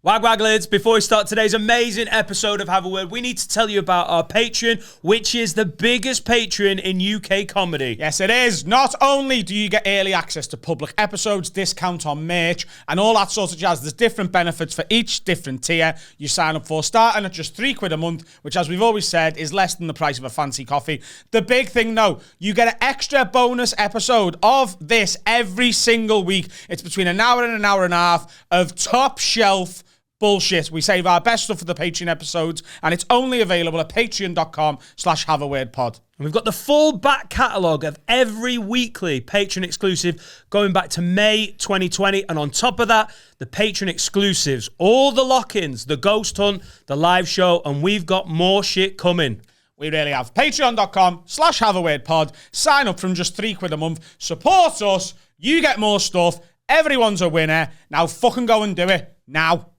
Wag-wag-lids, before we start today's amazing episode of Have a Word, we need to tell you about our Patreon, which is the biggest Patreon in UK comedy. Yes, it is. Not only do you get early access to public episodes, discount on merch, and all that sort of jazz, there's different benefits for each different tier you sign up for, starting at just £3 a month, which, as we've always said, is less than the price of a fancy coffee. The big thing, though, you get an extra bonus episode of this every single week. It's between an hour and an hour and a half of top shelf bullshit. We save our best stuff for the Patreon episodes, and it's only available at patreon.com/haveawordpod. And we've got the full back catalogue of every weekly Patreon exclusive going back to May 2020. And on top of that, the Patreon exclusives, all the lock-ins, the ghost hunt, the live show, and we've got more shit coming. We really have. Patreon.com/haveawordpod. Sign up from just £3 a month. Support us. You get more stuff. Everyone's a winner. Now fucking go and do it. Now.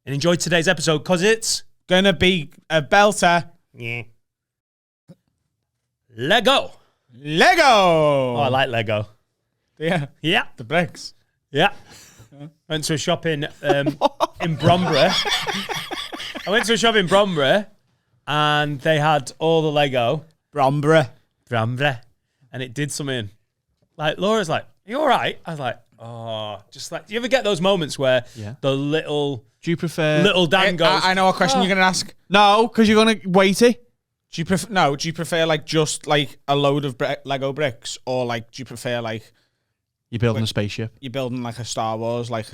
And enjoy today's episode, because it's gonna be a belter. Yeah. Lego. Oh, I like Lego. Yeah. Yeah. The bricks. Yeah. Went to a shop in Brombury. I went to a shop in Brombury, and they had all the Lego. Brombury. And it did something. Like, Laura's like, "Are you all right?" I was like, "Oh," just like, do you ever get those moments where the little... Do you prefer... Little Dan goes... I know what question you're going to ask. No, because you're going to weight it. Do you prefer like just like a load of Lego bricks, or like do you prefer like... You're building a spaceship. You're building like a Star Wars, like...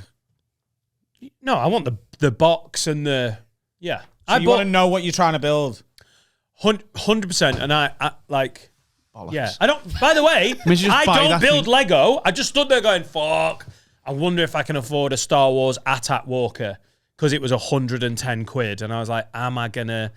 No, I want the box and the... Yeah. So you want to know what you're trying to build? 100%. And I like... Bollocks. Yeah. I don't... By the way, I don't build Lego. I just stood there going, fuck. I wonder if I can afford a Star Wars AT-AT Walker, because it was 110 quid. And I was like, am I gonna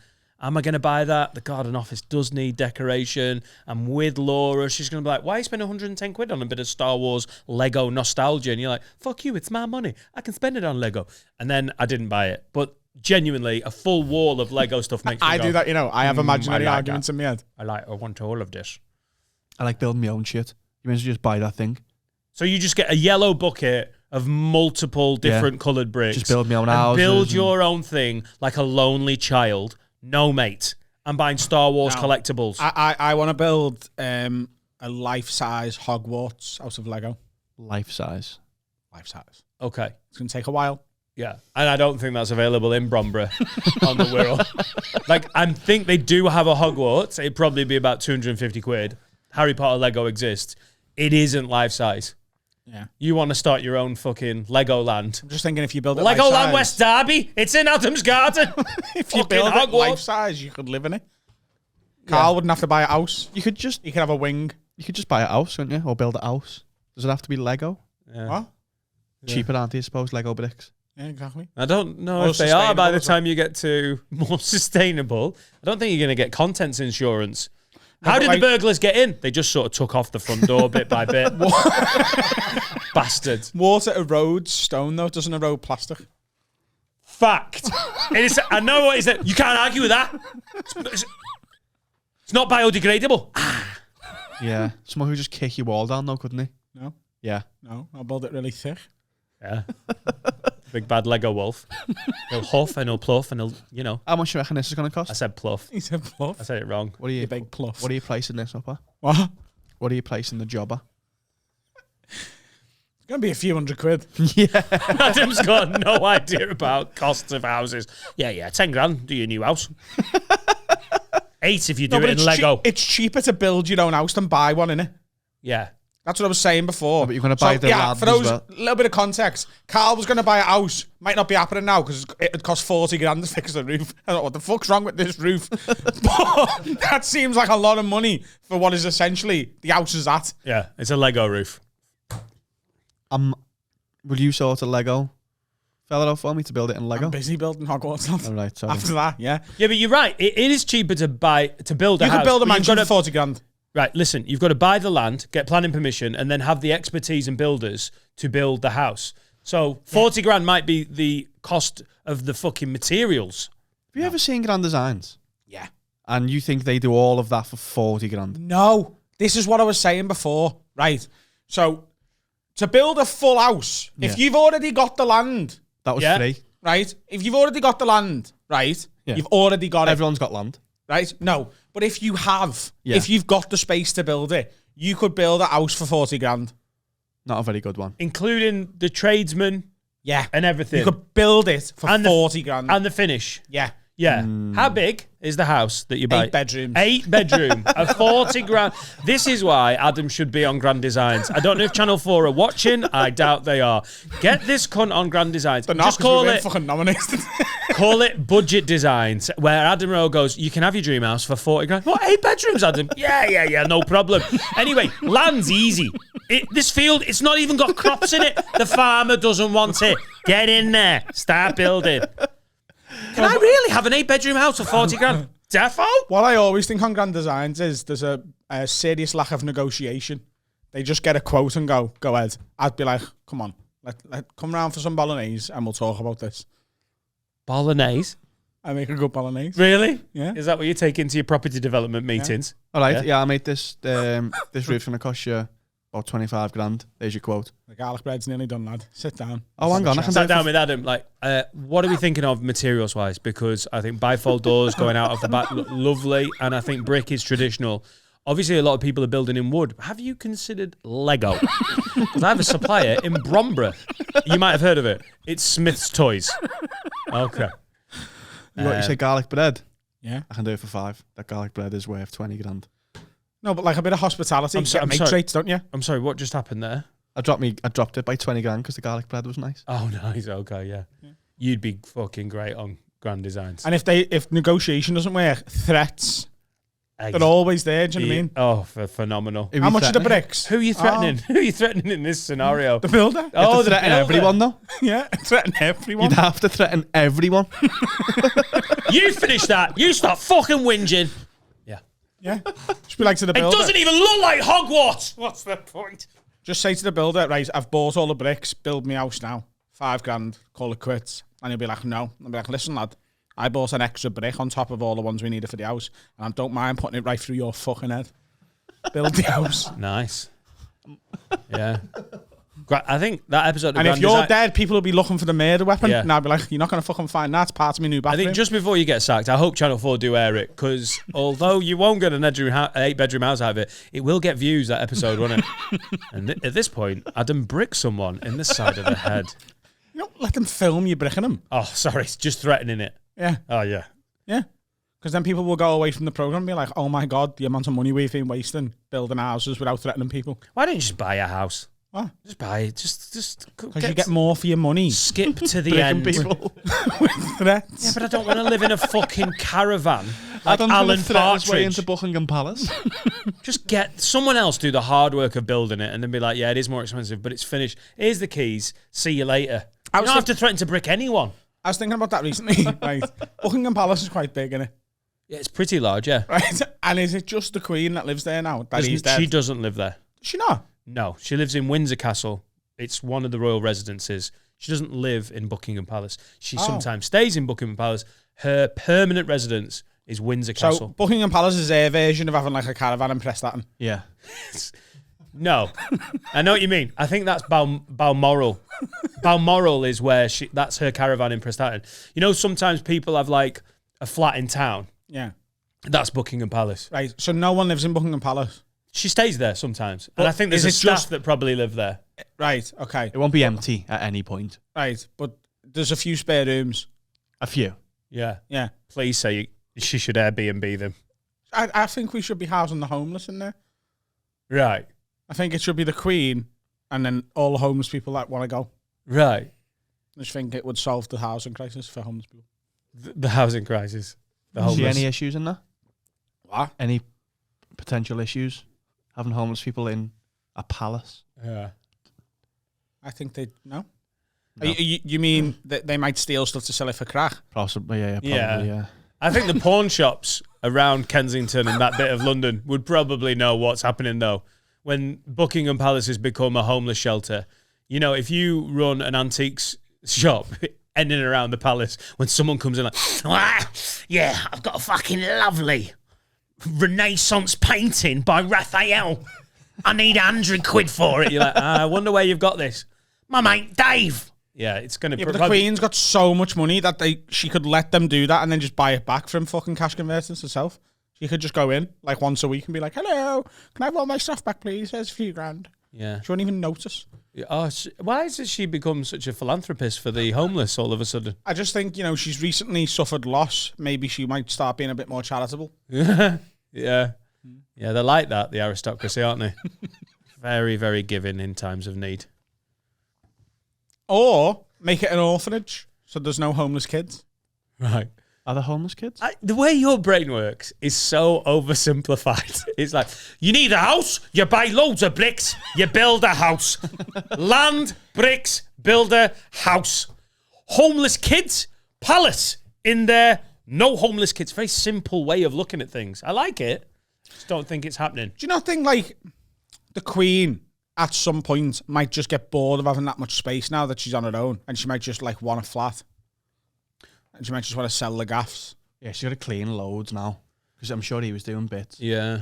buy that? The garden office does need decoration. I'm with Laura. She's going to be like, why you spend 110 quid on a bit of Star Wars Lego nostalgia? And you're like, fuck you, it's my money. I can spend it on Lego. And then I didn't buy it. But genuinely, a full wall of Lego stuff makes me go, do that, I have imaginary arguments in my head. I want all of this. I like building my own shit. You may as well just buy that thing. So you just get a yellow bucket of multiple different coloured bricks. Just build my own houses. Build your own thing like a lonely child. No, mate. I'm buying Star Wars collectibles. I want to build a life-size Hogwarts out of Lego. Life-size. Life-size. Okay. It's going to take a while. Yeah. And I don't think that's available in Brombury on the Wirral. Like, I think they do have a Hogwarts. It'd probably be about 250 quid. Harry Potter Lego exists. It isn't life-size. Yeah. You want to start your own fucking Legoland. I'm just thinking if you build it Legoland West Derby. It's in Adam's Garden. If you build it life-size, you could live in it. Carl wouldn't have to buy a house. He could have a wing. You could just buy a house, couldn't you? Or build a house. Does it have to be Lego? Yeah. What? Cheaper, aren't they, I suppose, Lego bricks? Yeah, exactly. I don't know if they are by the time you get to more sustainable. I don't think you're going to get contents insurance. How did the burglars get in? They just sort of took off the front door bit by bit. Bastards. Water erodes stone, though. It doesn't erode plastic. Fact. I know what is it. You can't argue with that. It's not biodegradable. Yeah. Someone who just kick your wall down, though, couldn't he? No. Yeah. No, I'll build it really thick. Yeah. Big bad Lego wolf. He'll huff and he'll pluff and he'll, How much do you reckon this is going to cost? I said pluff. He said pluff. I said it wrong. What are you, big pluff. What are you placing this up at? What? What are you placing the job at? It's going to be a few £100. Yeah. Adam's got no idea about costs of houses. Yeah, 10 grand, do your new house. 8 if you do it in Lego. It's cheaper to build your own house than buy one, innit? Yeah. That's what I was saying before. But you're going to buy the land for those, as well. little bit of context, Carl was going to buy a house. Might not be happening now because it cost 40 grand to fix the roof. I thought, what the fuck's wrong with this roof? But that seems like a lot of money for what is essentially the house is at. Yeah, it's a Lego roof. Will you sort a Lego fella out for me to build it in Lego? I'm busy building Hogwarts. All right, sorry. After that, yeah. Yeah, but you're right. It is cheaper to build a house. You could build a mansion for 40 grand. Right, listen, you've got to buy the land, get planning permission, and then have the expertise and builders to build the house. So 40 grand might be the cost of the fucking materials. Have you ever seen Grand Designs? Yeah. And you think they do all of that for 40 grand? No. This is what I was saying before. Right. So, to build a full house, if you've already got the land... That was free. right? If you've already got the land, right? Yeah. You've already got Everyone's got land. right? No, but if you have, if you've got the space to build it, you could build a house for 40 grand. Not a very good one. Including the tradesman Yeah. and everything. You could build it for And 40 grand. And the finish. Yeah. Yeah. How big is the house that you buy? 8 bedrooms. 8 bedroom. A 40 grand. This is why Adam should be on Grand Designs. I don't know if Channel 4 are watching. I doubt they are. Get this cunt on Grand Designs. Just call it fucking nominated. Call it Budget Designs, where Adam Rowe goes, you can have your dream house for 40 grand. What, 8 bedrooms, Adam? Yeah, no problem. Anyway, land's easy. This field, it's not even got crops in it. The farmer doesn't want it. Get in there. Start building. Can I really have an 8-bedroom house for 40 grand? Defo? What I always think on Grand Designs is there's a serious lack of negotiation. They just get a quote and go ahead. I'd be like, come on, let come round for some bolognese and we'll talk about this. Bolognese? I make a good bolognese. Really? Yeah. Is that what you take into your property development meetings? All right, yeah, I made this. This roof's going to cost you about 25 grand. There's your quote. The garlic bread's nearly done, lad. Sit down. Oh, hang on. I can Sat down with Adam, like, what are we thinking of materials-wise? Because I think bifold doors going out of the back look lovely, and I think brick is traditional. Obviously, a lot of people are building in wood. Have you considered Lego? Because I have a supplier in Bromborough. You might have heard of it. It's Smith's Toys. Okay. You say garlic bread? Yeah. I can do it for 5. That garlic bread is worth 20 grand. No, but like a bit of hospitality. I'm Make sorry. traits, don't you? I'm sorry, what just happened there? I dropped it by 20 grand because the garlic bread was nice. Oh, nice. Okay, yeah. You'd be fucking great on Grand Designs. And if negotiation doesn't work, threats. They're always there, do you know what I mean? Oh, phenomenal. How much are the bricks? Who are you threatening? Who are you threatening in this scenario? The builder. Oh, the threaten builder. everyone though. Yeah, threaten everyone. You'd have to threaten everyone. You finish that. You start fucking whinging. Yeah. Just be like to the It builder. doesn't even look like Hogwarts. What's the point? Just say to the builder, right, I've bought all the bricks, build me house now. 5 grand, call it quits. And he'll be like, no. I'll be like, listen, lad, I bought an extra brick on top of all the ones we needed for the house, and I don't mind putting it right through your fucking head. Build the house. Nice. Yeah. I think that episode of And Grand if you're Design- dead, people will be looking for the murder weapon. Yeah. And I'll be like, you're not going to fucking find that. It's part of my new I bathroom. think just before you get sacked, I hope Channel 4 do air it, because although you won't get an 8-bedroom house out of it, it will get views, that episode, won't it? And at this point, Adam bricks someone in the side of the head. You don't let them film you bricking them. Oh, sorry, it's just threatening it. Yeah. Oh, yeah. Yeah. Because then people will go away from the programme and be like, oh my God, the amount of money we've been wasting building houses without threatening people. Why don't you just buy a house? What? Just buy it. Just Because you get more for your money. skip to the Bricking end. people. With threats. Yeah, but I don't want to live in a fucking caravan like Adam's Alan gonna threaten his way Partridge. into Buckingham Palace. Just get someone else do the hard work of building it and then be like, yeah, it is more expensive, but it's finished. Here's the keys. See you later. You don't have to threaten to brick anyone. I was thinking about that recently. Right. Buckingham Palace is quite big, isn't it? Yeah, it's pretty large, yeah. Right. And is it just the Queen that lives there now? That he's dead? She doesn't live there. Does she not? No, she lives in Windsor Castle. It's one of the royal residences. She doesn't live in Buckingham Palace. She sometimes stays in Buckingham Palace. Her permanent residence is Windsor So Castle. Buckingham Palace is their version of having like a caravan in Preston. Yeah. No, I know what you mean. I think that's Balmoral. Balmoral is where that's her caravan in Preston. You know, sometimes people have like a flat in town. Yeah. That's Buckingham Palace. Right. So no one lives in Buckingham Palace. She stays there sometimes. But and I think there's is a it staff just- that probably live there. Right. Okay. It won't be empty at any point. Right. But there's a few spare rooms. A few. Yeah. Yeah. Please say she should Airbnb them. I think we should be housing the homeless in there. Right. I think it should be the Queen and then all the homeless people that want to go. Right. I just think it would solve the housing crisis for homeless people. The housing crisis. The See homeless. any issues in that? What? Any potential issues? Having homeless people in a palace? Yeah. I think they no. No. You mean that they might steal stuff to sell it for crack? Possibly, yeah. Probably, yeah. I think the pawn shops around Kensington and that bit of London would probably know what's happening, though. When Buckingham Palace has become a homeless shelter, you know, if you run an antiques shop in and around the palace, when someone comes in like, yeah, I've got a fucking lovely Renaissance painting by Raphael. I need £100 for it. You're like, I wonder where you've got this. My mate Dave. Yeah, it's going to... Yeah, but the Queen's got so much money that she could let them do that and then just buy it back from fucking cash converters herself. She could just go in like once a week and be like, hello, can I have all my stuff back, please? There's a few grand. Yeah. She won't even notice. Oh, why has she become such a philanthropist for the homeless all of a sudden? I just think, she's recently suffered loss. Maybe she might start being a bit more charitable. Yeah. Yeah, they're like that, the aristocracy, aren't they? Very, very giving in times of need. Or make it an orphanage so there's no homeless kids. Right. Are there homeless kids? The way your brain works is so oversimplified. It's like, you need a house, you buy loads of bricks, you build a house. Land, bricks, builder, house. Homeless kids, palace in there, no homeless kids. Very simple way of looking at things. I like it. Just don't think it's happening. Do you not think, like, the Queen at some point might just get bored of having that much space now that she's on her own, and she might just, like, want a flat? And she might just want to sell the gaffs. Yeah, she's got to clean loads now. Because I'm sure he was doing bits. Yeah.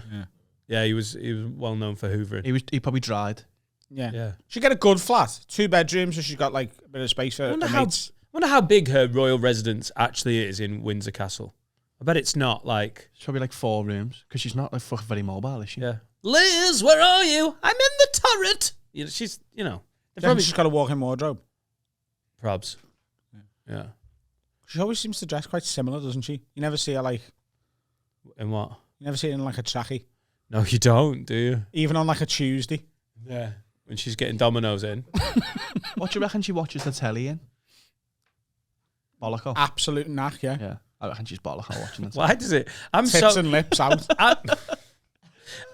Yeah, he was well known for hoovering. He probably dried. Yeah. She'd get a good flat. 2 bedrooms, so she's got, like, a bit of space for her mates. I wonder how big her royal residence actually is in Windsor Castle. I bet it's not like... It's probably like 4 rooms. Because she's not like fucking very mobile, is she? Yeah. Liz, where are you? I'm in the turret. She's, Probably she's got a walk-in wardrobe. Probs. Yeah. She always seems to dress quite similar, doesn't she? You never see her like... In what? You never see her in like a trackie. No, you don't, do you? Even on like a Tuesday. Yeah. When she's getting Dominoes in. What do you reckon she watches the telly in? Bollock. Absolute knack, yeah. Yeah. I reckon she's bollock watching it. Why does it? Tits and lips out.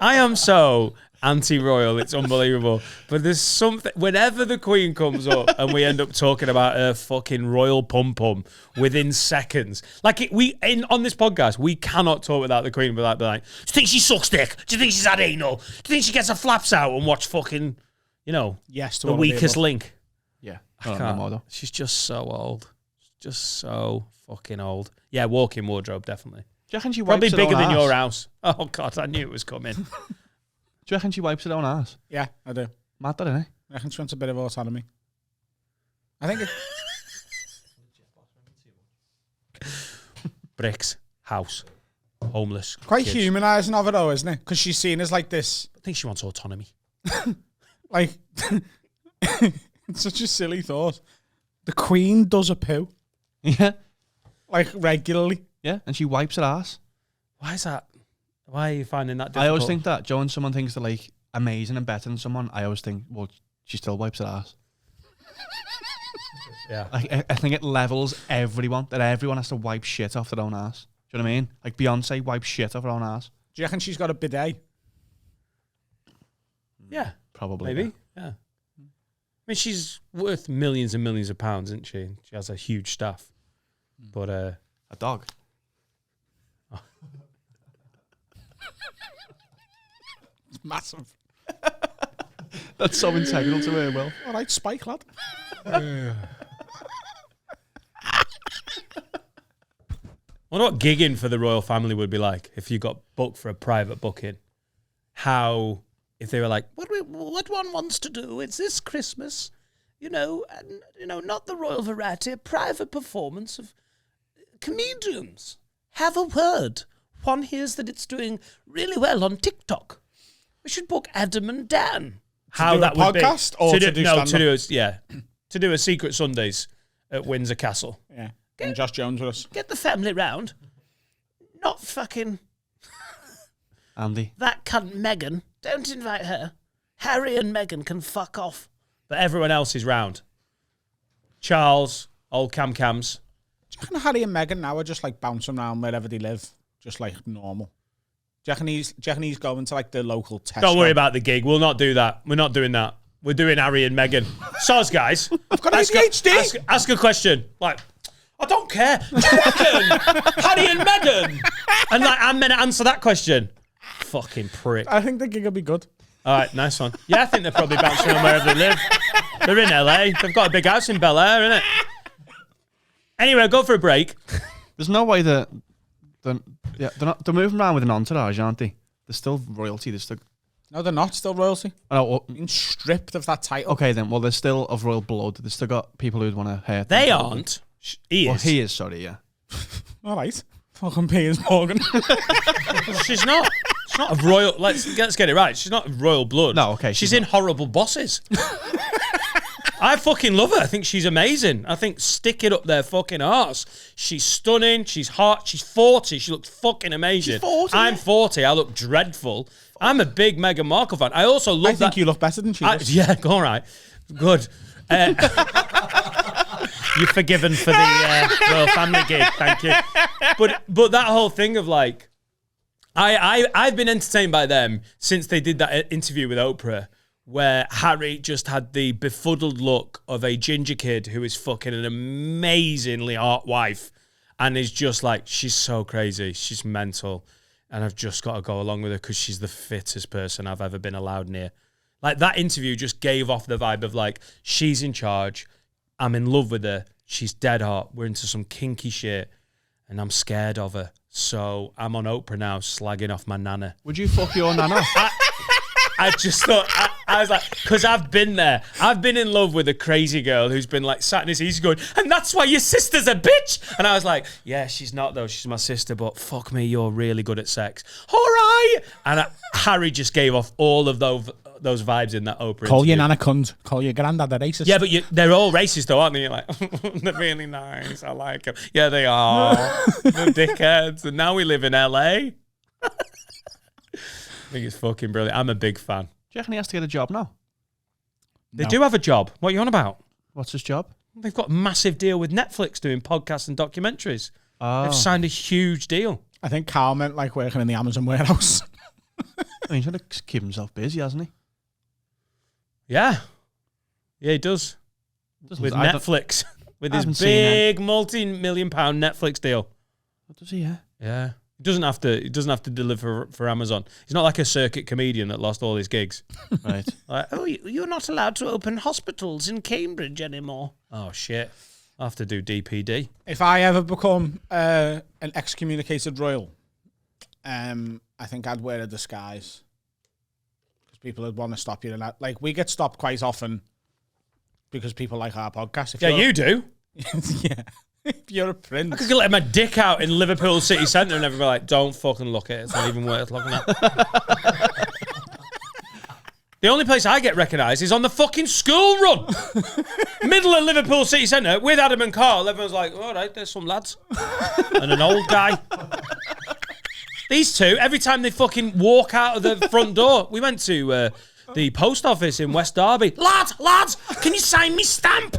I am so anti-royal, it's unbelievable. But there's something, whenever the Queen comes up and we end up talking about her fucking royal pum-pum within seconds. Like, on this podcast, we cannot talk without the Queen without being like, do you think she sucks dick? Do you think she's had anal? Do you think she gets her flaps out and watch fucking, yes, the weakest link? Yeah. I can't. She's just so old. Just so fucking old. Yeah, walk-in wardrobe, definitely. Do you reckon she wipes Probably her bigger own than ass? your house. Oh, God, I knew it was coming. Do you reckon she wipes her own ass? Yeah, I do. Mad, doesn't it? I reckon she wants a bit of autonomy. I think Bricks, house, homeless. quite kids. humanising of it though, isn't it? Because she's seen as like this... I think she wants autonomy. Like, it's such a silly thought. The Queen does a poo. Yeah. Like, regularly. Yeah, and she wipes her ass. Why is that? Why are you finding that difficult? I always think that, Joe, when someone thinks they're like amazing and better than someone, I always think, well, she still wipes her ass. Yeah. I think it levels everyone, that everyone has to wipe shit off their own ass. Do you know what I mean? Like Beyonce wipes shit off her own ass. Do you reckon she's got a bidet? Yeah. Probably. Maybe. Yeah. I mean, she's worth millions and millions of pounds, isn't she? She has a huge staff. But A dog. It's massive. That's so integral to her, Will. All right, Spike, lad. I wonder what gigging for the royal family would be like if you got booked for a private booking. How, if they were like, what one wants to do, it's this Christmas, not the royal variety, a private performance of comedians. Have a word. One hears that it's doing really well on TikTok. We should book Adam and Dan. How that would be? Podcast or to do stand-up? To do a Secret Sundays at Windsor Castle. Yeah. And Josh Jones with us. Get the family round. Not fucking Andy. that cunt Meghan. Don't invite her. Harry and Meghan can fuck off. But everyone else is round. Charles, old Cams. Do you reckon Harry and Meghan now are just like bouncing around wherever they live? Just like normal? Do you reckon he's going to like the local Tesco? Don't worry about the gig. We'll not do that. We're not doing that. We're doing Harry and Meghan. Soz, guys. I've got ADHD. Ask a question. Like, I don't care. Do you reckon Harry and Meghan? And like, I'm meant to answer that question. Fucking prick. I think the gig will be good. All right, nice one. Yeah, I think they're probably bouncing on wherever they live. They're in LA. They've got a big house in Bel Air, innit? Anyway, go for a break. There's no way that they're moving around with an entourage, aren't they? There's still royalty. There's still No, they're not still royalty. Being stripped of that title. Okay, then. Well, they're still of royal blood. They've still got people who'd want to hurt them. They aren't. He is. Well, he is, sorry, yeah. All right. Fucking Piers Morgan. She's not. She's not of royal. Let's get it right. She's not of royal blood. No, okay. She's in Horrible Bosses. I fucking love her. I think she's amazing. I think stick it up their fucking arse. She's stunning. She's hot. She's 40. She looks fucking amazing. She's 40, I'm 40. I look dreadful. I'm a big Meghan Markle fan. I also love that. I think you look better than she does. Yeah, all right. Good. You're forgiven for the royal family gig. Thank you. But that whole thing of like, I've been entertained by them since they did that interview with Oprah, where Harry just had the befuddled look of a ginger kid who is fucking an amazingly hot wife and is just like, she's so crazy, she's mental, and I've just got to go along with her because she's the fittest person I've ever been allowed near. Like, that interview just gave off the vibe of like, she's in charge, I'm in love with her, she's dead hot, we're into some kinky shit, and I'm scared of her. So I'm on Oprah now slagging off my nana. Would you fuck your nana? I just thought, I was like, because I've been there. I've been in love with a crazy girl who's been like sat in his easy going, and that's why your sister's a bitch. And I was like, yeah, she's not though. She's my sister, but fuck me, you're really good at sex. All right. And Harry just gave off all of those vibes in that Oprah Call interview. your nana cunt. Call your granddad a racist. Yeah, but they're all racist though, aren't they? You're like, they're really nice. I like them. Yeah, they are. They're dickheads. And now we live in LA. I think it's fucking brilliant. I'm a big fan. Do you reckon he has to get a job now? They do have a job. What are you on about? What's his job? They've got a massive deal with Netflix doing podcasts and documentaries. Oh. They've signed a huge deal. I think Carl meant like working in the Amazon warehouse. I mean, he's trying to keep himself busy, hasn't he? Yeah. Yeah, he does. With Netflix. With his big multi-million-pound Netflix deal. What does he, yeah? Yeah. He doesn't have to deliver for Amazon. He's not like a circuit comedian that lost all his gigs. Right. Like, oh, you're not allowed to open hospitals in Cambridge anymore. Oh, shit. I'll have to do DPD. If I ever become an excommunicated royal, I think I'd wear a disguise. Because people would want to stop you. And like, we get stopped quite often because people like our podcast. Yeah, you do. Yeah. If you're a prince. I could let my dick out in Liverpool city centre and everybody like, don't fucking look at it. It's not even worth looking at. The only place I get recognised is on the fucking school run. Middle of Liverpool city centre with Adam and Carl. Everyone's like, all right, there's some lads. And an old guy. These two, every time they fucking walk out of the front door. We went to the post office in West Derby. Lads, can you sign me stamp?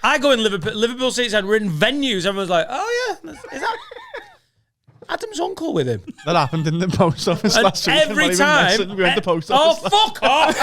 I go in Liverpool City Centre, we're in venues, everyone's like, oh yeah, is that Adam's uncle with him? That happened in the post office And last week. every time, We went to the post office. Oh, fuck off!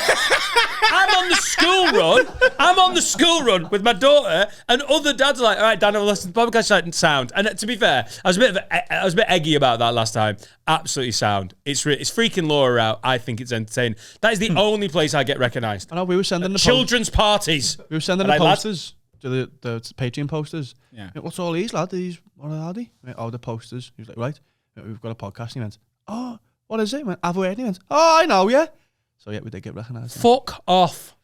I'm on the school run with my daughter, and other dads are like, all right, Dan, I'll listen to the podcast sound. And to be fair, I was a bit eggy about that last time. Absolutely sound. It's freaking Laura out. I think it's entertaining. That is the only place I get recognised. I know, we were sending the children's parties. We were sending the posters. To the Patreon posters. Yeah. What's all these, lad? What are they? Oh, the posters. He was like, right, we've got a podcast. And he went, oh, what is it? He went, have we heard? And he went, oh, I know, yeah. So yeah, we did get recognised. Fuck off.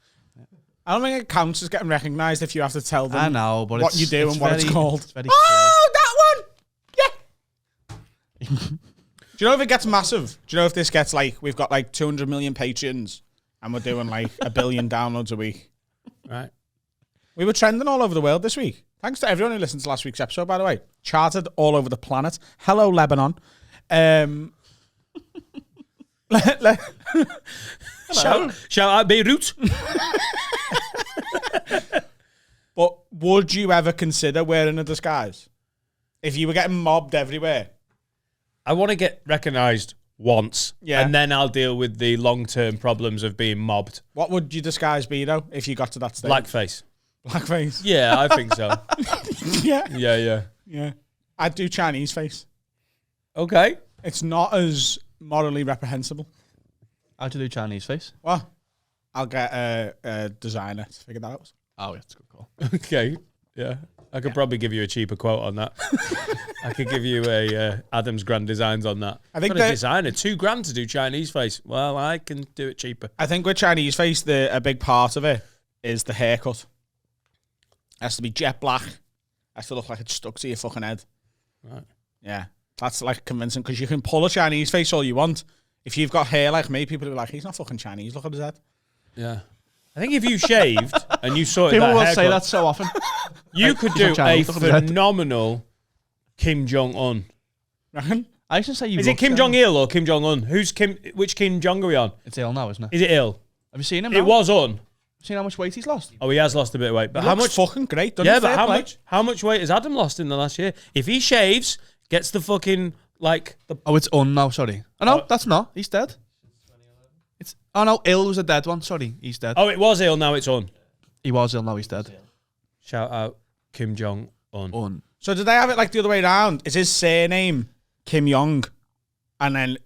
I don't think it counts as getting recognised if you have to tell them I know, but what you do and what it's called. It's that one! Yeah! Do you know if it gets massive? Do you know if this gets like, we've got like 200 million patrons and we're doing like 1 billion downloads a week? Right. We were trending all over the world this week. Thanks to everyone who listened to last week's episode, by the way. Charted all over the planet. Hello, Lebanon. Shout out Beirut. But would you ever consider wearing a disguise? If you were getting mobbed everywhere? I want to get recognised once, and then I'll deal with the long-term problems of being mobbed. What would your disguise be, though, if you got to that stage? Blackface. Blackface? Yeah, I think so. Yeah. I'd do Chinese face. Okay. It's not as morally reprehensible. How'd you do Chinese face? Well, I'll get a designer to figure that out. Oh, yeah, that's a good call. Okay. Yeah. I could probably give you a cheaper quote on that. I could give you a Adam's Grand Designs on that. I think the designer $2,000 to do Chinese face. Well, I can do it cheaper. I think with Chinese face, a big part of it is the haircut. It has to be jet black. It has to look like it's stuck to your fucking head. Right. Yeah, that's like convincing because you can pull a Chinese face all you want. If you've got hair like me, people will be like, he's not fucking Chinese. Look at his head. Yeah. I think if you shaved and you sorted People that will haircut, say that so often. You could do a phenomenal Kim Jong-un. I should say you. Is it Kim Jong-il or Kim Jong-un? Which Kim Jong are we on? It's ill now, isn't it? Is it ill? Have you seen him now? It was on. Seen how much weight he's lost? Oh, he has lost a bit of weight. But how much? Fucking great. Yeah, but how much weight has Adam lost in the last year? If he shaves, gets the fucking Oh, it's on now. Sorry. Oh no, that's not. He's dead. Oh no, ill was a dead one. Sorry, he's dead. Oh, it was ill. Now it's on. He was ill. Now he's dead. Shout out Kim Jong-un. So did they have it like the other way around? Is his surname Kim Jong, and then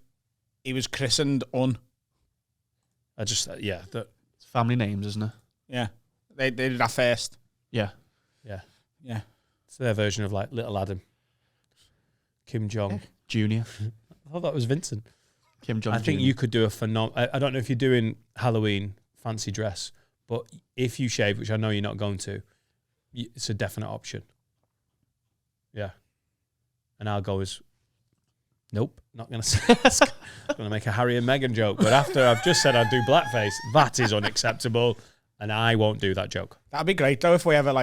he was christened Un? It's family names, isn't it? Yeah, they did that first. Yeah. It's their version of like Little Adam. Kim Jong Junior. I thought that was Vincent. Kim Jong. I think you could do a phenomenal. I don't know if you're doing Halloween fancy dress, but if you shave, which I know you're not going to, it's a definite option. Yeah, and I'll go as. Nope, not going to say. I'm going to make a Harry and Meghan joke, but after I've just said I'd do blackface, that is unacceptable, and I won't do that joke. That'd be great though if we ever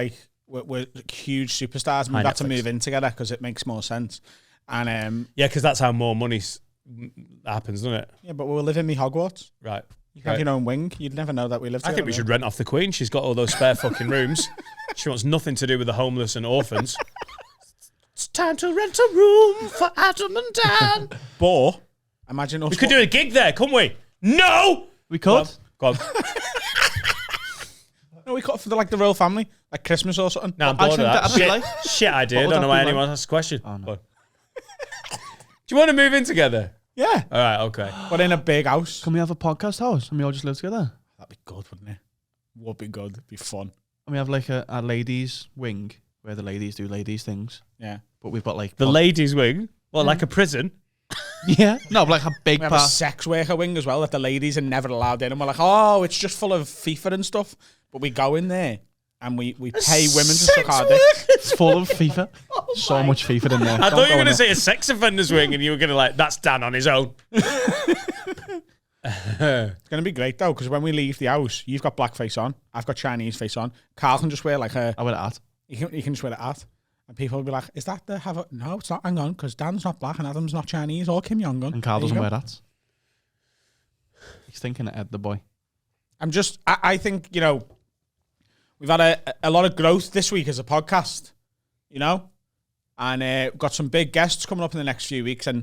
we're huge superstars and we've got to move in together because it makes more sense. And because that's how more money happens, doesn't it? Yeah, but we'll live in me Hogwarts. Right. You have your own wing. You'd never know that we live together. I think we should rent off the Queen. She's got all those spare fucking rooms. She wants nothing to do with the homeless and orphans. It's time to rent a room for Adam and Dan. But imagine us. We could do a gig there, couldn't we? No! We could. Go on. No, we could for the royal family, like Christmas or something. No, I'm bored of that. Shit idea. Don't know why anyone asked a question. Oh, no. Do you want to move in together? Yeah. All right, okay. But in a big house. Can we have a podcast house and we all just live together? That'd be good, wouldn't it? Would be good. It'd be fun. And we have like a ladies' wing where the ladies do ladies' things. Yeah. But we've got like... The ladies' wing? Well, like a prison? Yeah. No, but like a big part. We have a sex worker wing as well that the ladies are never allowed in. And we're like, oh, it's just full of FIFA and stuff. But we go in there and we pay women to suck our dick. It's full of FIFA. So much FIFA in there. I thought you were going to say a sex offenders wing and you were going to that's Dan on his own. It's going to be great though, because when we leave the house, you've got blackface on, I've got Chinese face on. Carl can just wear I wear a hat. You can just wear a hat. And people will be like, is that the have a... No, it's not. Hang on, because Dan's not black and Adam's not Chinese or Kim Jong-un. And Carl doesn't wear hats. He's thinking ahead, the boy. I think, we've had a lot of growth this week as a podcast, and we've got some big guests coming up in the next few weeks. And,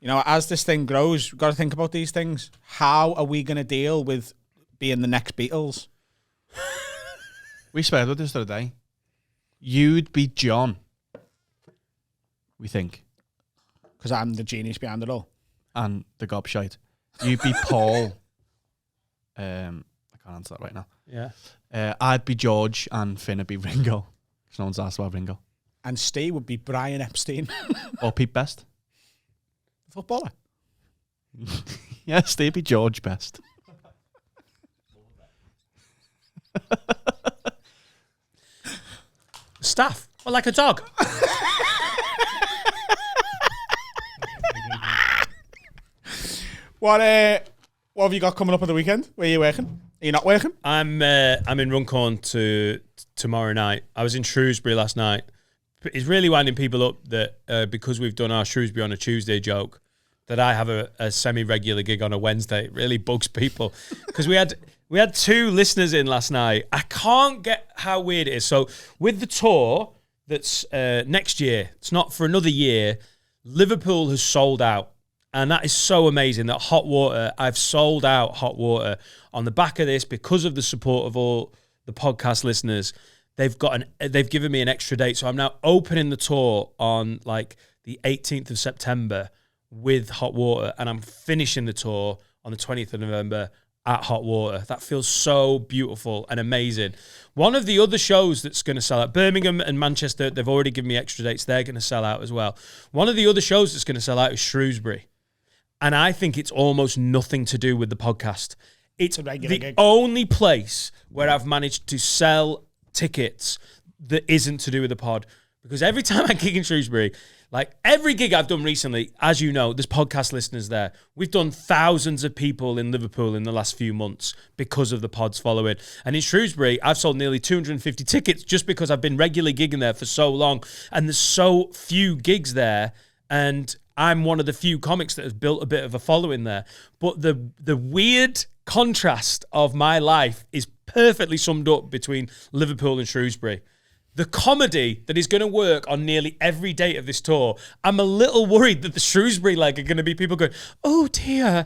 as this thing grows, we've got to think about these things. How are we going to deal with being the next Beatles? We spoke about this the other day. You'd be John, we think. Because I'm the genius behind it all. And the gobshite. You'd be Paul. I can't answer that right now. Yeah. I'd be George and Finn would be Ringo. Because no one's asked about Ringo. And Steve would be Brian Epstein. Or Pete Best. Footballer. Yeah, Steve would be George Best. Staff. Well, like a dog. What have you got coming up on the weekend? Where are you working? Are you not working? I'm in Runcorn tomorrow night. I was in Shrewsbury last night. It's really winding people up that because we've done our Shrewsbury on a Tuesday joke, that I have a semi-regular gig on a Wednesday. It really bugs people because we had 2 listeners in last night. I can't get how weird it is. So with the tour that's next year, it's not for another year, Liverpool has sold out. And that is so amazing that I've sold out Hot Water on the back of this because of the support of all the podcast listeners. They've given me an extra date. So I'm now opening the tour on the 18th of September with Hot Water, and I'm finishing the tour on the 20th of November at Hot Water. That feels so beautiful and amazing. One of the other shows that's going to sell out, Birmingham and Manchester, they've already given me extra dates. They're going to sell out as well. One of the other shows that's going to sell out is Shrewsbury. And I think it's almost nothing to do with the podcast. It's the gig. Only place where I've managed to sell tickets that isn't to do with the pod. Because every time I gig in Shrewsbury, like every gig I've done recently, as you know, there's podcast listeners there. We've done thousands of people in Liverpool in the last few months because of the pods following. And in Shrewsbury, I've sold nearly 250 tickets just because I've been regularly gigging there for so long. And there's so few gigs there. And I'm one of the few comics that has built a bit of a following there. But the weird contrast of my life is perfectly summed up between Liverpool and Shrewsbury. The comedy that is going to work on nearly every date of this tour, I'm a little worried that the Shrewsbury leg are going to be people going, oh dear,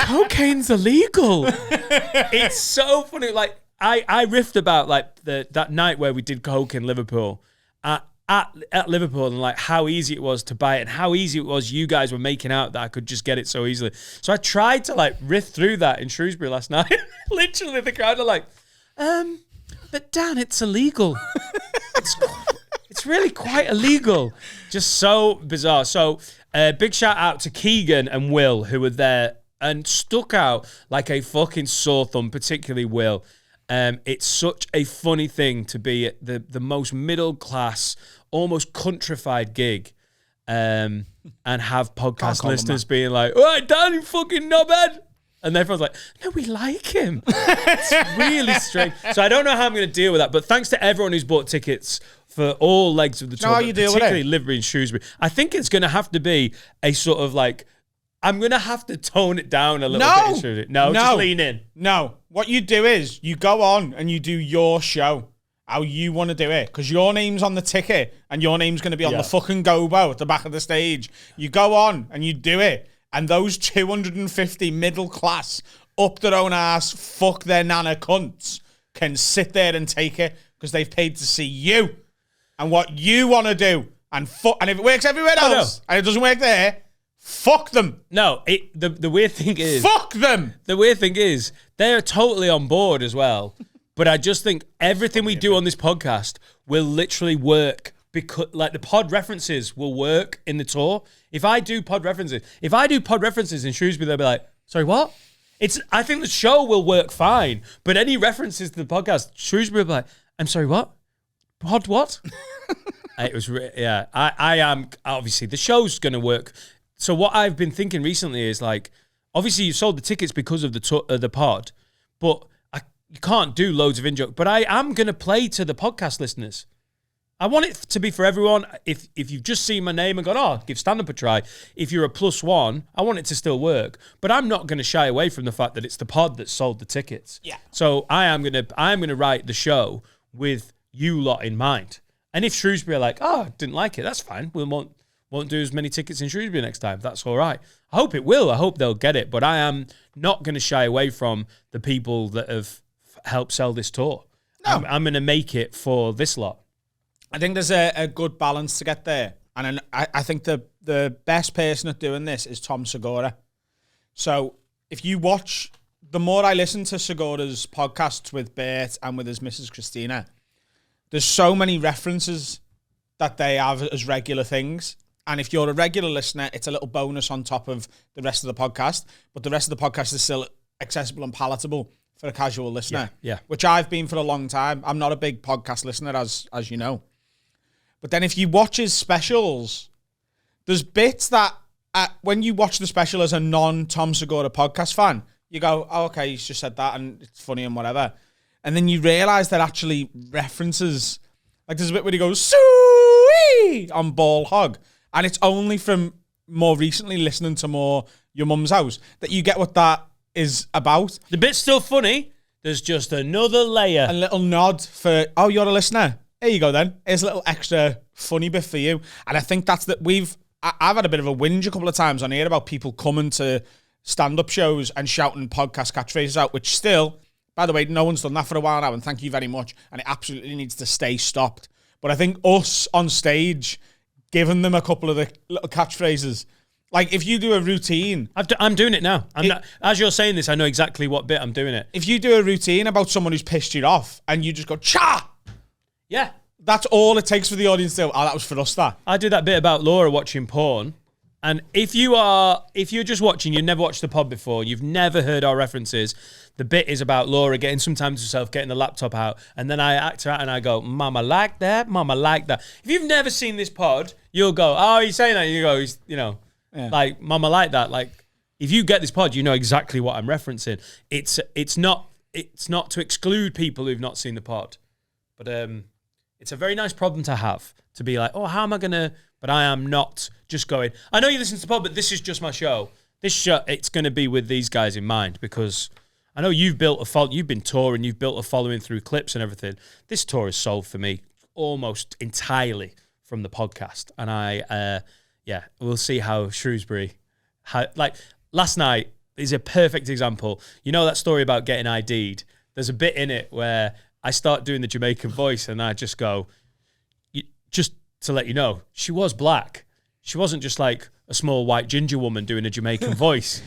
cocaine's illegal. It's so funny. Like I riffed about like that night where we did coke in Liverpool at Liverpool and like how easy it was to buy it and how easy it was you guys were making out that I could just get it so easily. So I tried to like riff through that in Shrewsbury last night. Literally the crowd are like, but Dan, it's illegal. It's really quite illegal. Just so bizarre. So big shout out to Keegan and Will who were there and stuck out like a fucking sore thumb, particularly Will. It's such a funny thing to be at the most middle class, almost countrified gig and have podcast listeners being like, all right, Dan, you fucking knobhead. And everyone's like, no, we like him. It's really strange. So I don't know how I'm going to deal with that. But thanks to everyone who's bought tickets for all legs of the tour, particularly Liverpool and Shrewsbury. I think it's going to have to be a sort of like, I'm going to have to tone it down a little bit in Shrewsbury. No, just lean in. No. What you do is you go on and you do your show, how you want to do it. Because your name's on the ticket and your name's going to be on the fucking gobo at the back of the stage. You go on and you do it. And those 250 middle class, up their own ass, fuck their nana cunts can sit there and take it because they've paid to see you and what you want to do. And if it works everywhere else and it doesn't work there, fuck them. No, the weird thing is... Fuck them! The weird thing is, they're totally on board as well. But I just think everything we do on this podcast will literally work because, like, the pod references will work in the tour. If I do pod references in Shrewsbury, they'll be like, sorry, what? I think the show will work fine, but any references to the podcast, Shrewsbury will be like, I'm sorry, what? Pod what? It was, I am, obviously, the show's going to work. So what I've been thinking recently is like, obviously you sold the tickets because of the pod, but you can't do loads of in-joke. But I am going to play to the podcast listeners. I want it to be for everyone. If you've just seen my name and gone, oh, give stand-up a try. If you're a +1, I want it to still work. But I'm not going to shy away from the fact that it's the pod that sold the tickets. Yeah. So I am going to write the show with you lot in mind. And if Shrewsbury are like, oh, didn't like it, that's fine. We won't do as many tickets in Shrewsbury next time. That's all right. I hope it will. I hope they'll get it. But I am not going to shy away from the people that have helped sell this tour. No. I'm going to make it for this lot. I think there's a good balance to get there. And I think the best person at doing this is Tom Segura. So if you watch, the more I listen to Segura's podcasts with Bert and with his Mrs. Christina, there's so many references that they have as regular things. And if you're a regular listener, it's a little bonus on top of the rest of the podcast. But the rest of the podcast is still accessible and palatable for a casual listener. Yeah. Which I've been for a long time. I'm not a big podcast listener, as you know. But then if you watch his specials, there's bits that when you watch the special as a non-Tom Segura podcast fan, you go, oh, okay, he's just said that and it's funny and whatever. And then you realise they're actually references. Like there's a bit where he goes, Soo-wee! On Ball Hog. And it's only from more recently listening to more Your Mum's House that you get what that is about. The bit's still funny. There's just another layer. A little nod for, oh, you're a listener. There you go then. Here's a little extra funny bit for you. And I think that's that I've had a bit of a whinge a couple of times on here about people coming to stand-up shows and shouting podcast catchphrases out, which still, by the way, no one's done that for a while now, and thank you very much. And it absolutely needs to stay stopped. But I think us on stage, giving them a couple of the little catchphrases, Like, if you do a routine... I'm doing it now. As you're saying this, I know exactly what bit I'm doing it. If you do a routine about someone who's pissed you off and you just go, cha! Yeah. That's all it takes for the audience to go, that was for us, that. I do that bit about Laura watching porn. And if you're just watching, you've never watched the pod before, you've never heard our references, the bit is about Laura getting some time to herself, getting the laptop out, and then I act her out and I go, Mama like that, Mama like that. If you've never seen this pod, you'll go, oh, he's saying that. You go, like, Mama like that. Like, if you get this pod, you know exactly what I'm referencing. It's not to exclude people who've not seen the pod, but it's a very nice problem to have, to be like, oh, how am I going to... But I am not just going, I know you listen to the pod, but this is just my show. This show, it's going to be with these guys in mind, because I know you've been touring, you've built a following through clips and everything. This tour is sold for me almost entirely from the podcast. And we'll see how Shrewsbury, like last night is a perfect example. You know that story about getting ID'd? There's a bit in it where I start doing the Jamaican voice and I just go, just to let you know, she was black. She wasn't just like a small white ginger woman doing a Jamaican voice,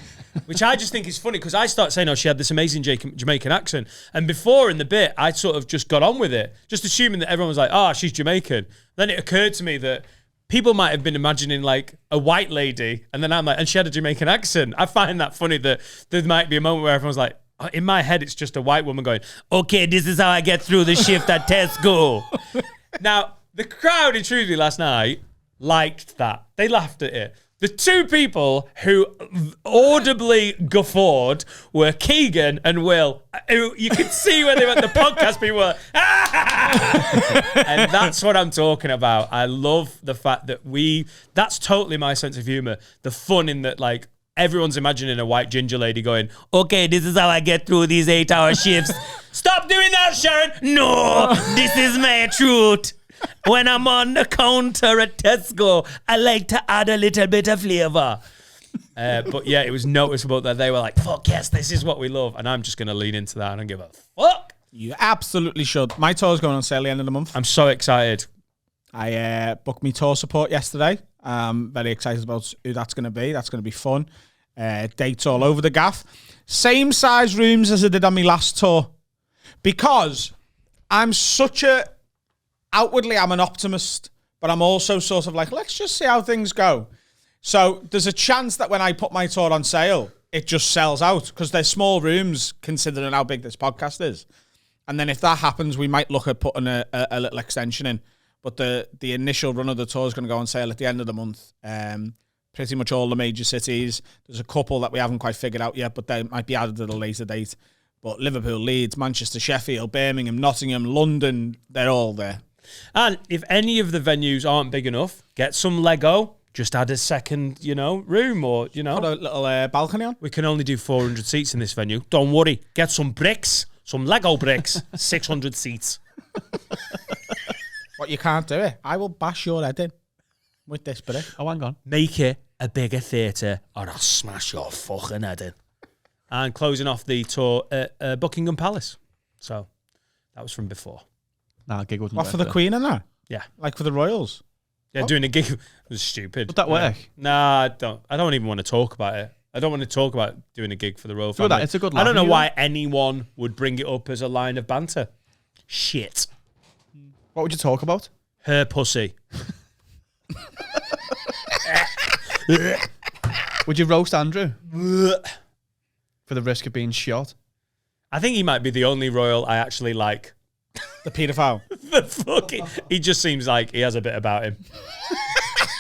which I just think is funny because I start saying, oh, she had this amazing Jamaican accent. And before in the bit, I sort of just got on with it, just assuming that everyone was like, oh, she's Jamaican. Then it occurred to me that people might have been imagining like a white lady. And then I'm like, and she had a Jamaican accent. I find that funny that there might be a moment where everyone's like, in my head, it's just a white woman going, okay, this is how I get through the shift at Tesco. Now, the crowd in Shrewsbury last night liked that. They laughed at it. The two people who audibly guffawed were Keegan and Will, who you could see when they were at the podcast, people were, and that's what I'm talking about. I love the fact that that's totally my sense of humor. The fun in that, like, everyone's imagining a white ginger lady going, okay, this is how I get through these 8-hour shifts. Stop doing that, Sharon. No, this is my truth. When I'm on the counter at Tesco, I like to add a little bit of flavor. But yeah, it was noticeable that they were like, fuck yes, this is what we love. And I'm just going to lean into that and give a fuck. You absolutely should. My tour's going on sale at the end of the month. I'm so excited. I booked my tour support yesterday. I'm very excited about who that's going to be. That's going to be fun. Dates all over the gaff. Same size rooms as I did on my last tour. Because I'm outwardly, I'm an optimist, but I'm also sort of like, let's just see how things go. So there's a chance that when I put my tour on sale, it just sells out because they're small rooms considering how big this podcast is. And then if that happens, we might look at putting a little extension in. But the initial run of the tour is going to go on sale at the end of the month. Pretty much all the major cities. There's a couple that we haven't quite figured out yet, but they might be added at a later date. But Liverpool, Leeds, Manchester, Sheffield, Birmingham, Nottingham, London, they're all there. And if any of the venues aren't big enough, get some Lego. Just add a second, room or, Put a little balcony on. We can only do 400 seats in this venue. Don't worry. Get some bricks, some Lego bricks, 600 seats. What, you can't do it? I will bash your head in with this brick. Oh, hang on. Make it a bigger theatre or I'll smash your fucking head in. And closing off the tour at Buckingham Palace. So that was from before. Nah, gig wasn't What, for the Queen and that? Yeah. Like for the Royals? Yeah, doing a gig was stupid. Would that work? Nah, I don't. I don't even want to talk about it. I don't want to talk about doing a gig for the Royal family. It's a good I don't know laugh, why anyone would bring it up as a line of banter. Shit. What would you talk about? Her pussy. Would you roast Andrew? For the risk of being shot? I think he might be the only royal I actually like. The paedophile. The fucking. He just seems like he has a bit about him.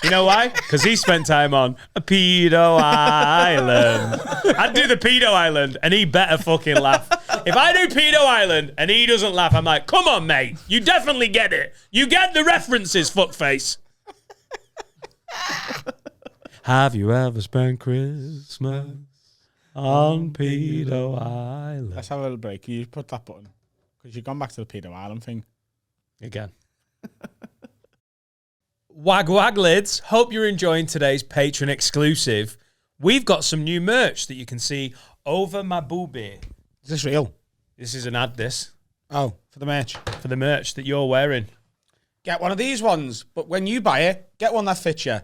You know why? Because he spent time on a pedo island. I'd do the pedo island and he better fucking laugh. If I do pedo island and he doesn't laugh, I'm like, come on, mate. You definitely get it. You get the references, fuckface. Have you ever spent Christmas on pedo island? Let's have a little break. Can you put that button? Because you've gone back to the pedo island thing. Again. Wag lids, hope you're enjoying today's Patreon exclusive. We've got some new merch that you can see over my boobie. Is this real? This is an ad, this. Oh, for the merch. For the merch that you're wearing. Get one of these ones, but when you buy it, get one that fits you.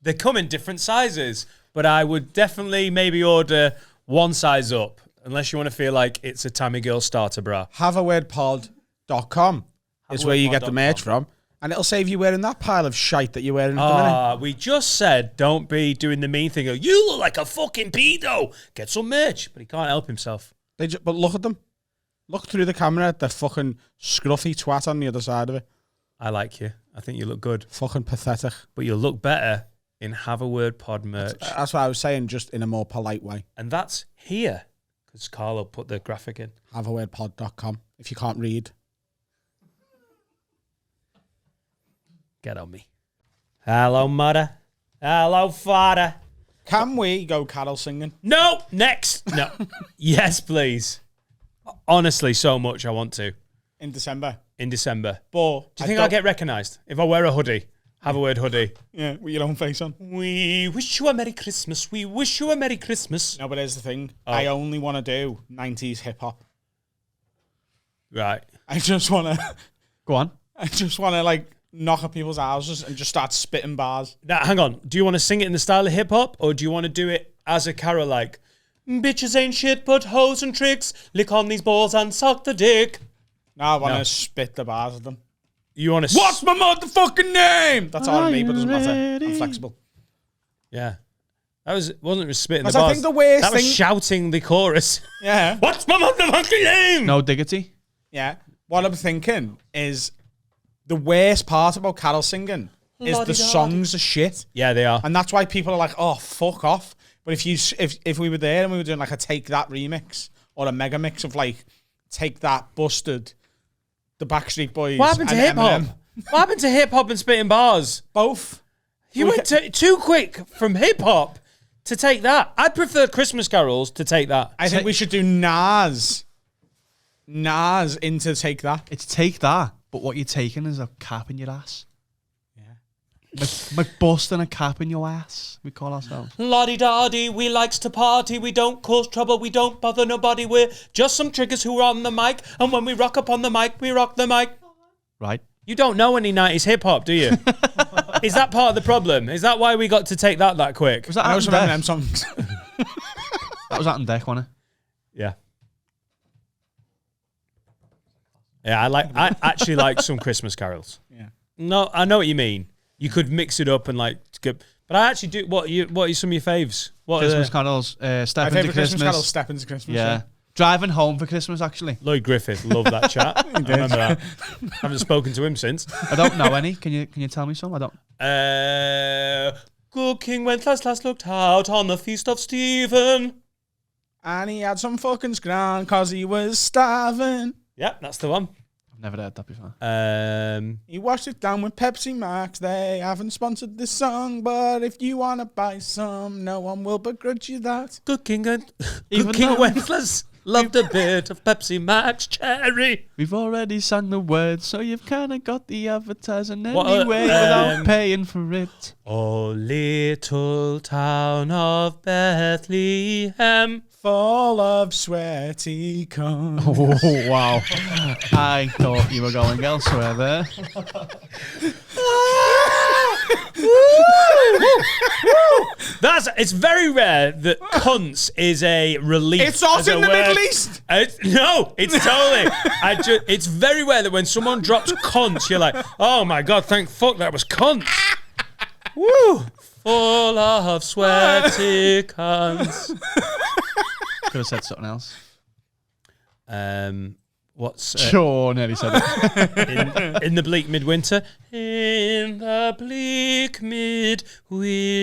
They come in different sizes, but I would definitely maybe order one size up, unless you want to feel like it's a Tammy Girl starter bra. HaveAWordPod.com is where you get the merch from. And it'll save you wearing that pile of shite that you're wearing at the minute. We just said don't be doing the mean thing. You look like a fucking pedo. Get some merch. But he can't help himself. But look at them. Look through the camera at the fucking scruffy twat on the other side of it. I like you. I think you look good. Fucking pathetic. But you'll look better in Have a Word Pod merch. That's what I was saying, just in a more polite way. And that's here. Because Carlo put the graphic in. HaveAWordPod.com if you can't read. Get on me. Hello, mother. Hello, father. Can we go carol singing? No, next. No. Yes, please. Honestly, so much I want to. In December. In December. But do you think I'll get recognised if I wear a hoodie? Have a word hoodie. Yeah, with your own face on. We wish you a Merry Christmas. We wish you a Merry Christmas. No, but here's the thing. I only want to do 90s hip hop. Right. I just want to... Go on. I just want to, like, knock at people's houses and just start spitting bars. Now, hang on. Do you want to sing it in the style of hip hop, or do you want to do it as a carol, like, bitches ain't shit but hoes and tricks, lick on these balls and suck the dick? No, I want to spit the bars at them. You want to... What's my motherfucking name? That's all me, but it doesn't matter. I'm flexible. Yeah. Wasn't spitting the bars. I think the worst that was shouting the chorus. Yeah. What's my motherfucking name? No diggity. Yeah. What I'm thinking is the worst part about carol singing is the songs are shit. Yeah, they are. And that's why people are like, oh, fuck off. But if we were there and we were doing like a Take That remix or a mega mix of like Take That, Busted, the Backstreet Boys. What happened to hip hop? What happened to hip hop and spitting bars? Both. You went too quick from hip hop to Take That. I'd prefer Christmas carols to Take That. I think we should do Nas into Take That. It's Take That, but what you're taking is a cap in your ass. McBusting a cap in your ass, we call ourselves. Lottie-dottie, we likes to party, we don't cause trouble, we don't bother nobody, we're just some triggers who are on the mic, and when we rock up on the mic, we rock the mic. Right. You don't know any 90s hip-hop, do you? Is that part of the problem? Is that why we got to Take That quick? Was that I also remember them songs. That was At and Deck, wasn't it? Yeah. Yeah, I actually like some Christmas carols. Yeah. No, I know what you mean. You could mix it up and like skip. But I actually do. What are some of your faves? What Christmas carols? Step My into favourite Christmas. Carol, Step into Christmas. Yeah. Driving home for Christmas, actually. Lloyd Griffith, love that chat. I remember that. Haven't spoken to him since. I don't know any. Can you tell me some? I don't. Good King went last looked out on the feast of Stephen. And he had some fucking scran because he was starving. Yeah, that's the one. I've never heard that before. He washed it down with Pepsi Max. They haven't sponsored this song, but if you want to buy some, no one will begrudge you that. Good King Wenceslas loved a bit of Pepsi Max cherry. We've already sung the words, so you've kind of got the advertising anyway without paying for it. Oh, little town of Bethlehem, full of sweaty cunts. Oh, wow. I thought you were going elsewhere there. It's very rare that cunts is a relief. It's also in the Middle East. No, it's totally. It's very rare that when someone drops cunts, you're like, oh my God, thank fuck that was cunts. Woo! Full of sweaty cunts. Could have said something else. What's sure, nearly said it. in the bleak midwinter. In the bleak midwinter.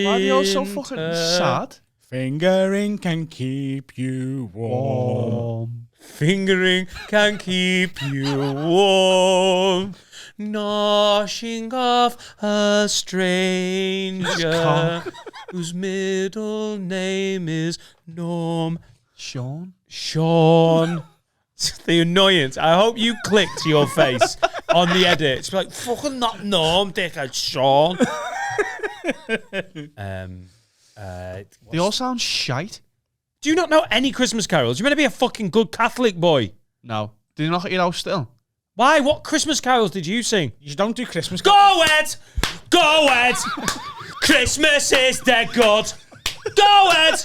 Why are you all so fucking sad? Fingering can keep you warm. Fingering can keep you warm. Noshing off a stranger whose middle name is Norm. Sean? The annoyance. I hope you clicked your face on the edit. It's like, fucking not Norm, dickhead, Sean. They all sound shite. Do you not know any Christmas carols? You're meant to be a fucking good Catholic boy. No. Do you knock at your house still? Why? What Christmas carols did you sing? You don't do Christmas carols. Go, Ed! Go, Ed! Christmas is dead good. Go ahead.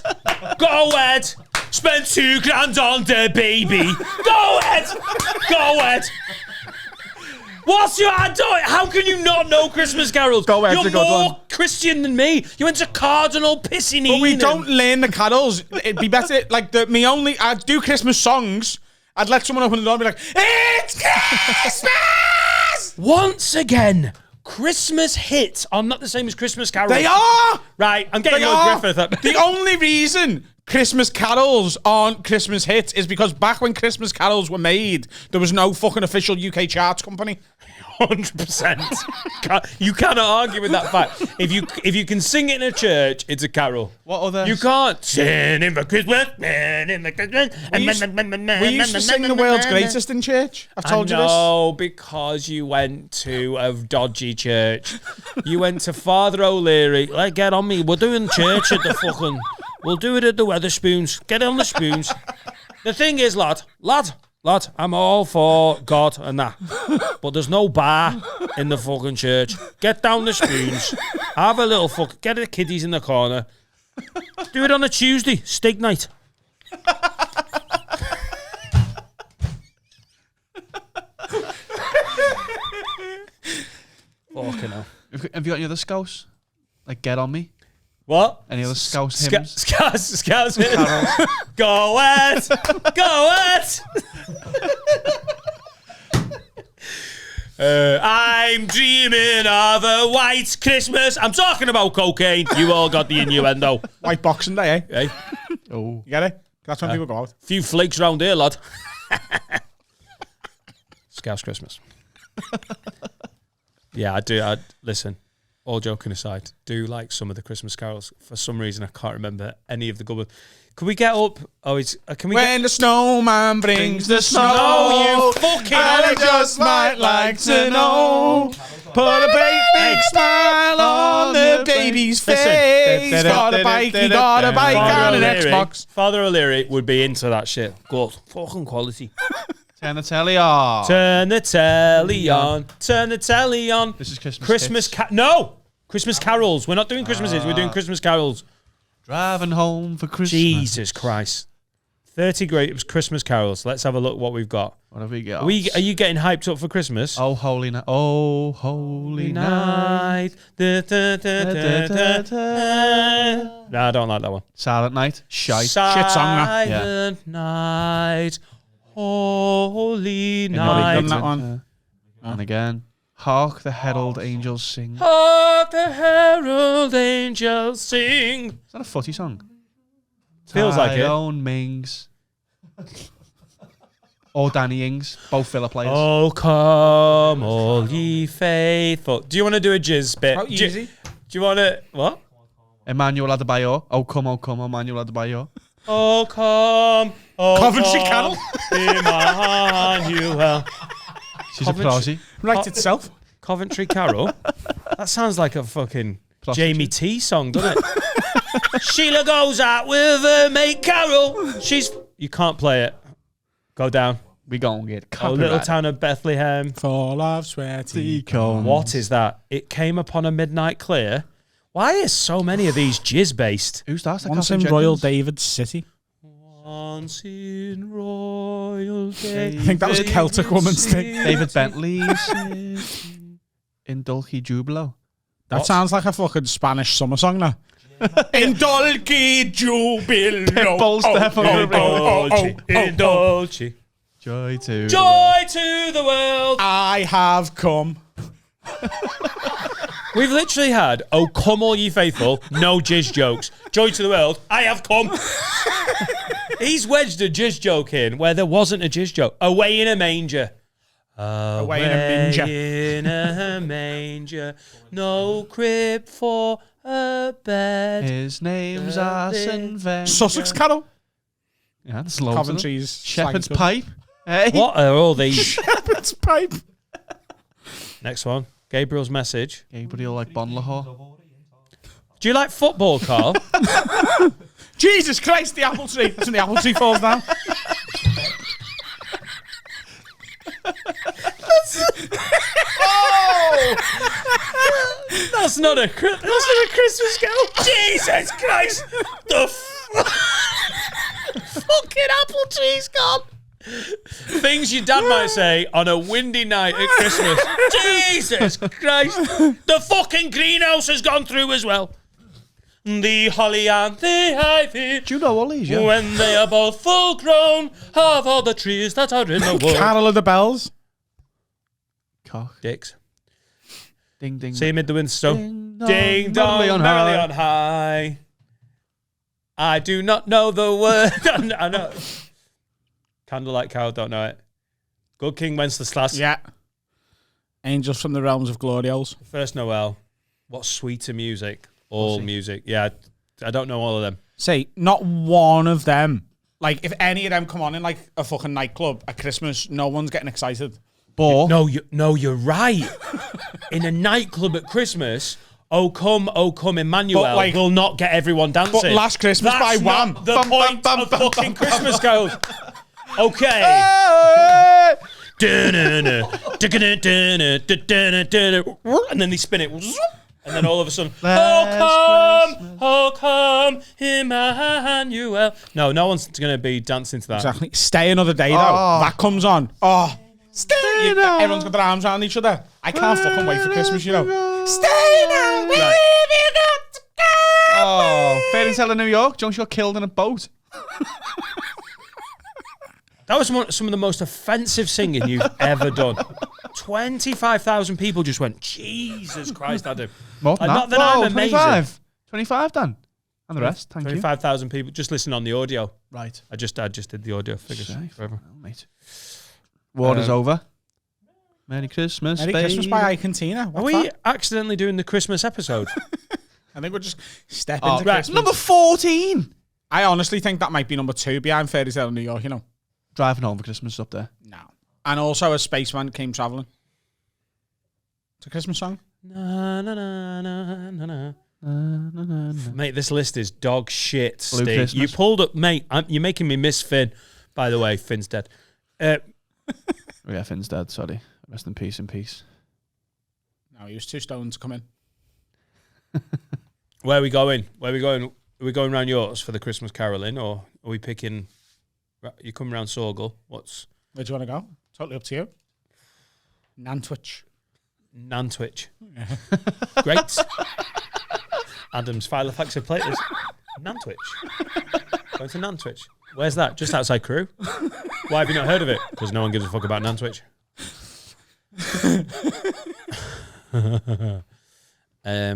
Go ahead. Spend £2,000 on the baby. Go ahead. Go ahead. What's your hand doing? How can you not know Christmas carols? Go ahead, You're more Christian than me. You went to Cardinal Pissing. But we don't learn the carols. It'd be better, like, I'd do Christmas songs. I'd let someone open the door and be like, it's Christmas! Once again, Christmas hits are not the same as Christmas carols. They are! Right, I'm getting Lord Griffith. The only reason Christmas carols aren't Christmas hits is because back when Christmas carols were made, there was no fucking official UK charts company. 100%. You cannot argue with that fact. If you can sing it in a church, it's a carol. What other? You can't sing in for Christmas, man, in for Christmas. We used to sing the world's greatest in church. I've told you this. No, because you went to a dodgy church. You went to Father O'Leary. Like, get on me. We're doing church at the fucking. We'll do it at the Weatherspoons. Get on the spoons. The thing is, lad, I'm all for God and that. But there's no bar in the fucking church. Get down the spoons. Have a little get the kiddies in the corner. Do it on a Tuesday. Steak night. Fucking hell. Have you got any other scouse? Like, Get On Me? What? Any other scouse hymns? Scouse hymns. Go ahead. Go ahead. I'm dreaming of a white Christmas. I'm talking about cocaine. You all got the innuendo. White Boxing Day, eh? Hey. Oh. You get it? That's when people go out. Few flakes round here, lad. Scouse Christmas. Yeah, I do. Listen, all joking aside, do like some of the Christmas carols. For some reason, I can't remember any of the good ones. Can we get up? Can we When the snowman brings the snow, you fucking I just might like to know. Put a big smile on the baby's face. Got a bike, he got a bike and an Xbox. Father O'Leary would be into that shit. Good. Fucking quality. Turn the telly on. Turn the telly on. Turn the telly on. This is Christmas. No! Christmas carols. We're not doing Christmases. We're doing Christmas carols. Driving home for Christmas. Jesus Christ. 30 great Christmas carols. Let's have a look what we've got. What have we got? Are you getting hyped up for Christmas? Oh, holy night. Oh, holy night. No, I don't like that one. Silent Night. Shite. Shit song, that. Silent night. Holy Not even night. that one. And again. Hark the herald angels sing. Hark the herald angels sing. Is that a footy song? Feels like it. Tyrone Mings. Or Danny Ings. Both Villa players. Oh, come, all ye faithful. Do you want to do a jizz bit? How easy? Do you want to... What? Emmanuel Adebayor. Oh, come, Emmanuel Adebayor. Oh, come. Oh, Coventry Carol. Emmanuel. She's a prosie. Write itself. Coventry Carol? That sounds like a fucking Prostitute. Jamie T song, doesn't it? Sheila goes out with her mate Carol. You can't play it. Go down. We gon' get Oh, copyright. little town of Bethlehem. Full of sweaty cones. What is that? It came upon a midnight clear. Why is so many of these jizz based? Who's that? Once in Royal David City. Once in Royal David. I think that was a Celtic woman's thing. David Bentley. In Dulce Jubilo. That sounds like a fucking Spanish summer song now. In Dulce Jubilo. Balls In Dolce. Joy to Joy to the world. I have come. We've literally had, oh, come all ye faithful, no jizz jokes. Joy to the world, I have come. He's wedged a jizz joke in where there wasn't a jizz joke. Away in a manger. Away in a manger. In a manger. No crib for a bed. His name's Arsene Wenger. Sussex Carol. Yeah, that's loads of them. Coventry's Shepherd's slang. Pipe. Hey. What are all these? Shepherd's Pipe. Next one. Gabriel's message. Gabriel like Bon Lahore. Do you like football, Carl? Jesus Christ, the apple tree. That's when the apple tree falls down. That's not a Christmas Carol. Jesus Christ! The fucking apple tree's gone. Things your dad might say on a windy night at Christmas. Jesus Christ! The fucking greenhouse has gone through as well. The holly and the ivy. Do you know all these? Yeah. When they are both full grown, of all the trees that are in the world. Carol of the Bells. Cock. Dicks. Ding ding. See amid the windstone. Ding dong, Merrily on high. I do not know the word. I know. Candlelight Cow, don't know it. Good King Wenceslas. Yeah. Angels from the Realms of Glorios. First Noel. What sweeter music. All music. Yeah, I don't know all of them. Say, not one of them. Like, if any of them come on in, like, a fucking nightclub at Christmas, no one's getting excited. But No, you're right. In a nightclub at Christmas, Oh Come, Emmanuel like, will not get everyone dancing. But Last Christmas by Wham. Not the point of fucking Christmas carols. Okay. And then they spin it. And then all of a sudden, oh come, Emmanuel. No one's going to be dancing to that. Exactly. Stay Another Day, though. That comes on. Oh, everyone's got their arms around each other. I can't fucking wait for Christmas, you know. Stay now, where have you got to go? Oh, Fairy Tale of New York. Jones got killed in a boat. That was some of the most offensive singing you've ever done. 25,000 people just went, Jesus Christ, Adam. More than Not that. that I'm amazing. 25, Dan. And the rest, thank you. 25,000 people just listen on the audio. Right. I just did the audio figures forever. Well, mate. Water's over. Merry Christmas, Merry baby. Christmas by Icontina. Are we accidentally doing the Christmas episode? I think we're just stepping into right. Christmas. Number 14. I honestly think that might be number 2 behind Fairy Tale of New York, you know. Driving home for Christmas up there. No. And also A Spaceman Came Travelling. It's a Christmas song. Na, na, na, na, na, na. Mate, this list is dog shit, Blue Steve. Christmas. You pulled up, mate. You're making me miss Finn. By the way, Finn's dead. Yeah, Finn's dead, sorry. Rest in peace. No, he was too stoned to come in. Where are we going? Are we going round yours for the Christmas caroling, or are we picking... You come round Sorgal. Where do you want to go? Totally up to you. Nantwich. Yeah. Great. Adam's Filofax Platers. Nantwich. Going to Nantwich. Where's that? Just outside Crewe. Why have you not heard of it? Because no one gives a fuck about Nantwich.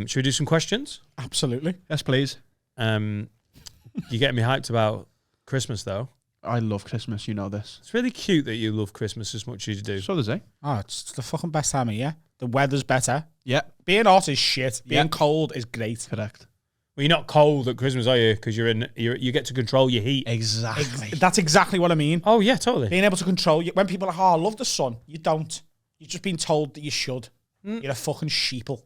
Should we do some questions? Absolutely. Yes, please. You're getting me hyped about Christmas, though. I love Christmas, you know this. It's really cute that you love Christmas as much as you do. So does he. Oh, it's the fucking best time of year. The weather's better. Yeah. Being hot is shit. Being cold is great. Correct. Well, you're not cold at Christmas, are you? Because you get to control your heat. Exactly. That's exactly what I mean. Oh, yeah, totally. Being able to control you. When people are like, oh, I love the sun. You don't. You've just been told that you should. You're a fucking sheeple.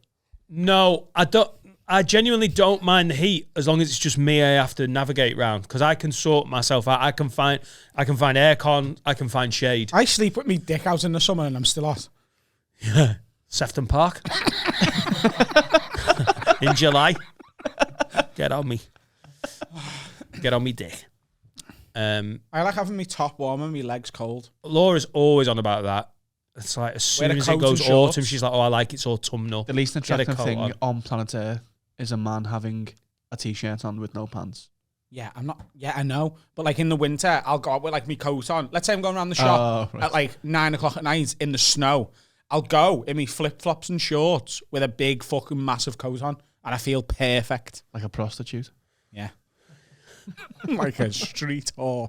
No, I don't. I genuinely don't mind the heat as long as it's just me I have to navigate round, because I can sort myself out. I can find aircon. I can find shade. I sleep with me dick out in the summer and I'm still hot. Yeah, Sefton Park in July. Get on me dick. I like having my top warm and my legs cold. Laura's always on about that. It's like as soon as it goes autumn, she's like, "Oh, I like it's autumnal." The least attractive thing on planet Earth is a man having a t-shirt on with no pants. Yeah, I'm not. Yeah, I know. But like in the winter, I'll go out with like my coat on. Let's say I'm going around the shop at like 9 o'clock at night in the snow. I'll go in my flip-flops and shorts with a big fucking massive coat on, and I feel perfect. Like a prostitute. Yeah. Like a street whore.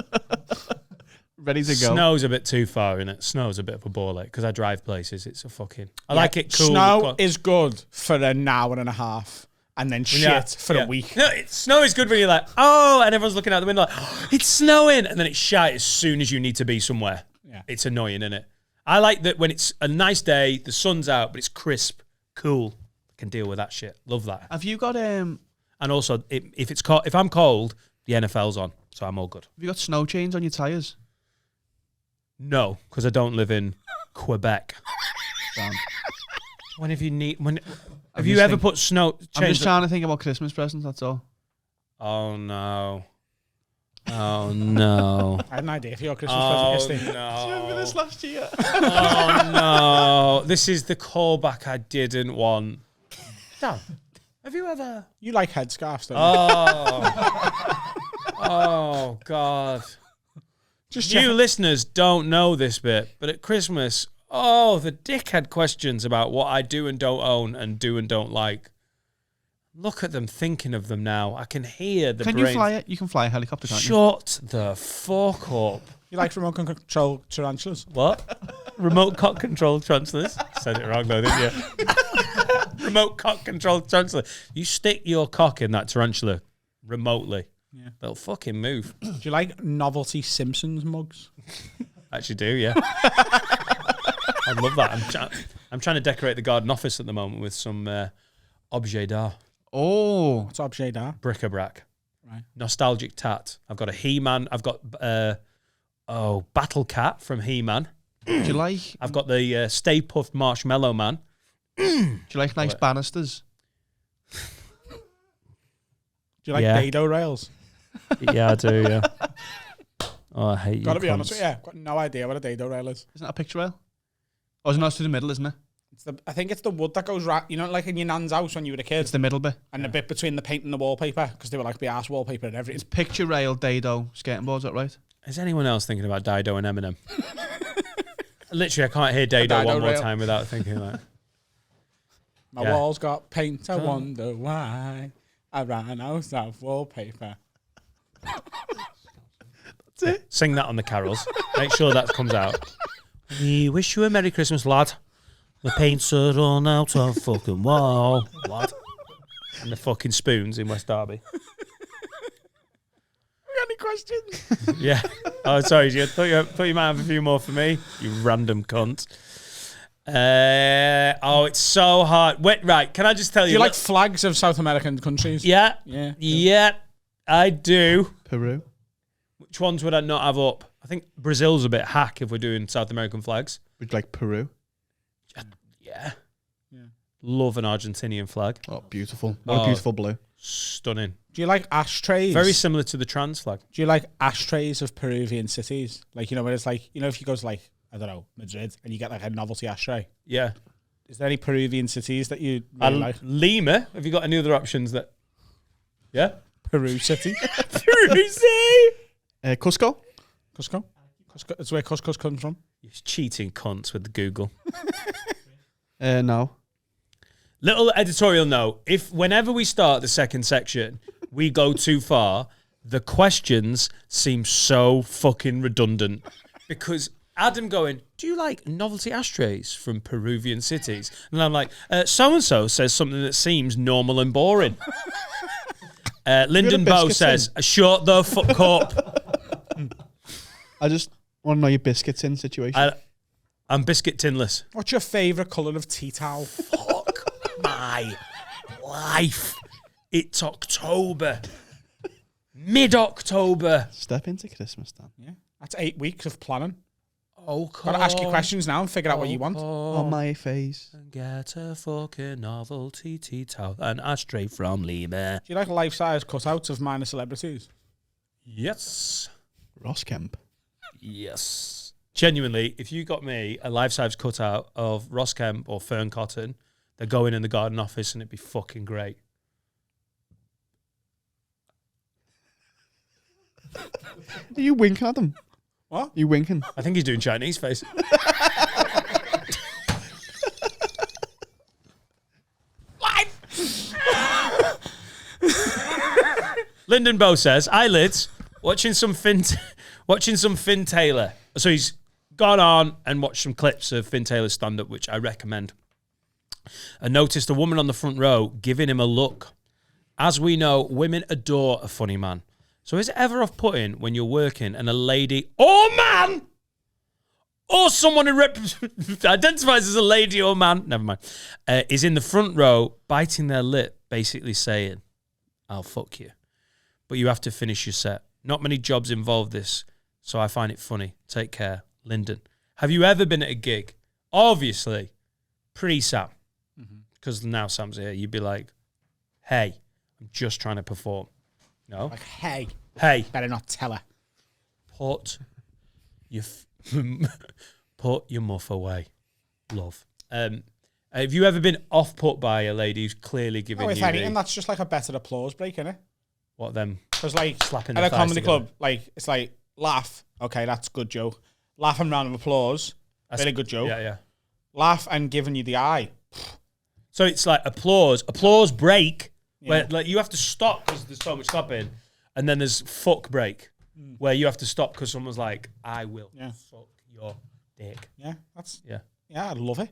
Ready to go. Snow's a bit too far, innit? Snow's a bit of a ball ache because I drive places. It's a fucking... I like it cool. Snow is good for an hour and a half and then shit for a week. No, snow is good when you're like, oh, and everyone's looking out the window like, oh, it's snowing. And then it's shite as soon as you need to be somewhere. Yeah. It's annoying, innit? I like that when it's a nice day, the sun's out, but it's crisp, cool. I can deal with that shit. Love that. Have you got And also, if I'm cold, the NFL's on, so I'm all good. Have you got snow chains on your tyres? No, because I don't live in Quebec. When have you ever put snow? I'm just trying to think about Christmas presents. That's all. Oh no. Oh no. I had an idea for your Christmas present yesterday. No. Do you remember this last year? Oh no. This is the callback I didn't want. Dan, have you ever? You like headscarves, don't you? Oh. Oh God. Just You listeners don't know this bit, but at Christmas, the dickhead questions about what I do and don't own and do and don't like. Look at them thinking of them now. I can hear the Can brain. you fly it? You can fly a helicopter, can't you? Shut the fuck up. You like remote control tarantulas? What? Remote cock control tarantulas? Said it wrong though, didn't you? Remote cock control tarantula. You stick your cock in that tarantula remotely. Yeah. They'll fucking move. Do you like novelty Simpsons mugs? I actually do, yeah. I love that. I'm trying to decorate the garden office at the moment with some objet d'art. Oh. What's objet d'art? Bric-a-brac. Right. Nostalgic tat. I've got a He-Man. I've got Battle Cat from He-Man. Do you like? I've got the Stay Puft Marshmallow Man. Do you like nice banisters? Do you like dado rails? Yeah, I do, yeah. Oh, I hate you. Gotta be honest with you, I've got no idea what a dado rail is. Isn't that a picture rail? Oh, it's not to the middle, isn't it? I think it's the wood that goes right, you know, like in your nan's house when you were a kid. It's the middle bit. And the bit between the paint and the wallpaper, because they were like the arse wallpaper and everything. It's picture rail, dado, skating boards, is that right? Is anyone else thinking about Dido and Eminem? Literally, I can't hear Dido one more time without thinking like... My walls got paint, I wonder why. I ran out of wallpaper. That's it. Sing that on the carols. Make sure that comes out. We wish you a Merry Christmas, lad. The paints are run out of fucking wall, lad. And the fucking spoons in West Derby. Any questions? Yeah. Oh, sorry. I thought you might have a few more for me, you random cunt. It's so hard. Wait, right. Can I just tell you? Do you like flags of South American countries? Yeah. Yeah. Yeah, I do. Peru. Which ones would I not have up? I think Brazil's a bit hack if we're doing South American flags. Would you like Peru? Yeah. Love an Argentinian flag. Oh, beautiful. What a beautiful blue. Stunning. Do you like ashtrays? Very similar to the trans flag. Do you like ashtrays of Peruvian cities? Like, you know, where it's like, you know, if you go to like, I don't know, Madrid and you get like a novelty ashtray. Yeah. Is there any Peruvian cities that you really like? Lima. Have you got any other options that... Yeah? Peru City. Peru City. Cusco. Cusco. That's where couscous comes from. You're cheating cunts with the Google. No. Little editorial note. Whenever we start the second section, we go too far, the questions seem so fucking redundant. Because Adam going, do you like novelty ashtrays from Peruvian cities? And I'm like, so-and-so says something that seems normal and boring. Lyndon Bow says, shut the fuck up. I just want to know your biscuits in situation. I'm biscuit tinless. What's your favourite colour of tea towel? Fuck my life. It's October. Mid-October. Step into Christmas, Dan. Yeah. That's 8 weeks of planning. Oh, got to ask you questions now and figure out what you want. On my face. And get a fucking novelty tea towel and ashtray from Lima. Do you like life-size cutouts of minor celebrities? Yes. Ross Kemp. Yes. Genuinely, if you got me a life-size cutout of Ross Kemp or Fern Cotton, they're going in the garden office and it'd be fucking great. Are you winking at them? What? Are you winking? I think he's doing Chinese face. Lyndon Bow says, eyelids, watching some Finn Taylor. So he's gone on and watched some clips of Finn Taylor's stand-up, which I recommend. I noticed a woman on the front row giving him a look. As we know, women adore a funny man. So is it ever off-putting when you're working and a lady or man or someone who identifies as a lady or man, never mind, is in the front row biting their lip, basically saying, I'll fuck you. But you have to finish your set. Not many jobs involve this, so I find it funny. Take care. Lyndon. Have you ever been at a gig? Obviously, pre-Sam. because now Sam's here, you'd be like, hey, I'm just trying to perform. No? Like, hey. Hey. Better not tell her. Put your muff away. Love. Have you ever been off-put by a lady who's clearly giving you if anything, that's just like a better applause break, isn't it? What, them? Because, like, slapping at their a thighs comedy together? club, like, it's like, laugh. Okay, that's a good joke. Laugh and round of applause. Very good joke. Yeah, yeah. Laugh and giving you the eye. So it's like applause break, where like you have to stop because there's so much stopping, and then there's fuck break, where you have to stop because someone's like, I will fuck your dick. Yeah, that's... Yeah. Yeah, I love it.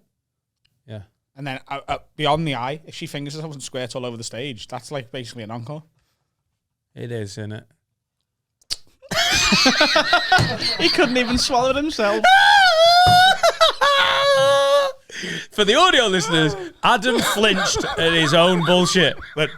Yeah. And then beyond the eye, if she fingers herself and squirts all over the stage, that's like basically an encore. It is, isn't it? He couldn't even swallow it himself. For the audio listeners, Adam flinched at his own bullshit. But,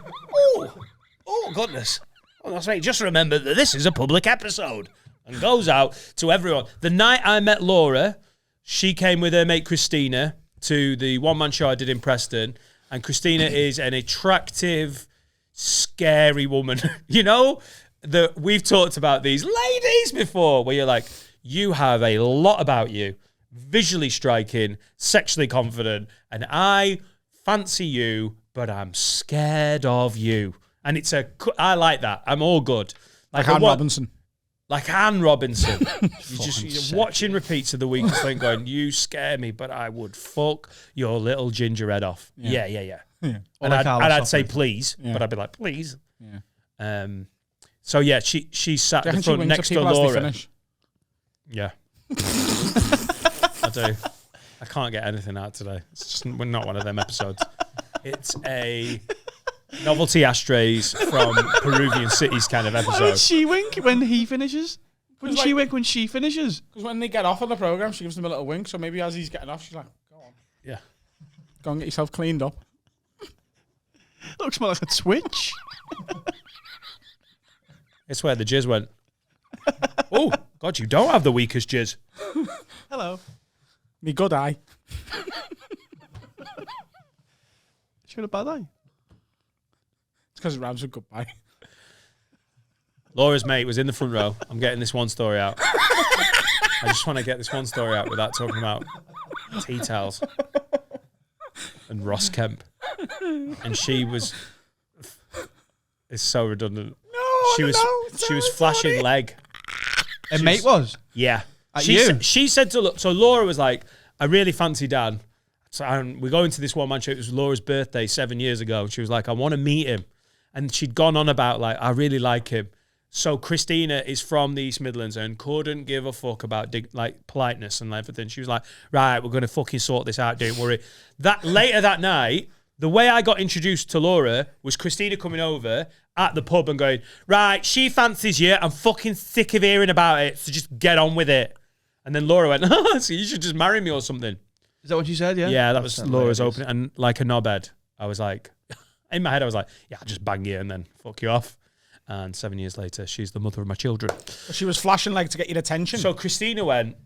oh goodness. Oh, that's right. Just remember that this is a public episode and goes out to everyone. The night I met Laura, she came with her mate Christina to the one-man show I did in Preston. And Christina is an attractive, scary woman. You know, we've talked about these ladies before where you're like, you have a lot about you. Visually striking, sexually confident, and I fancy you, but I'm scared of you. And I like that. I'm all good. Like Anne Robinson. Like Anne Robinson. You're watching repeats of the weakest thing going, you scare me, but I would fuck your little ginger head off. Yeah. And I'd say please, but I'd be like, please. Yeah. So yeah, she sat at the front next to Laura. Yeah. I do. I can't get anything out today. It's just we're not one of them episodes. It's a novelty ashtrays from Peruvian cities kind of episode. Why would she wink when he finishes? Wouldn't she wink when she finishes? Because when they get off of the programme, she gives them a little wink. So maybe as he's getting off, she's like, go on. Yeah. Go and get yourself cleaned up. Looks more like a twitch. It's where the jizz went. Oh, God, you don't have the weakest jizz. Hello. Me good eye. She had a bad eye. It's because it rhymes with goodbye. Laura's mate was in the front row. I'm getting this one story out. I just want to get this one story out without talking about tea towels and Ross Kemp. And she was... It's so redundant. She was flashing leg. Her mate was? Yeah. She said to... So Laura was like, I really fancy Dan. So we go into this one-man show. It was Laura's birthday 7 years ago. She was like, I want to meet him. And she'd gone on about, like, I really like him. So Christina is from the East Midlands and couldn't give a fuck about politeness and everything. She was like, right, we're going to fucking sort this out, don't worry. Later that night, the way I got introduced to Laura was Christina coming over at the pub and going, right, she fancies you. I'm fucking sick of hearing about it, so just get on with it. And then Laura went, oh, so you should just marry me or something. Is that what you said, yeah? Yeah, that was Laura's opening. And like a knobhead, I was like, in my head, I was like, yeah, I'll just bang you and then fuck you off. And 7 years later, she's the mother of my children. She was flashing like to get your attention. So Christina went,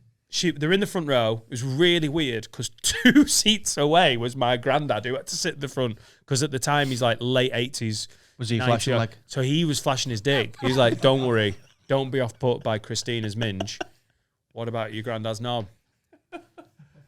they're in the front row. It was really weird because 2 seats away was my granddad who had to sit at the front because at the time he's like late 80s. Was he flashing like? So he was flashing his dick. He was like, don't worry, don't be off put by Christina's minge. What about your granddad's knob?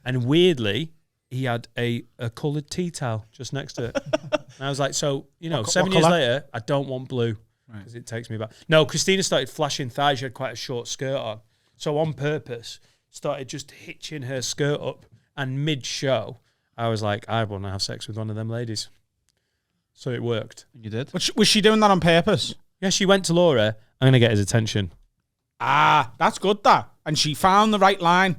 And weirdly, he had a coloured tea towel just next to it. And I was like, so, 7 years later, I don't want blue because it takes me back. No, Christina started flashing thighs. She had quite a short skirt on. So on purpose, started just hitching her skirt up. And mid-show, I was like, I want to have sex with one of them ladies. So it worked. You did? Was she doing that on purpose? Yeah, she went to Laura. I'm going to get his attention. Ah, that's good, that. And she found the right line.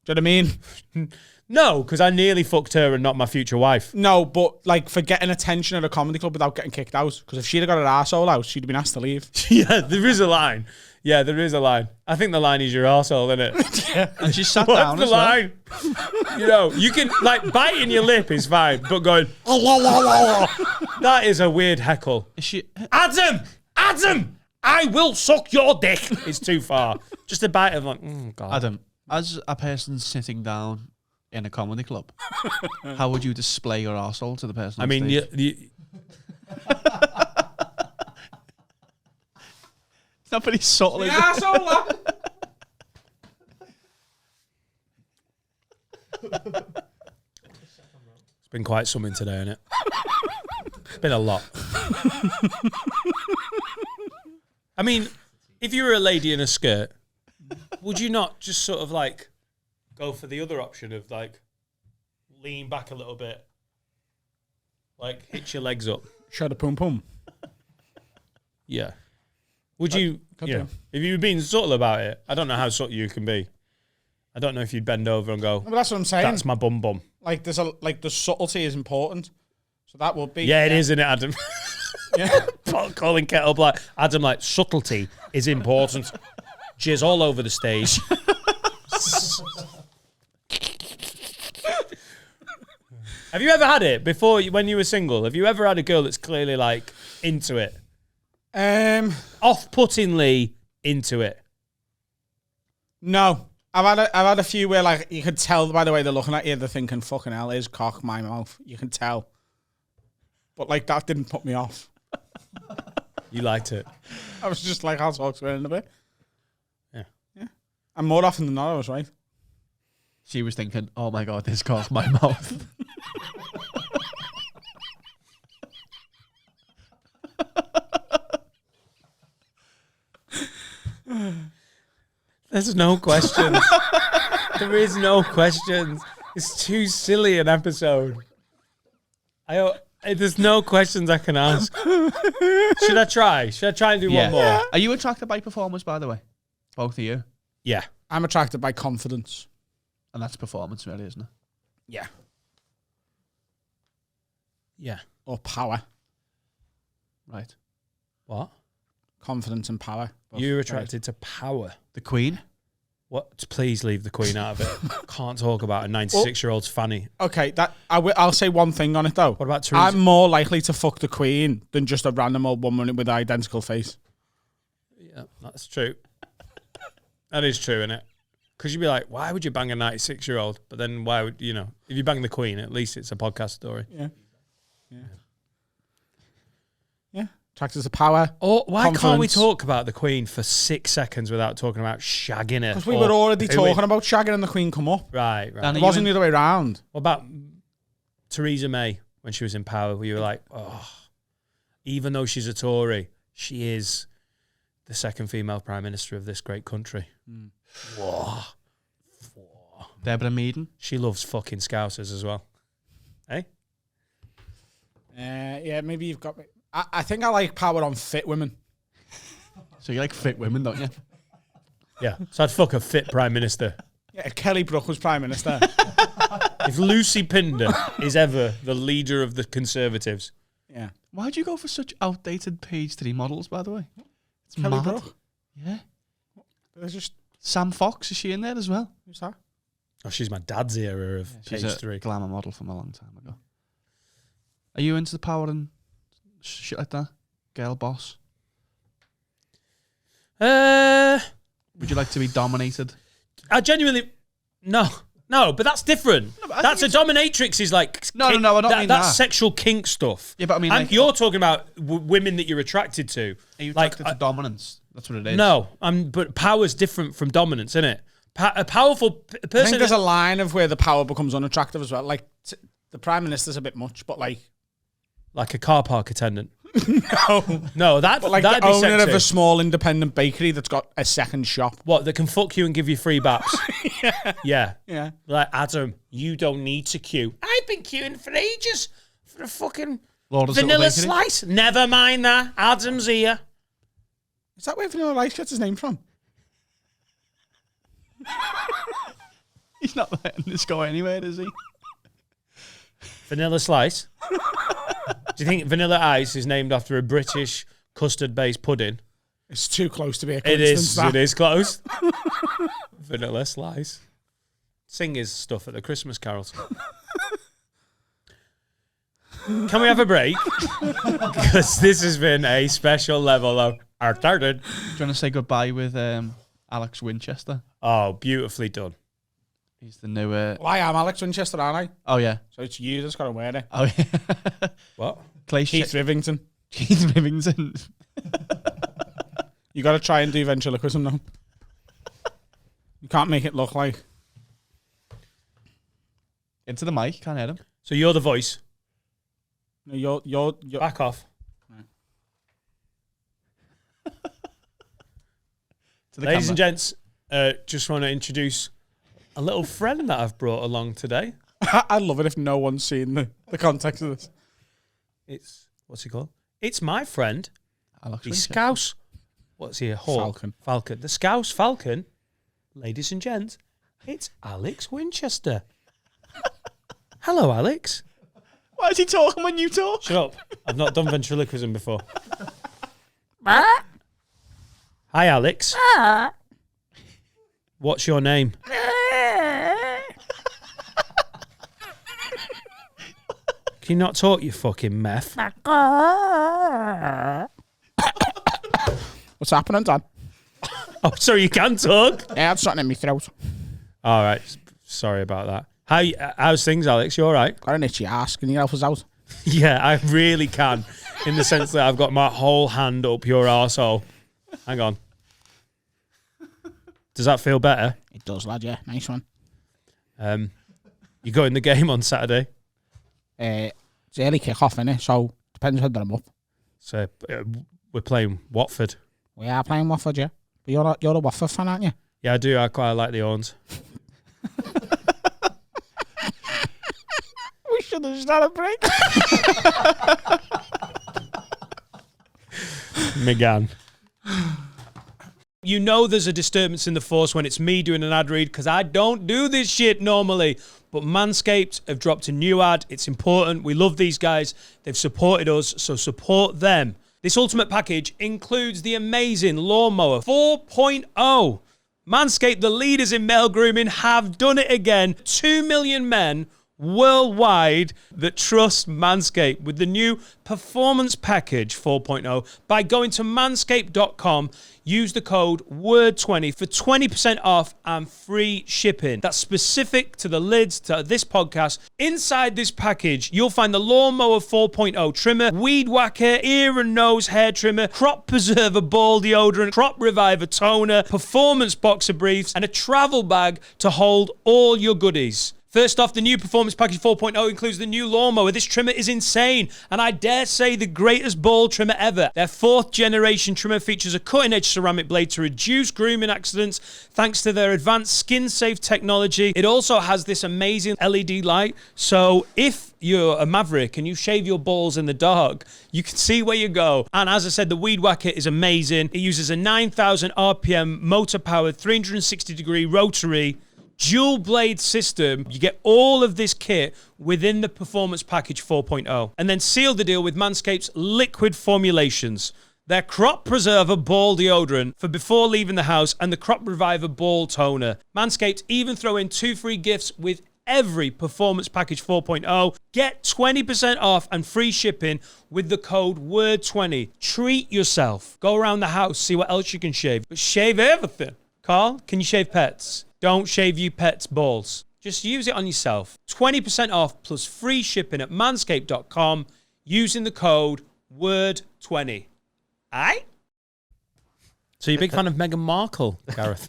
Do you know what I mean? No, because I nearly fucked her and not my future wife. No, but like for getting attention at a comedy club without getting kicked out. Because if she'd have got her arsehole out, she'd have been asked to leave. Yeah, there is a line. Yeah, there is a line. I think the line is your arsehole, isn't it? Yeah. And she sat down What's the line? You can, like, biting your lip is fine, but going, that is a weird heckle. Is she... Adam! I will suck your dick. It's too far. Just a bite of like, God. Adam, as a person sitting down in a comedy club, how would you display your arsehole to the person I on mean, stage? It's not very subtle, is it? Arsehole, It's been quite something today, hasn't it? It's been a lot. I mean, if you were a lady in a skirt, would you not just sort of like go for the other option of like lean back a little bit, like hitch your legs up? Show the pum pum. Yeah. Would you? Yeah. If you were being subtle about it, I don't know how subtle you can be. I don't know if you'd bend over and go. No, but that's what I'm saying. That's my bum bum. Like the subtlety is important. So that would be. Yeah, it is, isn't it, Adam? Yeah. Calling kettle black. Adam, like, subtlety is important. Jizz all over the stage. Have you ever had it before when you were single? Have you ever had a girl that's clearly like into it? Off-puttingly into it? No. I've had a few where like you could tell by the way they're looking at you, they're thinking, fucking hell, is cock my mouth. You can tell. But like that didn't put me off. You liked it. I was just like, I'll talk to her in a bit. Yeah. Yeah. And more often than not, I was right. She was thinking, oh my God, this cock my mouth. There's no questions. There is no questions. It's too silly an episode. There's no questions I can ask. Should I try? Should I try and do one more? Yeah. Are you attracted by performance, by the way? Both of you? Yeah. I'm attracted by confidence. And that's performance, really, isn't it? Yeah. Yeah. Or power. Right. What? Confidence and power. You're attracted to power. The Queen? What? Please leave the Queen out of it. Can't talk about a 96-year-old's fanny. Okay, I'll say one thing on it though. What about Theresa? I'm more likely to fuck the Queen than just a random old woman with an identical face. Yeah, that's true. That is true, innit? Because you'd be like, why would you bang a 96-year-old? But then why would, if you bang the Queen, at least it's a podcast story. Yeah. Yeah. Yeah. Attracted to power. Or why confidence. can't we talk about the Queen for 6 seconds without talking about shagging her? Because we were already talking about shagging and the Queen come up. Right. It wasn't the other way around. What about Theresa May when she was in power? Where you were like, oh, even though she's a Tory, she is the second female prime minister of this great country. Mm. Whoa. Deborah Meaden. She loves fucking Scousers as well. Hey? Yeah, maybe you've got me. I think I like power on fit women. So you like fit women, don't you? Yeah. So I'd fuck a fit prime minister. Yeah, if Kelly Brook was prime minister. If Lucy Pinder is ever the leader of the Conservatives. Yeah. Why'd you go for such outdated page 3 models, by the way? It's Kelly mad. Brook? Yeah. There's just... Sam Fox, is she in there as well? Who's that? Oh, she's my dad's era of She's page a 3. glamour model from a long time ago. Are you into the power and shit like that? Girl boss? Would you like to be dominated? I genuinely... No, but that's different. No, that's a dominatrix is like... No, I don't mean that. That's sexual kink stuff. Yeah, but I mean... And you're talking about women that you're attracted to. Are you attracted to dominance? That's what it is. No, but power's different from dominance, isn't it? A powerful person... I think there's a line of where the power becomes unattractive as well. Like, the Prime Minister's a bit much, but like... Like a car park attendant. No, that'd but like that'd the be owner sexy. of a small independent bakery that's got a second shop. What, that can fuck you and give you free baps? Yeah. Like, Adam, you don't need to queue. I've been queuing for ages for a fucking vanilla slice. Never mind that. Adam's here. Is that where Vanilla Slice gets his name from? He's not letting this go anywhere, is he? Vanilla Slice? Do you think Vanilla Ice is named after a British custard-based pudding? It's too close to be a coincidence. It is close. Vanilla Slice. Sing his stuff at the Christmas carols. Can we have a break? Because this has been a special level of Artarted. Do you want to say goodbye with Alex Winchester? Oh, beautifully done. He's the new. Well, I am Alex Winchester, aren't I? Oh yeah. So it's you that's got to wear it. Oh yeah. What? Keith Rivington. Keith Rivington. You got to try and do ventriloquism now. You can't make it look like. Into the mic, can't hear him. So you're the voice. No, you're Back off. To the Ladies camera. and gents, just want to introduce a little friend that I've brought along today. I love it if no one's seen the context of this. It's, what's he called? It's my friend, Alex the Winchester. Scouse. What's he, a hawk? Falcon. The Scouse Falcon, ladies and gents, it's Alex Winchester. Hello, Alex. Why is he talking when you talk? Shut up. I've not done ventriloquism before. Hi, Alex. What's your name? Can you not talk, you fucking meth? What's happening, Dan? Oh, sorry, you can talk. Yeah, it's something in my throat. All right. Sorry about that. How's things, Alex? You all right? Got an itchy ass. Can you help us out? Yeah, I really can. In the sense that I've got my whole hand up your arsehole. Hang on. Does that feel better? It does, lad, yeah. Nice one. You got in the game on Saturday? It's early kick-off, innit? So, depends whether I'm up. So we're playing Watford. We are playing Watford, yeah. But you're a Watford fan, aren't you? Yeah, I do. I quite like the Horns. We should have started a break. Megan. You know there's a disturbance in the force when it's me doing an ad read because I don't do this shit normally. But Manscaped have dropped a new ad. It's important. We love these guys. They've supported us, so support them. This ultimate package includes the amazing Lawnmower 4.0. Manscaped, the leaders in male grooming, have done it again. 2 million men worldwide that trust Manscaped with the new Performance Package 4.0 by going to manscaped.com. Use the code WORD20 for 20% off and free shipping. That's specific to the lids to this podcast. Inside this package, you'll find the Lawnmower 4.0 trimmer, Weed Whacker, ear and nose hair trimmer, Crop Preserver ball deodorant, Crop Reviver toner, Performance boxer briefs, and a travel bag to hold all your goodies. First off, the new Performance Package 4.0 includes the new lawnmower. This trimmer is insane, and I dare say the greatest ball trimmer ever. Their 4th generation trimmer features a cutting-edge ceramic blade to reduce grooming accidents thanks to their advanced skin-safe technology. It also has this amazing LED light, so if you're a maverick and you shave your balls in the dark, you can see where you go. And as I said, the Weed Whacker is amazing. It uses a 9,000 RPM motor-powered 360-degree rotary dual blade system. You get all of this kit within the Performance Package 4.0 and then seal the deal with Manscaped's liquid formulations. Their Crop Preserver ball deodorant for before leaving the house and the Crop Reviver ball toner. Manscaped even throw in 2 free gifts with every Performance Package 4.0. Get 20% off and free shipping with the code WORD20. Treat yourself. Go around the house, see what else you can shave. But shave everything. Carl, can you shave pets? Don't shave you pets' balls. Just use it on yourself. 20% off plus free shipping at manscaped.com using the code WORD20. Aye? So you're a big fan of Meghan Markle, Gareth?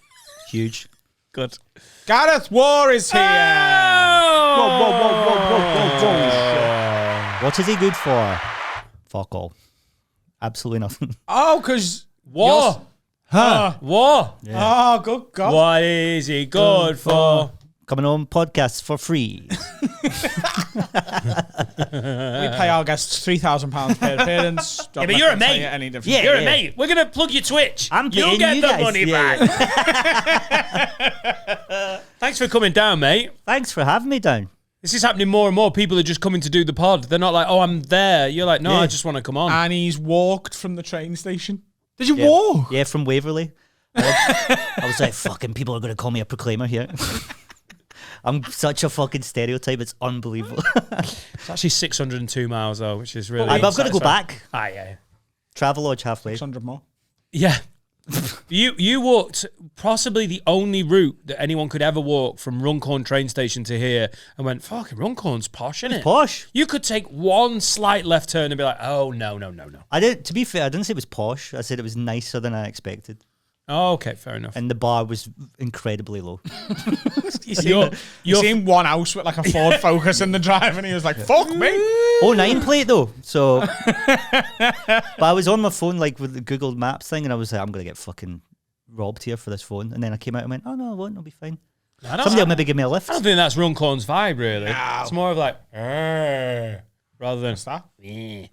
Huge. Good. Gareth Waugh is here. What is he good for? Fuck all. Absolutely nothing. Oh, because Waugh. Waugh. Yeah. Oh, good God. What is he good for? Coming on podcasts for free. We pay our guests £3,000 per appearance. Yeah, but you're a mate. Any different. Yeah. You're a mate. We're going to plug your Twitch. I'm You'll paying get you the guys. money Yeah, back. Thanks for coming down, mate. Thanks for having me down. This is happening more and more. People are just coming to do the pod. They're not like, oh, I'm there. You're like, no, Yeah. I just want to come on. And he's walked from the train station. Did you Yeah. walk? Yeah, from Waverley. I was like, fucking people are going to call me a proclaimer here. I'm such a fucking stereotype. It's unbelievable. It's actually 602 miles, though, which is really... I've got to go back. Ah, yeah. Travel lodge halfway. 600 more. Yeah. You walked possibly the only route that anyone could ever walk from Runcorn train station to here and went, fucking Runcorn's posh, isn't it? Posh. You could take one slight left turn and be like, oh, no. To be fair, I didn't say it was posh. I said it was nicer than I expected. Oh, okay, fair enough. And the bar was incredibly low. You seen one house with like a Ford Focus in the drive, and he was like, "Fuck me." 09 plate though. So, but I was on my phone like with the Google Maps thing, and I was like, "I'm gonna get fucking robbed here for this phone." And then I came out and went, "Oh no, I won't. I'll be fine." Somebody will maybe give me a lift. I don't think that's Runcorn's vibe, really. No. It's more of like, rather than. What's that? Yeah.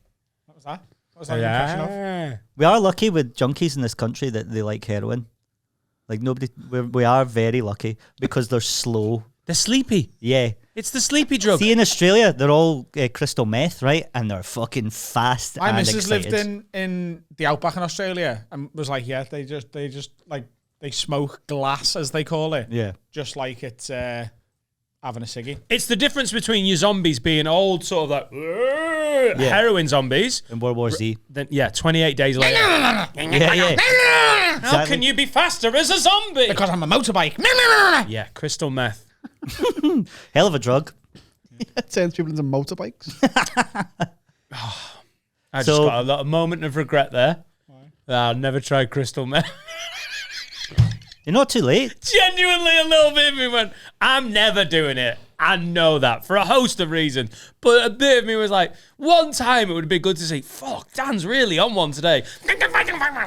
What was that? What was that an impression of? We are lucky with junkies in this country that they like heroin. Like we are very lucky because they're slow. They're sleepy. Yeah. It's the sleepy drug. See, in Australia, they're all crystal meth, right? And they're fucking fast. My and missus excited. lived in the outback in Australia and was like, yeah, they just like they smoke glass, as they call it. Yeah. Just like it's having a ciggy. It's the difference between your zombies being old, sort of like heroin zombies. In World War Z. Then 28 days later. Yeah. How can you be faster as a zombie? Because I'm a motorbike. Yeah, crystal meth. Hell of a drug. It turns people into motorbikes. I just got a moment of regret there. I'll never try crystal meth. You're not too late. Genuinely a little bit of me went, I'm never doing it. I know that for a host of reasons. But a bit of me was like, one time it would be good to see, fuck, Dan's really on one today.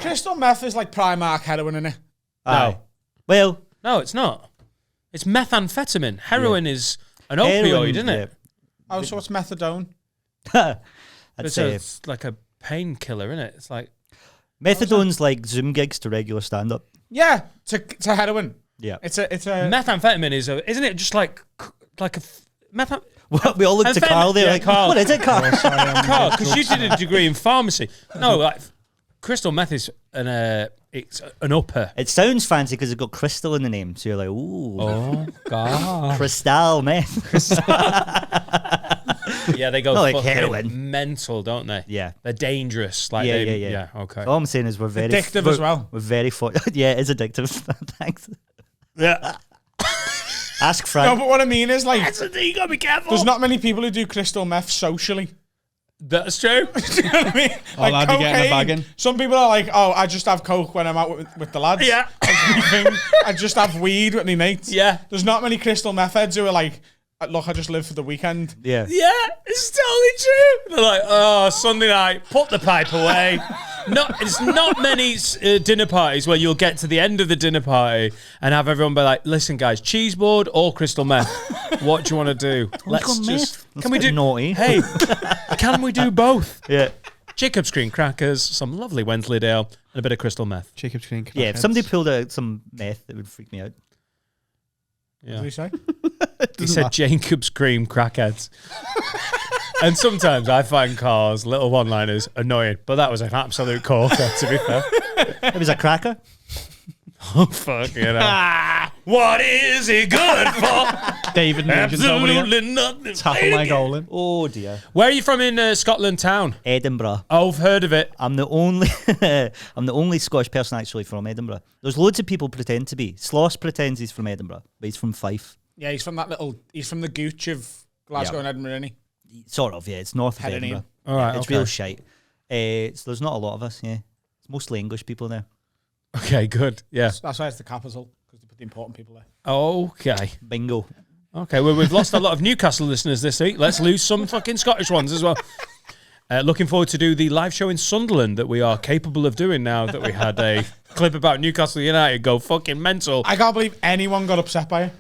Crystal meth is like Primark heroin, innit? No. Well, No, it's not. It's methamphetamine. Heroin is an opioid, heroin, isn't it? Oh, so it's methadone? I'd say It's like a painkiller, isn't it? It's like methadone's like Zoom gigs to regular stand-up. Yeah, to heroin. Yeah. It's a methamphetamine isn't it just like a meth? We all looked to Carl there like, Carl. what is it, Carl? Carl, because you did a degree in pharmacy. No, like crystal meth is it's an upper. It sounds fancy because it's got crystal in the name. So you're like, ooh. Oh God. Crystal meth. Yeah, they go Not like fucking heroin. mental, don't they? Yeah. They're dangerous. Like Yeah. Okay. All I'm saying is we're very addictive as well. We're very yeah, it is addictive. Thanks. Yeah. Ask Frank. No, but what I mean is like, That's the thing. You gotta be careful. there's not many people who do crystal meth socially. That's true. Do you know what I mean? All I'd be getting a bag in. Some people are like, oh, I just have coke when I'm out with the lads. Yeah. I just have weed with my mates. Yeah. There's not many crystal meth heads who are like, look, I just live for the weekend. Yeah. Yeah, it's totally true. They're like, oh, Sunday night, put the pipe away. It's not many dinner parties where you'll get to the end of the dinner party and have everyone be like, listen, guys, cheese board or crystal meth? What do you want to do? Let's just. Can we do naughty? Hey, can we do both? Yeah. Jacob's cream crackers, some lovely Wensleydale, and a bit of crystal meth. Jacob's cream. Yeah, if somebody pulled out some meth, it would freak me out. What Yeah. did he say? He said Jacob's cream crackheads. And sometimes I find Carl's little one-liners annoying, but that was an absolute corker, to be fair. It was a cracker. Oh, fuck, you know. What is he good for? David Nugent's over here. Absolutely nothing. Tapping my goal in. Oh dear. Where are you from in Scotland town? Edinburgh. Oh, I've heard of it. I'm the only Scottish person actually from Edinburgh. There's loads of people pretend to be. Sloss pretends he's from Edinburgh, but he's from Fife. Yeah, he's from the gooch of Glasgow and Edinburgh, isn't he? Sort of, yeah. It's north of Heading in. Edinburgh. All right, It's okay. real shite. So there's not a lot of us, yeah. It's mostly English people there. Okay, good. Yeah. That's why it's the capital, because they put the important people there. Okay. Bingo. Okay, well, we've lost a lot of Newcastle listeners this week. Let's lose some fucking Scottish ones as well. Looking forward to do the live show in Sunderland that we are capable of doing now that we had a clip about Newcastle United go fucking mental. I can't believe anyone got upset by it.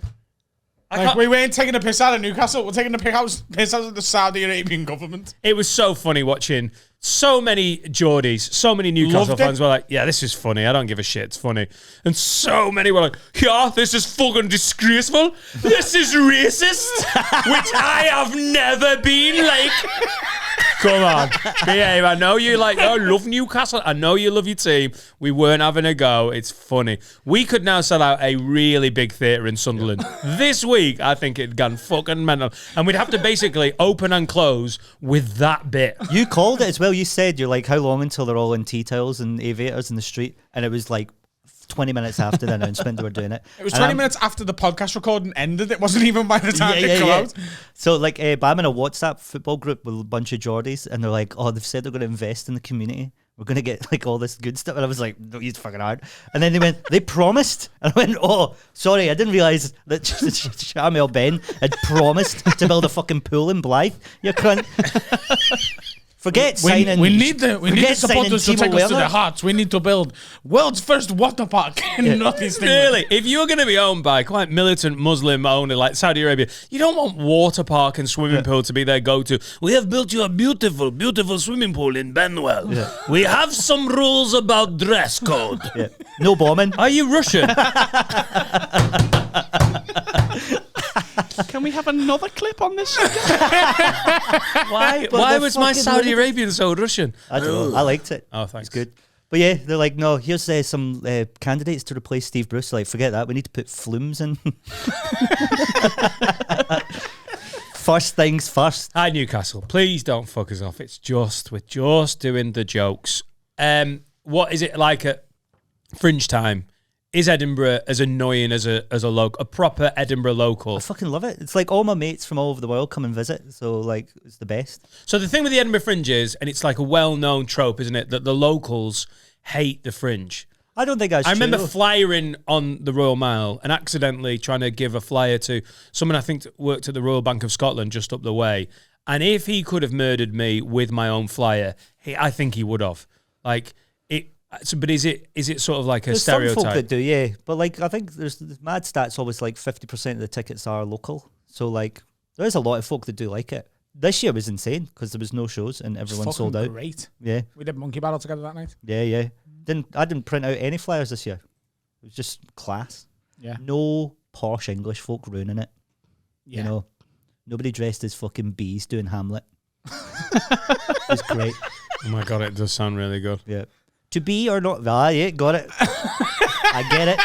Like, we weren't taking a piss out of Newcastle. We're taking a piss out of the Saudi Arabian government. It was so funny watching so many Geordies, so many Newcastle Loved it. fans were like, yeah, this is funny. I don't give a shit. It's funny. And so many were like, yeah, this is fucking disgraceful. This is racist, which I have never been like. Come on. Behave. I know you love Newcastle. I know you love your team. We weren't having a go. It's funny. We could now sell out a really big theatre in Sunderland. This week, I think it'd gone fucking mental. And we'd have to basically open and close with that bit. You called it as well. You said, you're like, how long until they're all in tea towels and aviators in the street? And it was like 20 minutes after the announcement they were doing it. It was 20 minutes after the podcast recording ended. It wasn't even by the time it came out. So like, but I'm in a WhatsApp football group with a bunch of Geordies, and they're like, oh, they've said they're going to invest in the community. We're going to get like all this good stuff. And I was like, no, he's fucking hard. And then they went, they promised. And I went, oh, sorry, I didn't realise that Shamil Ben had promised to build a fucking pool in Blythe. You cunt. Forget signing. We need the supporters to take us to the hearts. We need to build world's first water park in Northeast England. Really, if you're going to be owned by quite militant Muslim owner like Saudi Arabia, you don't want water park and swimming pool to be their go-to. We have built you a beautiful, beautiful swimming pool in Benwell. Yeah. We have some rules about dress code. Yeah. No bombing. Are you Russian? Can we have another clip on this? Why was my Saudi Arabian so Russian? I don't know. I liked it. Oh, thanks. It's good. But yeah, they're like, no, here's some candidates to replace Steve Bruce. Like, forget that. We need to put Flumes in. First things first. Hi, Newcastle. Please don't fuck us off. We're just doing the jokes. What is it like at Fringe time? Is Edinburgh as annoying as a proper Edinburgh local? I fucking love it. It's like all my mates from all over the world come and visit. So like, it's the best. So the thing with the Edinburgh Fringe is, and it's like a well-known trope, isn't it, that the locals hate the Fringe. I don't think that's true. I remember flyering on the Royal Mile and accidentally trying to give a flyer to someone I think worked at the Royal Bank of Scotland just up the way. And if he could have murdered me with my own flyer, I think he would have. Like, so, but is it sort of like a stereotype? Some folk that do, yeah. But like, I think there's mad stats always like 50% of the tickets are local. So like, there's a lot of folk that do like it. This year was insane because there was no shows and everyone sold out. Great. Yeah. We did Monkey Battle together that night. Yeah. I didn't print out any flyers this year. It was just class. Yeah. No posh English folk ruining it. Yeah. You know, nobody dressed as fucking bees doing Hamlet. It was great. Oh my God, it does sound really good. Yeah. To be or not? Ah, yeah, got it. I get it.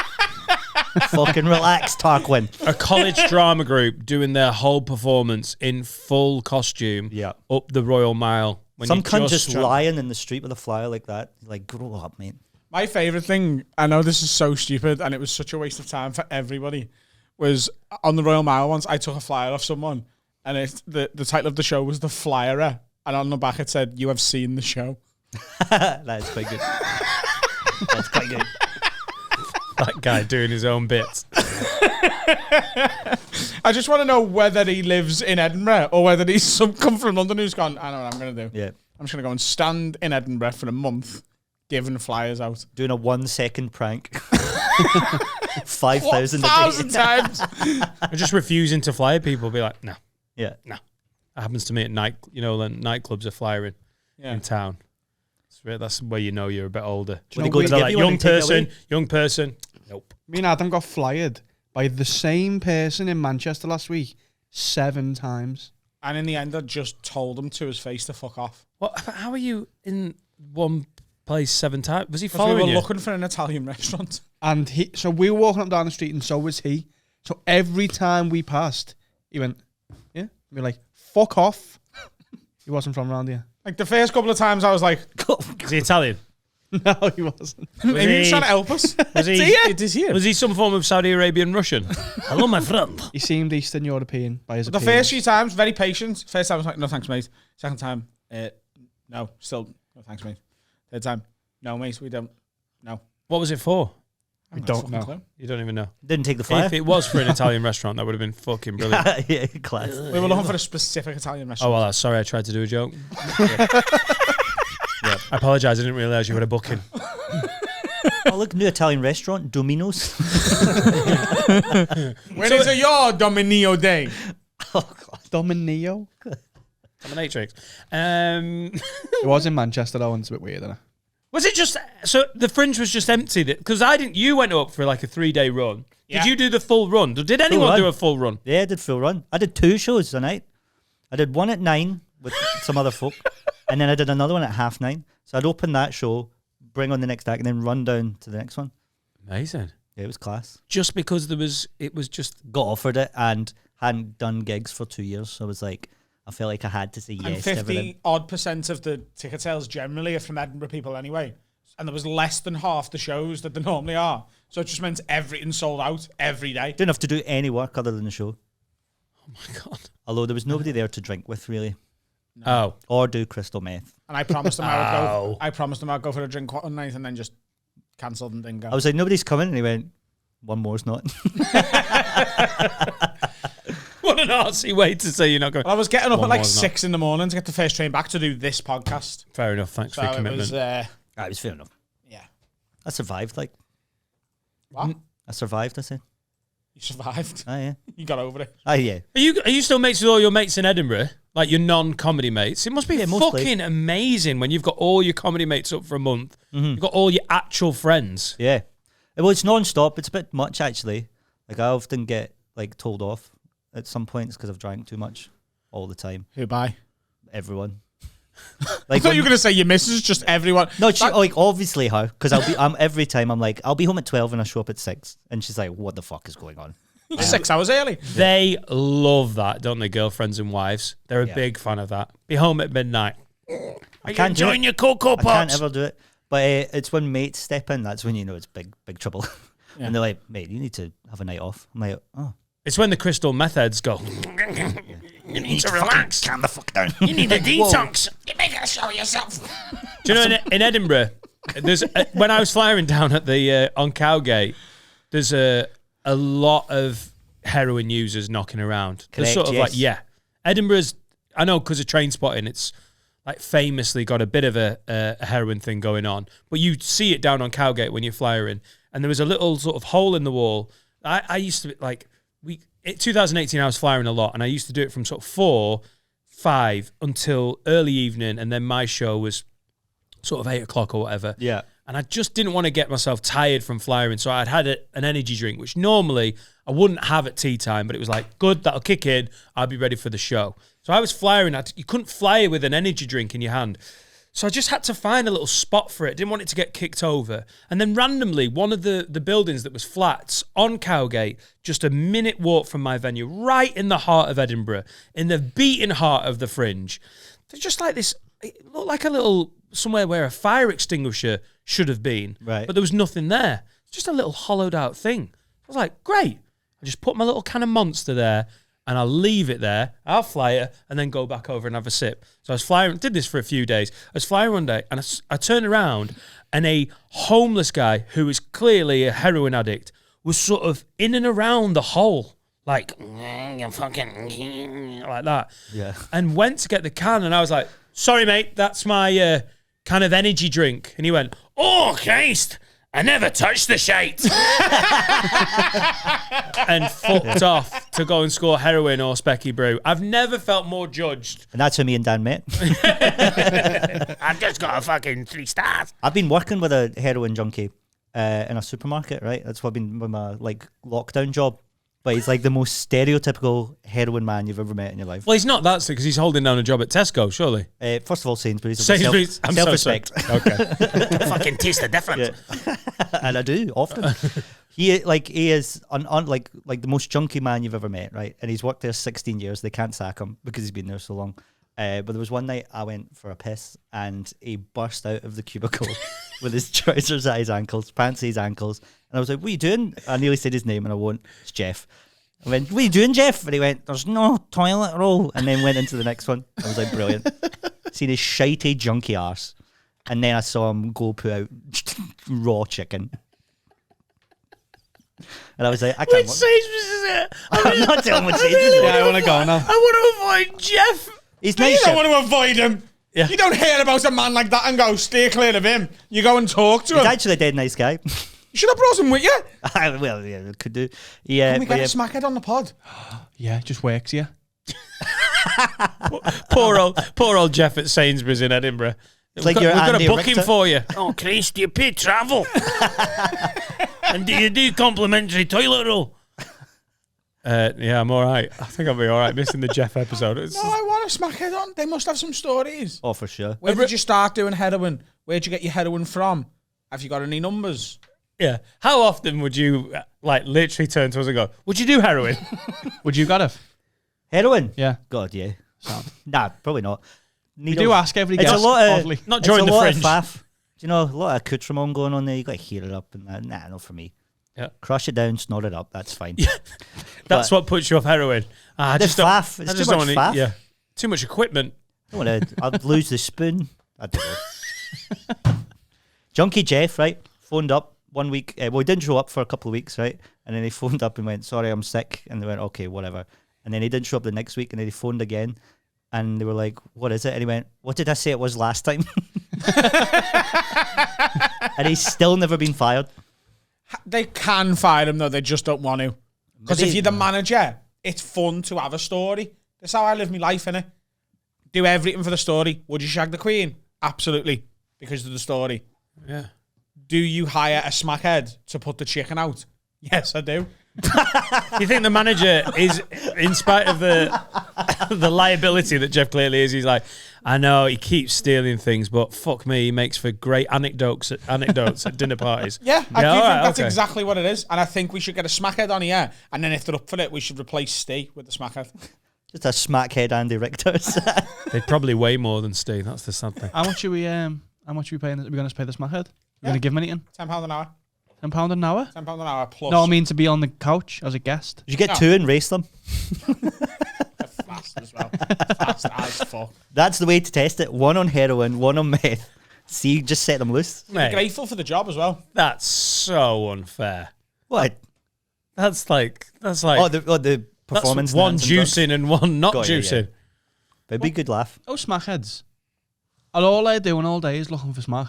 Fucking relax, Tarquin. A college drama group doing their whole performance in full costume up the Royal Mile. Some cunt just lying in the street with a flyer like that. Like, grow up, mate. My favourite thing, I know this is so stupid and it was such a waste of time for everybody, was on the Royal Mile once, I took a flyer off someone and the title of the show was The Flyerer. And on the back it said, "You have seen the show." That's quite good. That's quite good. That guy doing his own bits. I just want to know whether he lives in Edinburgh or whether he's come from London who's gone, I know what I'm going to do. Yeah. I'm just going to go and stand in Edinburgh for a month giving flyers out. Doing a 1 second prank. 5,000 times. I'm just refusing to flyer people. Be like, no. Yeah. No. That happens to me at night. You know, when nightclubs are flyering in town. That's where you know you're a bit older. Do you know like young person. Nope. Me and Adam got flyered by the same person in Manchester last week 7 times. And in the end, I just told him to his face to fuck off. What? How are you in one place 7 times? Was he following you? We were looking for an Italian restaurant. And so we were walking up down the street and so was he. So every time we passed, he went, yeah. We were like, fuck off. He wasn't from around here. Like the first couple of times I was like, is he Italian? No, he wasn't. Maybe he was trying to help us. Was he some form of Saudi Arabian Russian? Hello, my friend. He seemed Eastern European by his appearance. The first few times, very patient. First time I was like, no thanks, mate. Second time, no, still, no thanks, mate. Third time, no, mate, we don't. No. What was it for? We don't know. Clue. You don't even know. Didn't take the flyer. If it was for an Italian restaurant, that would have been fucking brilliant. Yeah, class. We were looking for a specific Italian restaurant. Oh, well, sorry, I tried to do a joke. Yeah. I apologise, I didn't realise you had a booking. Oh, look, new Italian restaurant, Domino's. When is your Dominio day? Oh, God. Dominio? Dominatrix. It was in Manchester, though, and it's a bit weird, isn't it? Was it just so the Fringe was just empty? Because you went up for like a 3-day run. Yeah. Did you do the full run? Did anyone do a full run? Yeah, I did full run. I did 2 shows a night. I did one at 9 with some other folk. And then I did another one at 9:30. So I'd open that show, bring on the next act, and then run down to the next one. Amazing. Yeah, it was class. Just because it was just... Got offered it and hadn't done gigs for 2 years. So I was like, I felt like I had to say yes to everything. And 50% of the ticket sales generally are from Edinburgh people anyway. And there was less than half the shows that there normally are. So it just meant everything sold out every day. Didn't have to do any work other than the show. Oh my God. Although there was nobody there to drink with, really. No. Oh. Or do crystal meth. And I promised them I'd go for a drink one night and then just cancelled and didn't go. I was like, nobody's coming. And he went, one more's not. What an arsey way to say you're not going. Well, I was getting up at like 6 in the morning to get the first train back to do this podcast. Fair enough. Thanks for your commitment. It was fair enough. Yeah. I survived, like. What? I survived, I said. You survived? Oh, yeah. You got over it? Oh, yeah. Are you still mates with all your mates in Edinburgh? Like your non-comedy mates? It must be mostly. Fucking amazing when you've got all your comedy mates up for a month. Mm-hmm. You've got all your actual friends. Yeah. Well, it's non-stop. It's a bit much, actually. Like, I often get, like, told off at some points because I've drank too much all the time. Who by? Everyone. Like, I thought you were going to say your missus, just everyone. No, like, obviously her. Because every time I'm like, I'll be home at 12 and I show up at 6. And she's like, what the fuck is going on? 6 hours early. They love that, don't they, girlfriends and wives? They're a big fan of that. Be home at midnight. I can't join your Cocoa Pops. I can't ever do it. But it's when mates step in, that's when you know it's big trouble. Yeah. And they're like, mate, you need to have a night off. I'm like, oh. It's when the crystal meth heads go, you need to relax. Calm the fuck down. You need a detox. You make a show yourself. Do you know, in Edinburgh, there's when I was flying down at the on Cowgate, there's a lot of heroin users knocking around. Correct, sort of yes. like, Edinburgh's, I know because of train spotting, it's like famously got a bit of a heroin thing going on. But you see it down on Cowgate when you're flying. And there was a little sort of hole in the wall. I used to, like, in 2018, I was flying a lot, and I used to do it from sort of 4, 5 until early evening, and then my show was sort of 8 o'clock or whatever. Yeah. And I just didn't want to get myself tired from flying, so I'd had an energy drink, which normally I wouldn't have at tea time, but it was like, good, that'll kick in, I'll be ready for the show. So I was flying, you couldn't fly with an energy drink in your hand. So I just had to find a little spot for it. Didn't want it to get kicked over. And then randomly, one of the buildings that was flats on Cowgate, just a minute walk from my venue, right in the heart of Edinburgh, in the beating heart of the Fringe. There's just like this, it looked like a little, somewhere where a fire extinguisher should have been. Right. But there was nothing there. It's just a little hollowed out thing. I was like, great. I just put my little can of Monster there, and I'll leave it there, I'll fly it, and then go back over and have a sip. So I was flying, did this for a few days. I was flying one day, and I turned around, and a homeless guy who was clearly a heroin addict was sort of in and around the hole, like, you fucking, like that. Yeah. And went to get the can, and I was like, sorry, mate, that's my kind of energy drink. And he went, oh, Christ, I never touched the shite. And fucked off to go and score heroin or Specky Brew. I've never felt more judged. And that's how me and Dan met. I've just got a fucking 3 stars. I've been working with a heroin junkie in a supermarket, right? That's what I've been with my like lockdown job. But he's like the most stereotypical heroin man you've ever met in your life. Well, he's not that sick because he's holding down a job at Tesco, surely. First of all, Sainsbury's. I'm self-respect. So okay. I fucking taste the difference. Yeah. And I do often. He is like the most junky man you've ever met, right? And he's worked there 16 years. They can't sack him because he's been there so long. But there was one night I went for a piss and he burst out of the cubicle with his trousers at his ankles, pants at his ankles. And I was like, what are you doing? I nearly said his name and I won't. It's Jeff. I went, what are you doing, Jeff? And he went, there's no toilet roll. And then went into the next one. I was like, brilliant. Seen his shitey, junky arse. And then I saw him go put out raw chicken. And I was like, I can't. Which Sainsbury's is it? I'm not telling what Sainsbury's is. Yeah, I want to go now. I want to avoid Jeff. He's You nice. don't want to avoid him. Yeah. You don't hear about a man like that and go, stay clear of him. You go and talk to He's him. actually a dead nice guy. You should have brought him with you. Well, yeah, could do. Yeah, Can we get a smackhead on the pod? Yeah, it just works, yeah. Poor old Jeff at Sainsbury's in Edinburgh. It's like we've you're got Andy a booking Richter. for you. Oh, Christ, do you pay travel? And do you do complimentary toilet roll? Yeah, I'm all right. I think I'll be all right missing the Jeff episode. No, I want a smackhead on. They must have some stories. Oh, for sure. Where did you start doing heroin? Where'd you get your heroin from? Have you got any numbers? Yeah. How often would you like literally turn to us and go, "Would you do heroin?" Would you, Gareth? Heroin? Yeah. God, yeah. Nah, probably not. We do ask every It's guest. a lot of, oddly. Not during the fringe. Of faff. Do you know, a lot of accoutrement going on there. You got to heat it up and that. Nah, not for me. Yeah. Crush it down, snort it up. That's fine. Yeah. That's what puts you off heroin. I The just don't- faff. I It's just too don't much wanna- faff. Yeah. Too much equipment. I'd lose the spoon. I don't know. Junkie Jeff, right, phoned up 1 week. Well, he didn't show up for a couple of weeks, right? And then he phoned up and went, "Sorry, I'm sick." And they went, "Okay, whatever." And then he didn't show up the next week, and then he phoned again. And they were like, "What is it?" And he went, "What did I say it was last time?" And he's still never been fired. They can fire him, though. They just don't want to. Because if you're the manager, it's fun to have a story. That's how I live my life, innit? Do everything for the story. Would you shag the Queen? Absolutely. Because of the story. Yeah. Do you hire a smackhead to put the chicken out? Yes, I do. You think the manager is, in spite of the liability that Jeff clearly is, he's like, I know he keeps stealing things, but fuck me, he makes for great anecdotes at dinner parties. Yeah, I do all think right, that's okay. exactly what it is. And I think we should get a smackhead on here. And then if they're up for it, we should replace Steve with the smackhead. Just a smackhead Andy Richter's. They'd probably weigh more than Steve. That's the sad thing. How much are we paying? Are we going to pay the smackhead? We're going to give him anything? £10 an hour. £10 an hour? £10 an hour plus. No, I mean to be on the couch as a guest. You get No. two and race them. Fast as well. Fast as fuck. That's the way to test it. One on heroin, one on meth. See, just set them loose. Be Mate, grateful for the job as well. that's so unfair. What? That's like Oh, the that's performance. one enhancing drugs. juicing and one not Got you, juicing. But it'd be a good laugh. Those smackheads. All they're doing all day is looking for smack.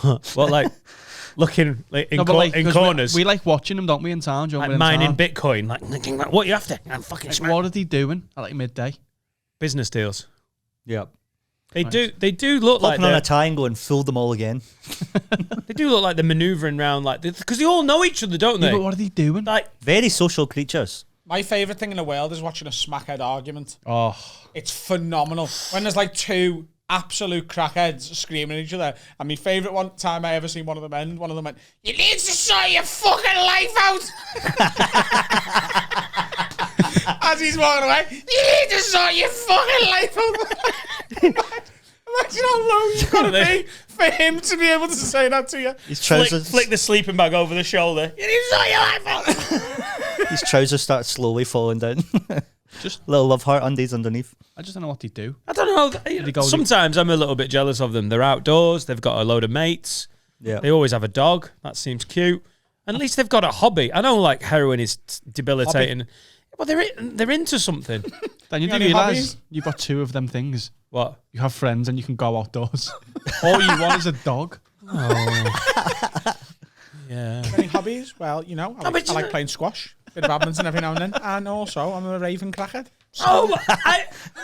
What, like looking like in, No, but like, in 'cause corners, we like watching them, don't we, in town? like mining Bitcoin. Like, what you after? I'm fucking smart. What are they doing at like midday? Business deals. Yep. They do look like Looking on a they're- tie and going, fill them all again. they do look like they're manoeuvring around like because they all know each other, don't Yeah, they? but what are they doing? Like Very social creatures. My favourite thing in the world is watching a smackhead argument. Oh, It's phenomenal. When there's like two absolute crackheads screaming at each other. And my favourite one time I ever seen one of them end, one of them went, "You need to sort your fucking life out." As he's walking away, "You need to sort your fucking life out." Imagine how low you've got to be for him to be able to say that to you. His flick, trousers, flick the sleeping bag over the shoulder. You need to sort your life out. his trousers start slowly falling down. Just- little love heart undies underneath. I just don't know what they do. I don't know. Sometimes I'm a little bit jealous of them. They're outdoors. They've got a load of mates. Yeah. They always have a dog. That seems cute. And at least they've got a hobby. I know, like heroin is debilitating. Well, they're into something. Then you You do got any realise hobbies? you've got two of them things. What? You have friends and you can go outdoors. All you want is a dog. Yeah. Any hobbies? Well, you know, I but you like know- playing squash, bit of badminton every now and then, and also I'm a raving crackhead. Oh,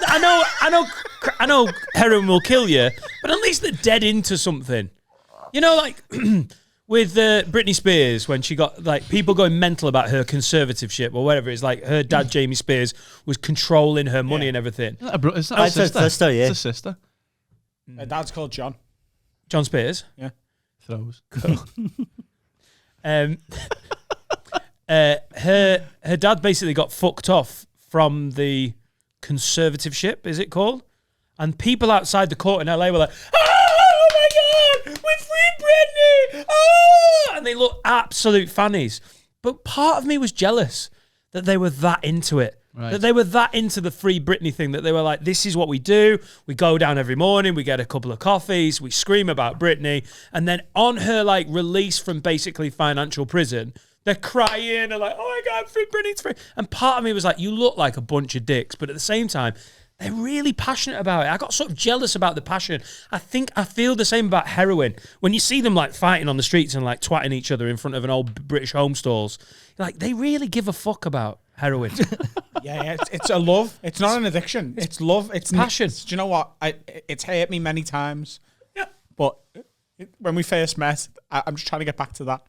I know heroin will kill you, but at least they're dead into something. You know, like with Britney Spears, when she got like people going mental about her conservativeship or whatever. It's like her dad, Jamie Spears, was controlling her money and everything. Is that It's a a sister? sister, yeah. It's a sister. Her dad's called John. John Spears. Throws. Her dad basically got fucked off from the conservativeship, is it called? And people outside the court in LA were like, "Oh my God, we free Britney!" Oh! And they look absolute fannies. But part of me was jealous that they were that into it. Right. That they were that into the free Britney thing, that they were like, this is what we do. We go down every morning, we get a couple of coffees, we scream about Britney. And then on her like release from basically financial prison, they're crying and like, "Oh my God, free Britney, it's free." And part of me was like, you look like a bunch of dicks. But at the same time, they're really passionate about it. I got sort of jealous about the passion. I think I feel the same about heroin. When you see them like fighting on the streets and like twatting each other in front of an old British home stalls, like they really give a fuck about heroin. Yeah, it's a love. It's not an addiction. It's love. It's passion. Do you know what? It's hurt me many times. Yeah. But when we first met, I'm just trying to get back to that.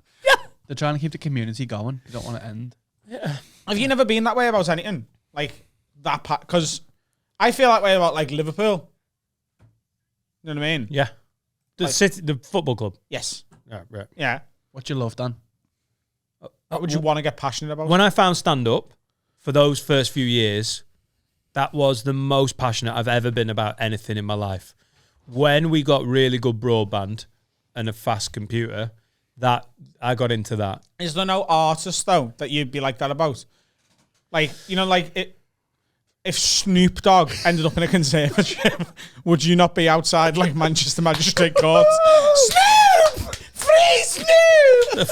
They're trying to keep the community going. They don't want to end. Have you never been that way about anything? Like that part? Because I feel that way about like Liverpool. You know what I mean? Yeah. The football club. Yes. Yeah, right. Yeah. What you love, Dan? What would you want to get passionate about? When I found stand-up, for those first few years, that was the most passionate I've ever been about anything in my life. When we got really good broadband and a fast computer, that I got into that. Is there no artist, though, that you'd be like that about? Like, you know, like if Snoop Dogg ended up in a conservatorship, would you not be outside like Manchester Magistrate Court? Snoop! Free Snoop!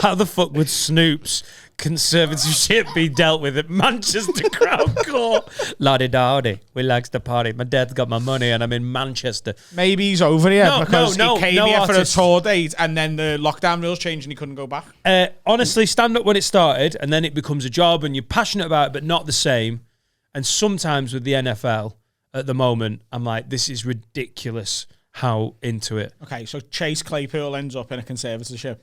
How the fuck would Snoop's conservatorship be dealt with at Manchester Crown Court? Lottie-dottie, we likes to party. My dad's got my money and I'm in Manchester. Maybe he's over here because he came here for a tour date and then the lockdown rules changed and he couldn't go back. Honestly, stand-up when it started and then it becomes a job and you're passionate about it but not the same. And sometimes with the NFL at the moment, I'm like, this is ridiculous how into it. Okay, so Chase Claypool ends up in a conservatorship.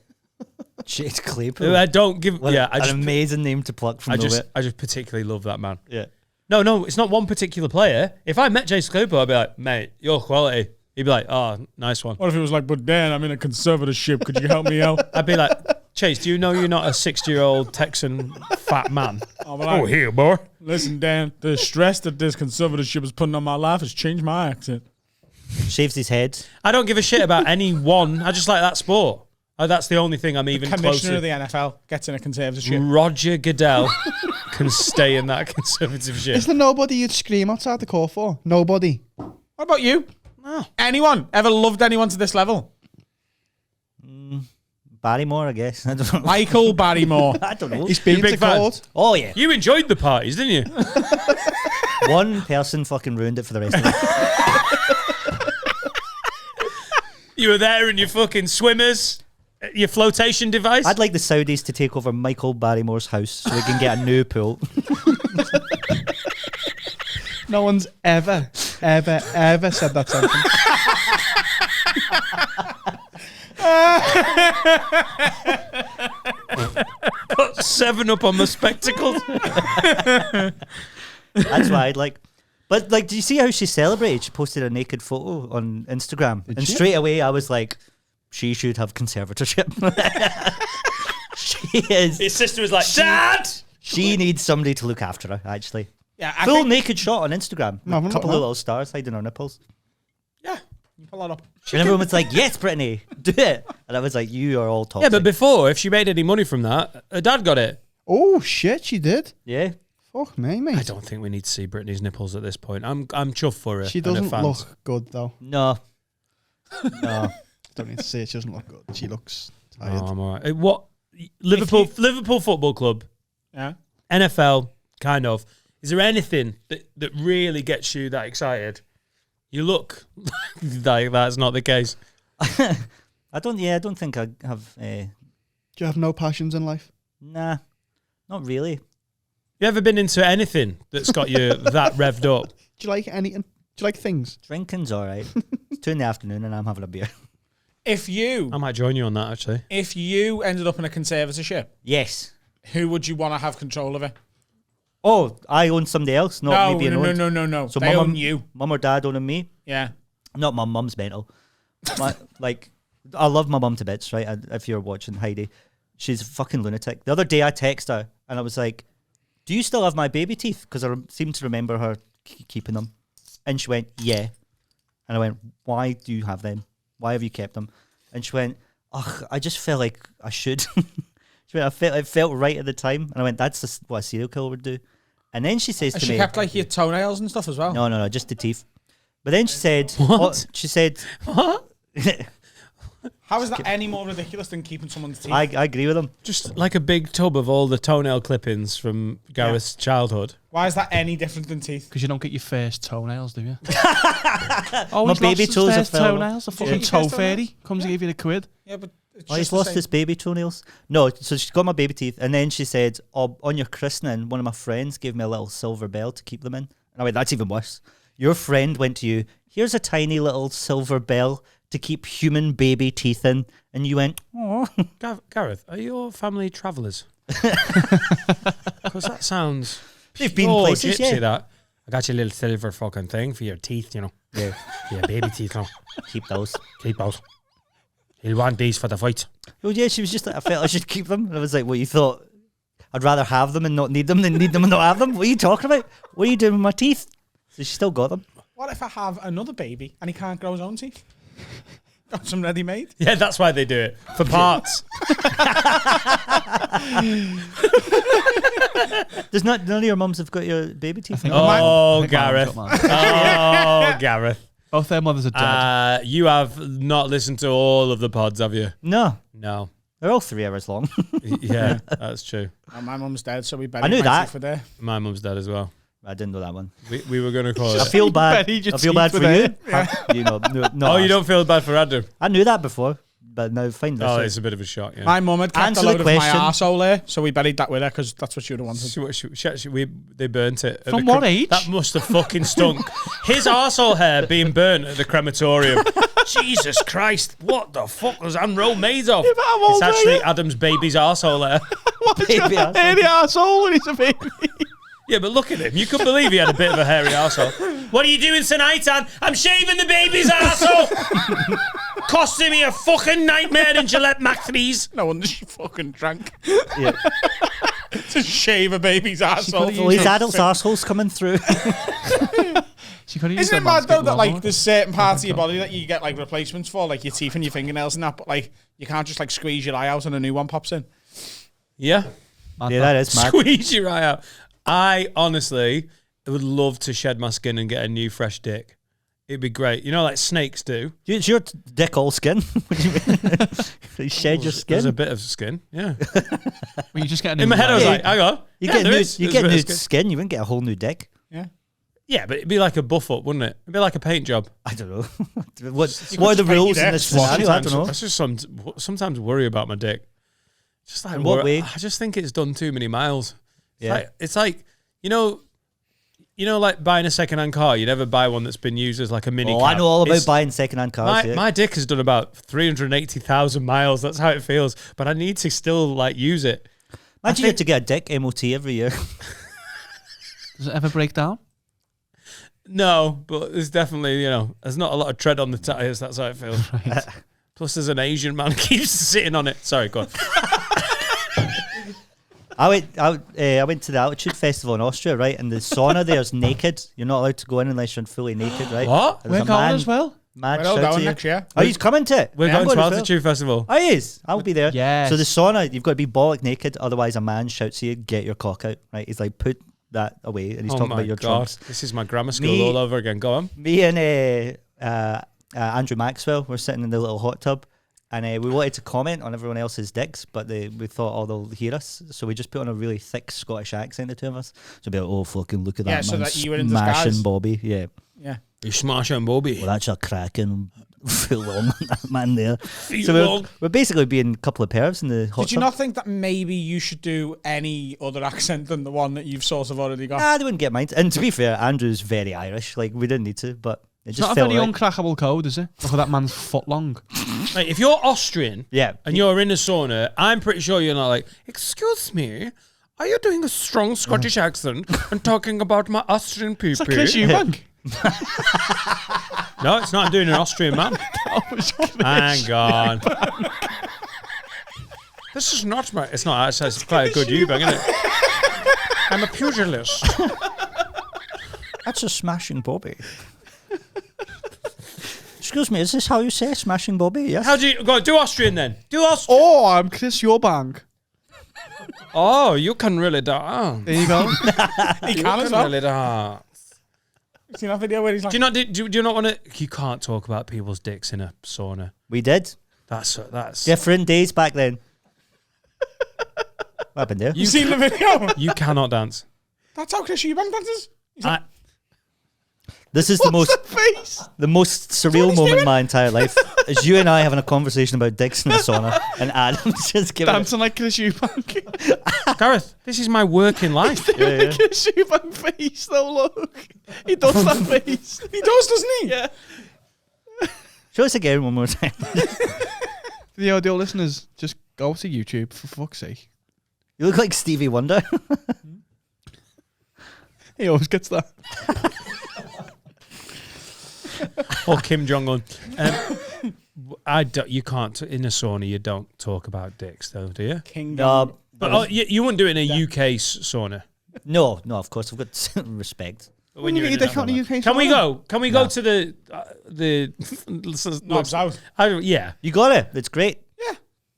Chase Claypool. I don't give... What yeah, an amazing name to pluck from nowhere. I just particularly love that man. Yeah. No, it's not one particular player. If I met Chase Claypool, I'd be like, mate, you're quality. He'd be like, oh, nice one. What if he was like, but Dan, I'm in a conservatorship. Could you help me out? I'd be like, Chase, do you know you're not a 60-year-old Texan fat man? Oh, here, boy. Listen, Dan, the stress that this conservatorship is putting on my life has changed my accent. Shaves his head. I don't give a shit about any one. I just like that sport. That's the only thing I'm even close to. Commissioner of the NFL gets in a conservatorship. Roger Goodell can stay in that conservatorship. Is there nobody you'd scream outside the court for? Nobody. What about you? No. Anyone? Ever loved anyone to this level? Barrymore, I guess. I don't know. Michael Barrymore. I don't know. He's been big to fan? court. Oh, yeah. You enjoyed the parties, didn't you? One person fucking ruined it for the rest of us. You were there in your fucking swimmers, your flotation device. I'd like the Saudis to take over Michael Barrymore's house so we can get a new pool. No one's ever said that sentence. Put 7-Up on my spectacles. That's why I'd like. But like, do you see how she celebrated? She posted a naked photo on Instagram, and straight away I was like, she should have conservatorship. She is. His sister was like, Dad! She needs somebody to look after her, actually. Yeah, Full naked shot on Instagram. No, A couple of little stars hiding her nipples. Yeah, you pull that up. And everyone was like, yes, Brittany, do it. And I was like, you are all toxic. Yeah, but before, if she made any money from that, her dad got it. Oh, shit, she did. Yeah. Fuck me, mate. I don't think we need to see Britney's nipples at this point. I'm chuffed for her. She and her doesn't fans. look good, though. No. Don't need to say it. She doesn't look good. She looks tired. Oh, I'm all right. What Liverpool Football Club, Yeah. NFL, kind of. Is there anything that really gets you that excited? You look like that's not the case. I don't think I have. Do you have no passions in life? Nah, not really. You ever been into anything that's got you that revved up? Do you like anything? Do you like things? Drinking's all right. It's 2 PM and I'm having a beer. I might join you on that, actually. If you ended up in a conservatorship, Yes. who would you want to have control of it? Oh, I own somebody else, not me being owned. No. So They mum own you. Mum or dad owning me? Yeah. Not my mum's mental. Like, I love my mum to bits, right? If you're watching Heidi, she's a fucking lunatic. The other day I texted her and I was like, do you still have my baby teeth? Because I seem to remember her keeping them. And she went, yeah. And I went, why do you have them? Why have you kept them? And she went, ugh, I just felt like I should. She went, it felt right at the time. And I went, that's just what a serial killer would do. And then she says to me... She kept like your toenails and stuff as well? No, just the teeth. But then she said... What? She said... What? How is that any more ridiculous than keeping someone's teeth? I agree with him. Just like a big tub of all the toenail clippings from Gareth's childhood. Why is that any different than teeth? Because you don't get your first toenails, do you? My baby toes are first toenails. The fucking Yeah. toe fairy comes to give you the quid. Yeah, but it's Oh, he's just the lost same. his baby toenails. No, so she's got my baby teeth. And then she said, oh, on your christening, one of my friends gave me a little silver bell to keep them in. And I went, that's even worse. Your friend went to you, here's a tiny little silver bell to keep human baby teeth in. And you went, oh. Gareth, are your family travellers? Because Because that sounds. They've been places, gypsy, yeah. that. I got you a little silver fucking thing for your teeth, you know. Yeah. Yeah, baby teeth, no. Keep those. Keep those. He'll want these for the fight. Oh yeah, she was just like, I felt I should keep them. And I was like, well, you thought I'd rather have them and not need them than need them and not have them? What are you talking about? What are you doing with my teeth? So she still got them. What if I have another baby and he can't grow his own teeth? Got some ready-made? Yeah, that's why they do it. For parts. None of your mums have got your baby teeth? Oh, Gareth. Oh, Gareth. Both their mothers are dead. You have not listened to all of the pods, have you? No. No. They're all 3 hours long. Yeah, that's true. My mum's dead, so we buried I knew my that. teeth for there. My mum's dead as well. I didn't know that one. We were going to call I it. feel bad. Buried your I feel teeth bad for with you. You know, no, Oh, you don't feel bad for Adam? I knew that before, but now find this. Oh, out. it's a bit of a shock, yeah. My mum had kept Answer a the load of my question. arsehole there, so we buried that with her because that's what she would have wanted. They burnt it. at From the what age? That must have fucking stunk. His arsehole hair being burnt at the crematorium. Jesus Christ, what the fuck was Anro made of? but how old It's are actually you? Adam's baby's arsehole hair. Baby arsehole. Hairy arsehole when he's a baby. Yeah, but look at him. You couldn't believe he had a bit of a hairy arsehole. What are you doing tonight, Anne? I'm shaving the baby's arsehole. Costing me a fucking nightmare in Gillette Mac 3s. No wonder she fucking drank. Yeah. To shave a baby's arsehole. Well, his adult's arsehole's coming through. Isn't it mad though that like there's certain parts of your body that you get like replacements for, like your teeth and your fingernails and that, but like you can't just like squeeze your eye out and a new one pops in. Yeah. Yeah, that is mad. Squeeze your eye out. I honestly would love to shed my skin and get a new fresh dick. It'd be great. You know, like snakes do. Is your dick all skin? What do you mean? You shed your skin? There's a bit of skin, yeah. When you just get a new In my head, I was leg. like, hang on. You Yeah, get there new, is. you There's get a bit new of skin. skin, you wouldn't get a whole new dick. Yeah. Yeah, but it'd be like a buff up, wouldn't it? It'd be like a paint job. I don't know. what could are the just paint rules your in dick. this scenario? I don't know. I just sometimes worry about my dick. Just like In what way? I just think it's done too many miles. Yeah. It's like you know, like buying a second-hand car. You never buy one that's been used as like a mini. Oh, cab. I know all about It's- buying second-hand cars. My dick has done about 380,000 miles. That's how it feels. But I need to still like use it. Imagine you had to get a dick MOT every year. Does it ever break down? No, but there's definitely there's not a lot of tread on the tires. That's how it feels. Plus, there's an Asian man keeps sitting on it. Sorry, go on. I went to the Altitude Festival in Austria, right? And the sauna there's naked. You're not allowed to go in unless you're fully naked, right? What? There's We're a going man- as well. Mad We're all shout to going you. next year. Oh, he's coming to it. We're I'm going to as well. Altitude Festival. Oh, he is. I'll be there. Yes. So the sauna, you've got to be bollock naked, otherwise a man shouts to you, "Get your cock out!" Right? He's like, "Put that away," and he's Oh talking my about your God. trunks. This is my grammar school Me- all over again. Go on. Me and Andrew Maxwell were sitting in the little hot tub, and we wanted to comment on everyone else's dicks, but we thought, oh, they'll hear us, so we just put on a really thick Scottish accent, the two of us. So be like, oh, fucking look at Yeah, that so man that you were in smashing disguise. Bobby. Yeah. Yeah. You smashing Bobby. Well, that's a cracking full on that man there. Feel So long. we're basically being a couple of pervs in the hot Did you tub. not think that maybe you should do any other accent than the one that you've sort of already got? Nah, they wouldn't get mine. And to be fair, Andrew's very Irish. Like, we didn't need to, but it It's just not a felt very right. uncrackable code, is it? Look at that man's foot long. Mate, if you're Austrian Yeah. and you're in a sauna, I'm pretty sure you're not like, excuse me, are you doing a strong Scottish accent and talking about my Austrian It's like poo-poo? Chris Eubank. No, it's not. I'm doing an Austrian man. Hang on. This is not my... It's not. It's quite a good Eubank, isn't it? I'm a pugilist. That's a smashing Bobby. Excuse me, is this how you say smashing Bobby? Yes. How do you... Go on, do Austrian then. Do Austrian. Oh, I'm Chris Eubank. Oh, you can really dance. There you go. He You can as can well. really dance. Seen that video where he's like, Do you not want to... You can't talk about people's dicks in a sauna. We did. That's... Different days back then. What happened there? you seen the video? You cannot dance. That's how Chris Eubank dances. This is the most surreal moment in my entire life. Is you and I having a conversation about dicks in the sauna, and Adam's just giving Dancing like Chris Eubank. Gareth, this is my working life. Doing the Chris Eubank face, though, look. He does that face. He does, doesn't he? Yeah. Show us again one more time. For the audio listeners, just go to YouTube, for fuck's sake. You look like Stevie Wonder. He always gets that. Or Kim Jong-un. You can't, in a sauna, you don't talk about dicks, though, do you? Kingdom. But you wouldn't do it in a UK sauna. No, of course, I've got respect. When you're in They can't UK Can we sauna? go? Can we go to the Knobs out. yeah. You got it. It's great.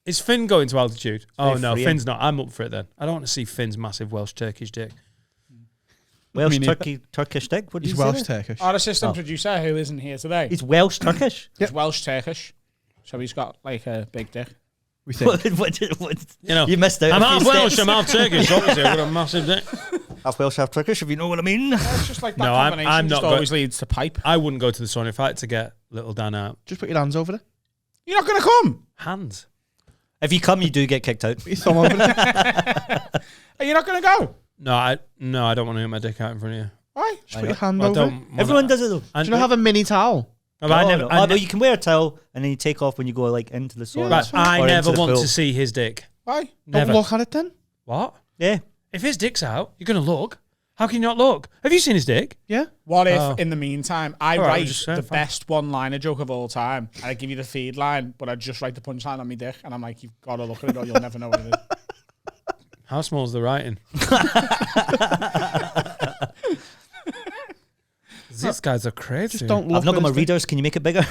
Is Finn going to altitude? Oh, very no, freeing. Finn's not. I'm up for it then. I don't want to see Finn's massive Welsh Turkish dick. Welsh neither. Turkish dick. What did He's you say Welsh there? Turkish. Our assistant producer, who isn't here today, He's Welsh Turkish. he's Welsh Turkish. So he's got like a big dick. We think. what, You know, you missed out. I'm a half few Welsh, steps. I'm half Turkish. Obviously, I've got a massive dick. Half Welsh, half Turkish, if you know what I mean. It's just like that No, I'm combination not just always leads to pipe. I wouldn't go to the sauna if I had to get little Dan out. Just put your hands over it. You're not going to come. Hands. If you come, you do get kicked out. Put your thumb over it. Are you not going to go? No, I don't want to get my dick out in front of you. Why? Just put your hand I over it. don't. Everyone does it though. Do you not have a mini towel? No, I never. no, you can wear a towel and then you take off when you go like into the sauna. But I or never into the want pool. to see his dick. Why? Never. Don't look at it then. What? Yeah. If his dick's out, you're gonna look. How can you not look? Have you seen his dick? Yeah. What if, Oh. in the meantime, I All right, write just saying, the fine. best one-liner joke of all time, and I give you the feed line, but I just write the punchline on my dick, and I'm like, you've got to look at it, or you'll never know what it is. How small's the writing? These guys are crazy. Just don't look I've not at got my his dick. readers. Can you make it bigger?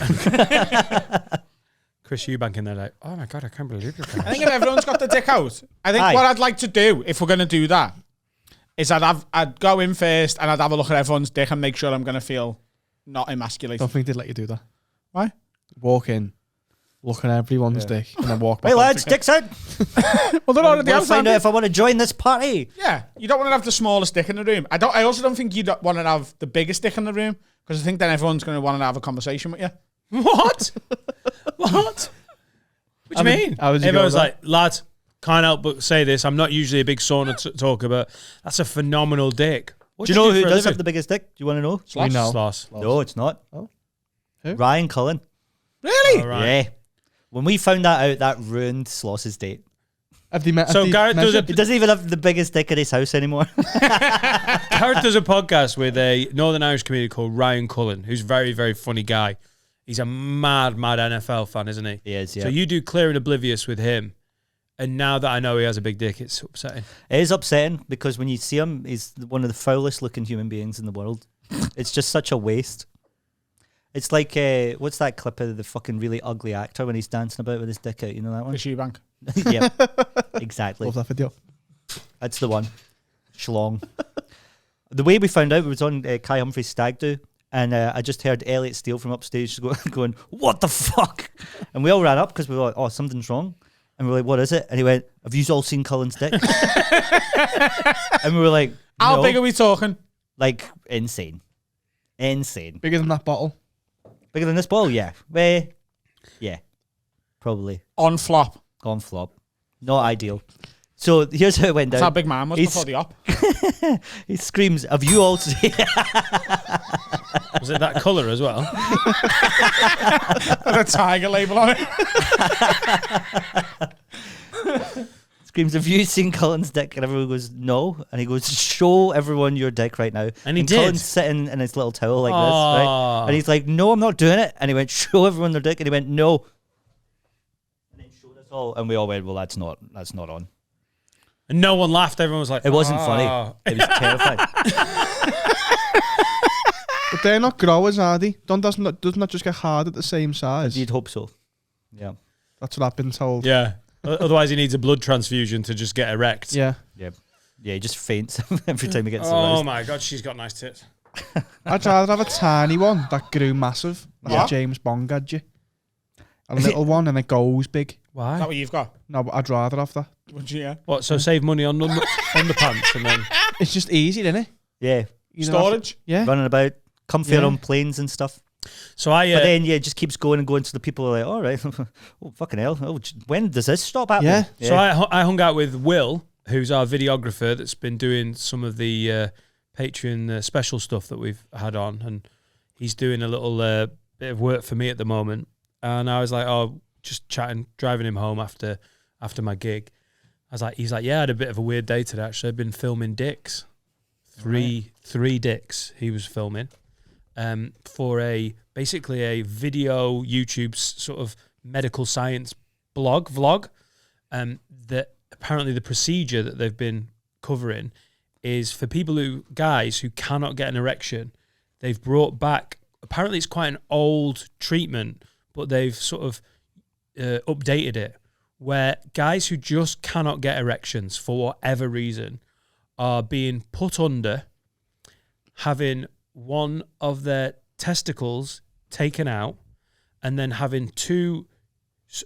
Chris Eubank in there like, oh my God, I can't believe you I guys. think if everyone's got the dick out, I think Aye. what I'd like to do, if we're going to do that, is I'd go in first, and I'd have a look at everyone's dick and make sure I'm going to feel not emasculated. Don't think they'd let you do that. Why? Walk in, look at everyone's dick, and then walk back. Hey out. lads, dicks out. Well, they're already We'll out. find aren't out they? if I want to join this party. Yeah, you don't want to have the smallest dick in the room. I also don't think you want to have the biggest dick in the room, because I think then everyone's going to want to have a conversation with you. What? What? What do you mean? how would you If go I was with like, lads, can't help but say this. I'm not usually a big sauna talker, but that's a phenomenal dick. What Do you know who for a does have living? the biggest dick? Do you want to know? We know. Sloss. No, it's not. Oh. Who? Ryan Cullen. Really? All right. Yeah. When we found that out, that ruined Sloss's date. Have they met? So Gareth does He doesn't even have the biggest dick at his house anymore. Gareth does a podcast with a Northern Irish comedian called Ryan Cullen, who's a very, very funny guy. He's a mad NFL fan, isn't he? He is, yeah. So you do Clear and Oblivious with him. And now that I know he has a big dick, it's upsetting. It is upsetting because when you see him, he's one of the foulest looking human beings in the world. It's just such a waste. It's like, what's that clip of the fucking really ugly actor when he's dancing about with his dick out? You know that one? The shoe bank. Yeah, exactly. Love that video. That's the one. Schlong. The way we found out, we was on Kai Humphrey's stag do, and I just heard Elliot Steele from upstage going, "What the fuck?" And we all ran up because we were like, "Oh, something's wrong." And we were like, "What is it?" And he went, "Have you all seen Cullen's dick?" And we were like, How "No." big are we talking? Like, insane. Insane. Bigger than that bottle. Bigger than this ball? Yeah. Yeah. Probably. On flop. Gone flop. Not ideal. So here's how it went That's how down. big man was He's- before the op. He screams, "Have you all seen..." Was it that colour as well? With a tiger label on it. Screams, "Have you seen Cullen's dick?" And everyone goes, "No." And he goes, "Show everyone your dick right now." And he did. Cullen's sitting in his little towel like this, right? Aw. And he's like, "No, I'm not doing it." And he went, "Show everyone their dick." And he went, "No." And then showed us all. And we all went, "Well, that's not on." And no one laughed. Everyone was like, It wasn't "Oh." funny. It was terrifying. But they're not growers, are they? Doesn't that just get hard at the same size? You'd hope so. Yeah. That's what I've been told. Yeah. Otherwise, he needs a blood transfusion to just get erect. Yeah. Yeah. Yeah, he just faints every time he gets Oh aroused. my God, she's got nice tits. I'd rather have a tiny one that grew massive, like Yeah. a James Bond had you. A little one and it goes big. Is that Why? what you've got? No, but I'd rather have that. Would you, yeah? What? So save money on underpants and then. It's just easy, isn't it? Yeah. You don't have to- Storage? Yeah. Running about, comfier Yeah. on planes and stuff. So I. But then, yeah, it just keeps going and going. So the people are like, all right, oh, fucking hell. Oh, when does this stop happening? Yeah. So I hung out with Will, who's our videographer that's been doing some of the Patreon special stuff that we've had on. And he's doing a little bit of work for me at the moment. And I was like, oh, just chatting, driving him home after my gig. He's like, yeah, I had a bit of a weird day today, actually. I've been filming dicks three dicks he was filming for basically a video YouTube sort of medical science vlog. That apparently the procedure that they've been covering is for guys who cannot get an erection. They've brought back, apparently it's quite an old treatment, but they've sort of updated it, where guys who just cannot get erections for whatever reason are being put under, having one of their testicles taken out, and then having two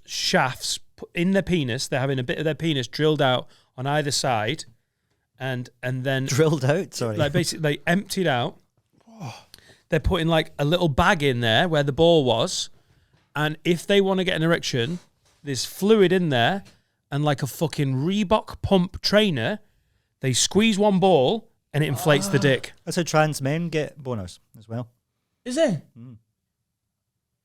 shafts put in their penis. They're having a bit of their penis drilled out on either side, and then drilled out. Sorry, like basically emptied out. They're putting like a little bag in there where the ball was, and if they want to get an erection, there's fluid in there, and like a fucking Reebok pump trainer, they squeeze one ball and it inflates the dick. That's how trans men get boners as well. Is it?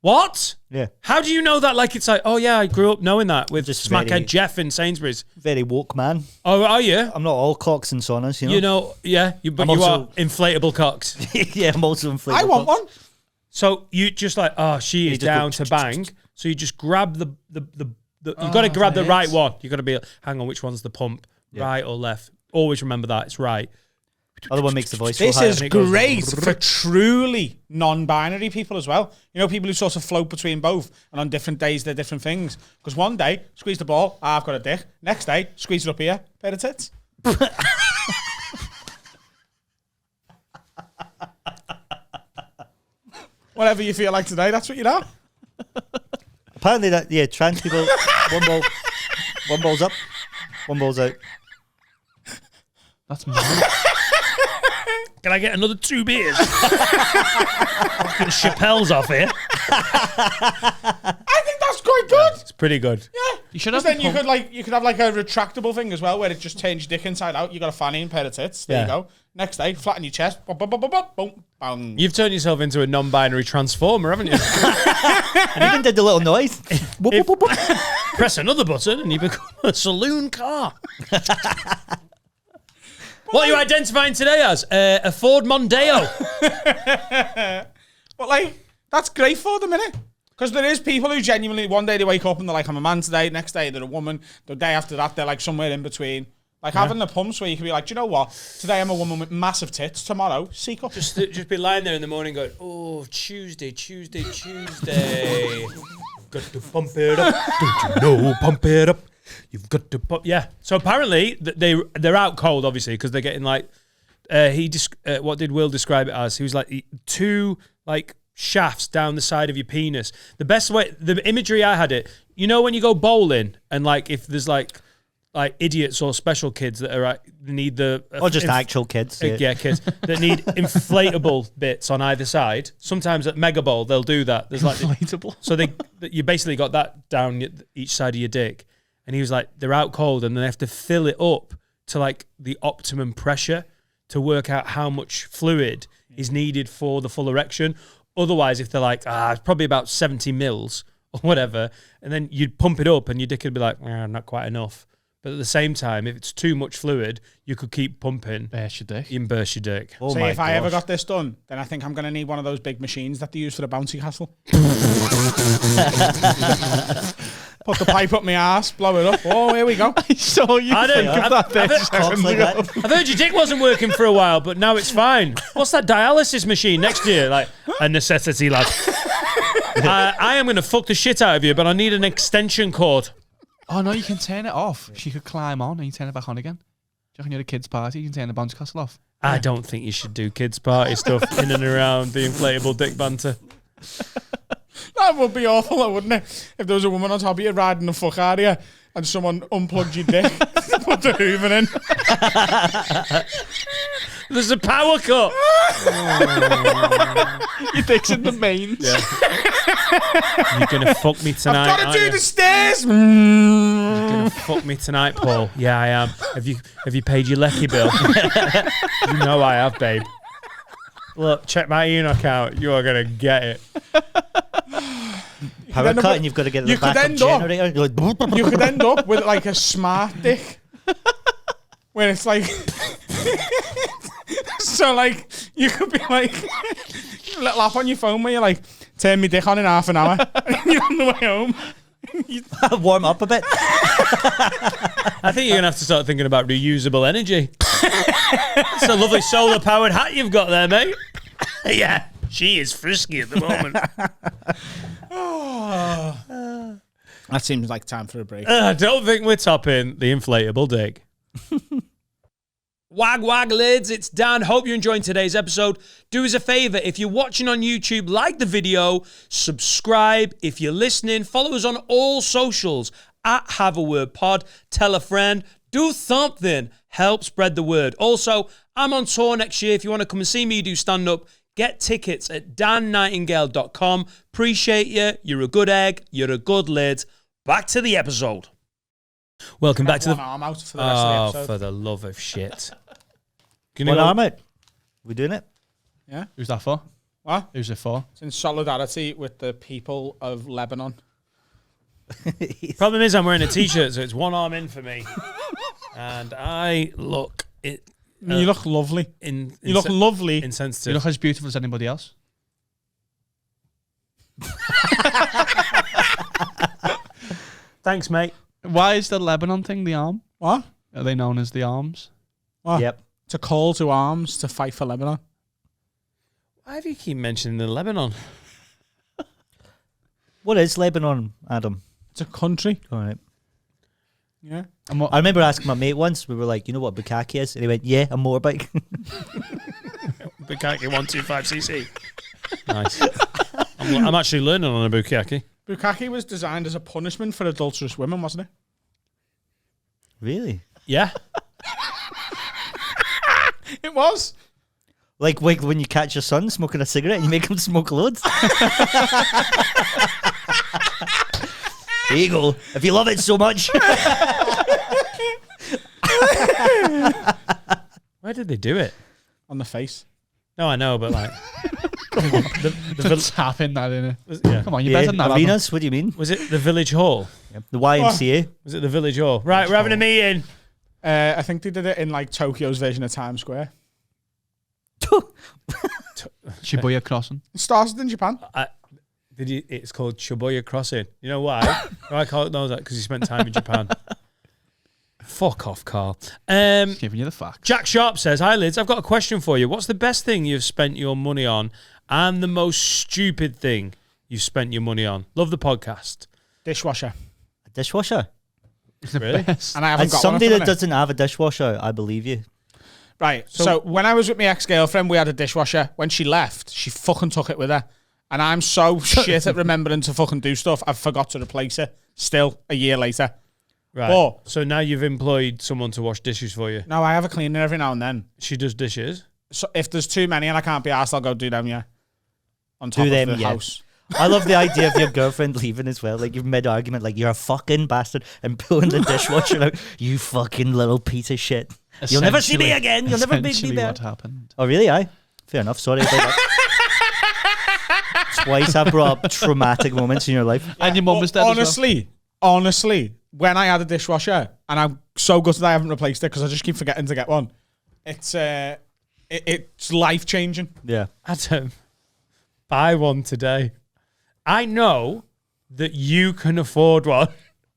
What? Yeah. How do you know that? Like, it's like, oh yeah, I grew up knowing that with Just Smackhead Jeff in Sainsbury's. Very woke man. Oh, are you? I'm not all cocks and saunas, you know. You know, yeah, but you are inflatable cocks. Yeah, I'm also inflatable. I want one. So you just like, oh, she is down to bang. So you just grab the you've got to grab the right one. You've got to be, hang on, which one's the pump? Yeah. Right or left? Always remember that, it's right. Other one makes the voice. This go is higher. great for truly non-binary people as well. You know, people who sort of float between both, and on different days they're different things. Because one day, squeeze the ball, I've got a dick. Next day, squeeze it up here, pair of tits. Whatever you feel like today, that's what you are. Apparently, trans people, one ball's up, one ball's out. That's mad. Can I get another 2 beers? Chappelle's off here. I think that's quite good. It's pretty good. Yeah. You should 'Cause have then you could have like a retractable thing as well, where it just changes dick inside out. You got a fanny and pair of tits. There you go. Next day, flatten your chest. Boom, boom, boom, boom, boom, boom, bang. You've turned yourself into a non-binary transformer, haven't you? And even did the little noise. Whoop, whoop, whoop, whoop. Press another button and you become a saloon car. What are you identifying today as? A Ford Mondeo. But like, that's great for them, innit? Because there is people who genuinely, one day they wake up and they're like, I'm a man today. Next day they're a woman. The day after that they're like somewhere in between. Like having the pumps where you can be like, do you know what? Today I'm a woman with massive tits. Tomorrow, seek up. Just be lying there in the morning going, oh, Tuesday. Got to pump it up. Don't you know, pump it up. You've got to pump. Yeah. So apparently they're out cold, obviously, because they're getting like, what did Will describe it as? He was like 2 like shafts down the side of your penis. The best way, the imagery I had it, you know when you go bowling and like if there's like idiots or special kids that are need the or just actual kids, kids that need inflatable bits on either side. Sometimes at Mega Bowl they'll do that. There's like inflatable. So you basically got that down each side of your dick, and he was like they're out cold and they have to fill it up to like the optimum pressure to work out how much fluid is needed for the full erection. Otherwise, if they're like it's probably about 70 mils or whatever, and then you'd pump it up and your dick would be like not quite enough. But at the same time, if it's too much fluid, you could keep pumping. Burst your dick. You can burst your dick. Oh So my if I ever gosh. got this done, then I think I'm going to need one of those big machines that they use for the bouncy castle. Put the pipe up my ass, blow it up. Oh, here we go. I saw you I think don't- of that I've- 30 I've- seconds like ago. that. I've heard your dick wasn't working for a while, but now it's fine. What's that dialysis machine next year? Like, a necessity, lad. I am going to fuck the shit out of you, but I need an extension cord. Oh no, you can turn it off. She could climb on and you turn it back on again. Do you reckon you're at a kid's party? You can turn the bounce castle off. I don't think you should do kids' party stuff in and around the inflatable dick banter. That would be awful, though, wouldn't it? If there was a woman on top of you riding the fuck out of you and someone unplugged your dick, put the hoover in. There's a power cut. Your dick's in the mains. Yeah. You're going to fuck me tonight, I've got to aren't do you? the stairs. You're going to fuck me tonight, Paul. Yeah, I am. Have you paid your lecky bill? You know I have, babe. Look, check my Enoch out. You are going to get it. Power cut, and you've got to get you the could backup end up- generator. You're like, You could end up with like a smart dick. Where it's like So, like, you could be like, a little app on your phone where you're like, turn me dick on in half an hour. And you're on the way home. Warm up a bit. I think you're going to have to start thinking about reusable energy. It's a lovely solar-powered hat you've got there, mate. Yeah, she is frisky at the moment. That seems like time for a break. I don't think we're topping the inflatable dick. Wag wag lids, it's Dan. Hope you're enjoying today's episode. Do us a favor, if you're watching on YouTube, like the video, subscribe. If you're listening, follow us on all socials at Have a Word Pod. Tell a friend, do something, help spread the word. Also, I'm on tour next year. If you want to come and see me do stand up, get tickets at dannightingale.com. Appreciate you. You're a good egg. You're a good lid. Back to the episode. Welcome back to the arm out for the rest of the episode. For the love of shit. One arm out. We doing it? Yeah. Who's that for? What? Who's it for? It's in solidarity with the people of Lebanon. Problem is, I'm wearing a t-shirt, so it's one arm in for me, and I look it. You look lovely. You look lovely. Insensitive. You look as beautiful as anybody else. Thanks, mate. Why is the Lebanon thing the arm? What? Are they known as the arms? What? Yep. It's a call to arms to fight for Lebanon. Why do you keep mentioning the Lebanon? What is Lebanon, Adam? It's a country. All right. Yeah. I remember asking my mate once, we were like, you know what bukkake is? And he went, yeah, a motorbike. Bukkake 125cc. Nice. I'm actually learning on a bukkake. Bukkake was designed as a punishment for adulterous women, wasn't it? Really? Yeah. It was. Like when you catch your son smoking a cigarette and you make him smoke loads. There you go. If you love it so much. Where did they do it? On the face. No, I know, but like... Just tapping that in it. Yeah. Come on, you better than that. Arenas? What do you mean? Was it the Village Hall? Yep. The YMCA. Was it the Village Hall? Right, we're having a meeting. I think they did it in like Tokyo's version of Times Square. Shibuya Crossing. It started in Japan. It's called Shibuya Crossing. You know why? I can't know that because he spent time in Japan. Fuck off, Carl. Giving you the facts. Jack Sharp says, hi, Lids. I've got a question for you. What's the best thing you've spent your money on and the most stupid thing you've spent your money on? Love the podcast. Dishwasher. A dishwasher? Really? And I haven't As got somebody one that doesn't have a dishwasher, I believe you. Right. So when I was with my ex-girlfriend, we had a dishwasher. When she left, she fucking took it with her. And I'm so shit at remembering to fucking do stuff, I've forgot to replace it. Still, a year later. Right. But, so now you've employed someone to wash dishes for you. no, I have a cleaner every now and then. She does dishes. So if there's too many and I can't be asked, I'll go do them, yeah. On top Do of them, the yeah. house. I love the idea of your girlfriend leaving as well. Like, you've mid-argument, like, you're a fucking bastard, and pulling the dishwasher out. You fucking little piece of shit. You'll never see me again. You'll never make me better. What happened? Oh, really? Aye. Fair enough. Sorry about that. Twice I brought up traumatic moments in your life. And your mum was dead Honestly, when I had a dishwasher, and I'm so gutted I haven't replaced it because I just keep forgetting to get one. It's life-changing. Yeah. Adam, buy one today. I know that you can afford one.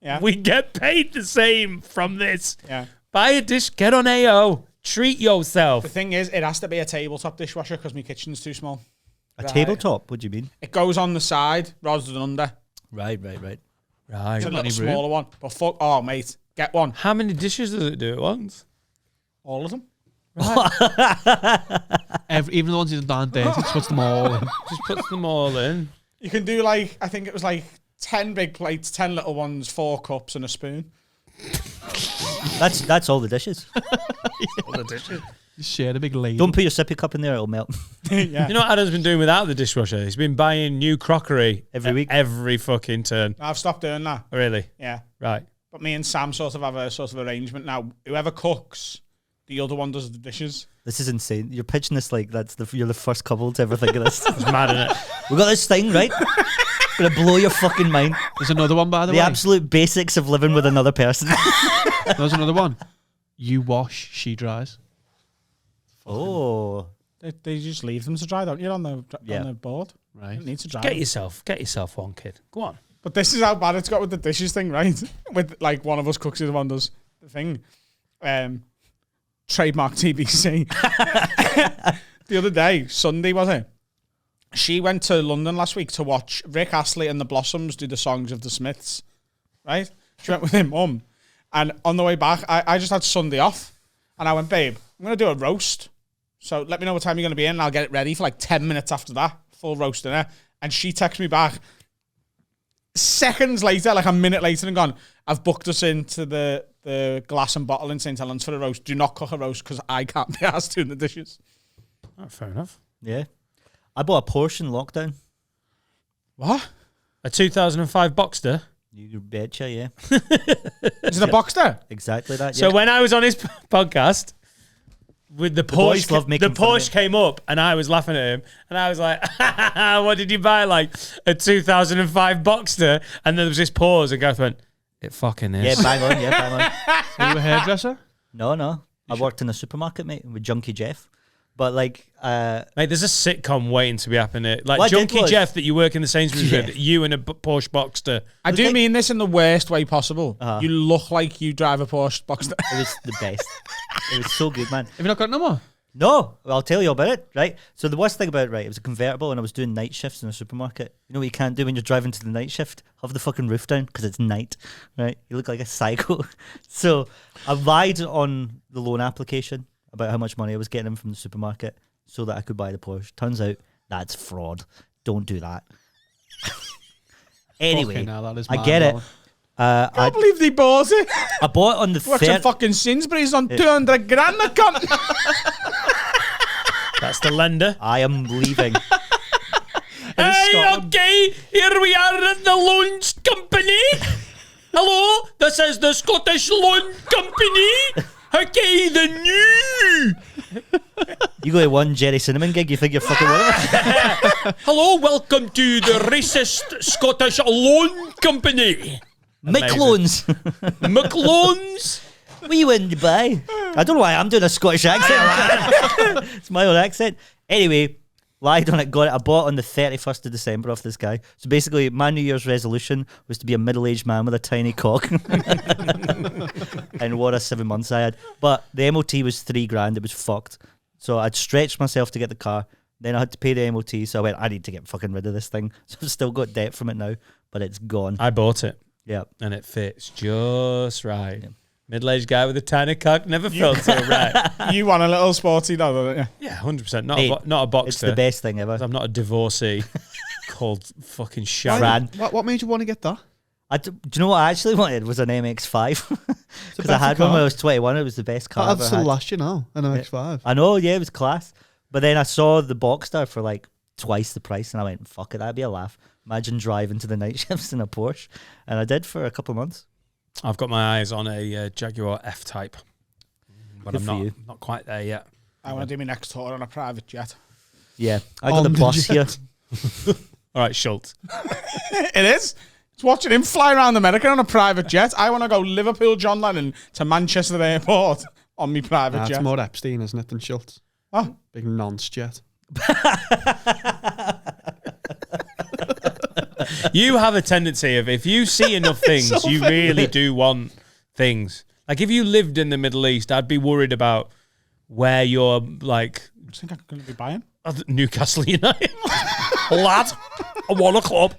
Yeah. We get paid the same from this. Yeah. Buy a dish, get on AO. Treat yourself. The thing is, it has to be a tabletop dishwasher because my kitchen's too small. A tabletop? What do you mean? It goes on the side rather than under. Right. Right. It's a little smaller one. But fuck, oh, mate, get one. How many dishes does it do at once? All of them. Right. Even the ones that aren't dirty, just puts them all in. Just puts them all in. You can do I think it was 10 big plates, 10 little ones, 4 cups and a spoon. That's all the dishes. All the dishes. Just share a big ladle. Don't put your sippy cup in there, it'll melt. Yeah. You know what Adam's been doing without the dishwasher? He's been buying new crockery Every week? Every fucking turn. I've stopped doing that. Really? Yeah. Right. But me and Sam sort of have a sort of arrangement now. Whoever cooks, the other one does the dishes. This is insane. You're pitching this like you're the first couple to ever think of this. It's mad, isn't it? We got this thing, right? Gonna blow your fucking mind. There's another one, by the way. The absolute basics of living with another person. There's another one. You wash, she dries. Oh. They just leave them to dry, don't you, on the board? Right. You don't need to dry. Get yourself one, kid. Go on. But this is how bad it's got with the dishes thing, right? With like one of us cooks it, one does the thing. Trademark TBC. The other day, Sunday was it? She went to London last week to watch Rick Astley and the Blossoms do the songs of the Smiths, right? She went with her mum. And on the way back, I just had Sunday off. And I went, babe, I'm going to do a roast. So let me know what time you're going to be in and I'll get it ready for like 10 minutes after that. Full roast dinner. And she texts me back seconds later, like a minute later, and gone, I've booked us into the Glass and Bottle in St. Helens for a roast. Do not cook a roast because I can't be asked doing the dishes. Oh, fair enough. Yeah. I bought a Porsche in lockdown. What? A 2005 Boxster? You betcha, yeah. Is it a Boxster? Exactly that, yeah. So when I was on his podcast, with the boys love Porsche, making the fun of Porsche came up and I was laughing at him and I was like, what did you buy? Like a 2005 Boxster? And then there was this pause and Gareth went, it fucking is. Yeah, bang on, yeah, bang on. Are you a hairdresser? No. I worked in a supermarket, mate, with Junkie Jeff. But like, mate, there's a sitcom waiting to be happening. Like What I did Junkie was- Jeff that you work in the Sainsbury's Yeah. with, you and a Porsche Boxster. I do mean this in the worst way possible. Uh-huh. You look like you drive a Porsche Boxster. it was the best. It was so good, man. Have you not got no more? No, I'll tell you about it, right? So the worst thing about it, right, it was a convertible and I was doing night shifts in a supermarket. You know what you can't do when you're driving to the night shift? Have the fucking roof down because it's night, right? You look like a psycho. So I lied on the loan application about how much money I was getting from the supermarket so that I could buy the Porsche. Turns out that's fraud. Don't do that. Anyway, Fucking hell, that is I mad, get it. Alan. I can't believe they bought it. I bought it on the Watching fair. fucking Sainsbury's on 200 grand account. That's the lender. I am leaving. Hey, okay, here we are at the loans company. Hello, this is the Scottish Loan Company. Okay, the new. You go to one Jerry Cinnamon gig, you think you're fucking with it? Hello, welcome to the racist Scottish Loan Company. McLoans. McLoans. What are you in Dubai? I don't know why I'm doing a Scottish accent. It's my own accent. Anyway, lied on it, got it. I bought it on the 31st of December off this guy. So basically, my New Year's resolution was to be a middle-aged man with a tiny cock. And what a 7 months I had. But the MOT was $3,000. It was fucked. So I'd stretched myself to get the car. Then I had to pay the MOT. So I went, I need to get fucking rid of this thing. So I've still got debt from it now, but it's gone. I bought it. Yeah. And it fits just right. Yeah. Middle-aged guy with a tiny cock never felt so right. You want a little sporty dog, don't you? Yeah, 100%. Not a Boxster. It's the best thing ever. I'm not a divorcee called fucking Sharon. What made you want to get that? Do you know what I actually wanted was an MX-5 because I had car. one when I was 21. It was the best car I've I've still had. last you now, an MX-5. I know, yeah, it was class. But then I saw the Boxster for like twice the price, and I went, "Fuck it, that'd be a laugh." Imagine driving to the night shifts in a Porsche, and I did for a couple of months. I've got my eyes on a Jaguar F-Type, but Good I'm for you. not quite there yet. I want to do my next tour on a private jet. Yeah, I got On the the bus jet. here. All right, Schultz. It is. It's watching him fly around America on a private jet. I want to go Liverpool John Lennon to Manchester Airport on my private It's jet. more Epstein, isn't it, than Schultz? Oh. Big nonce jet. You have a tendency of, if you see enough things, so you really do want things. Like if you lived in the Middle East, I'd be worried about where you're like I think I'm going to be buying. Newcastle United. Lad, I want a club.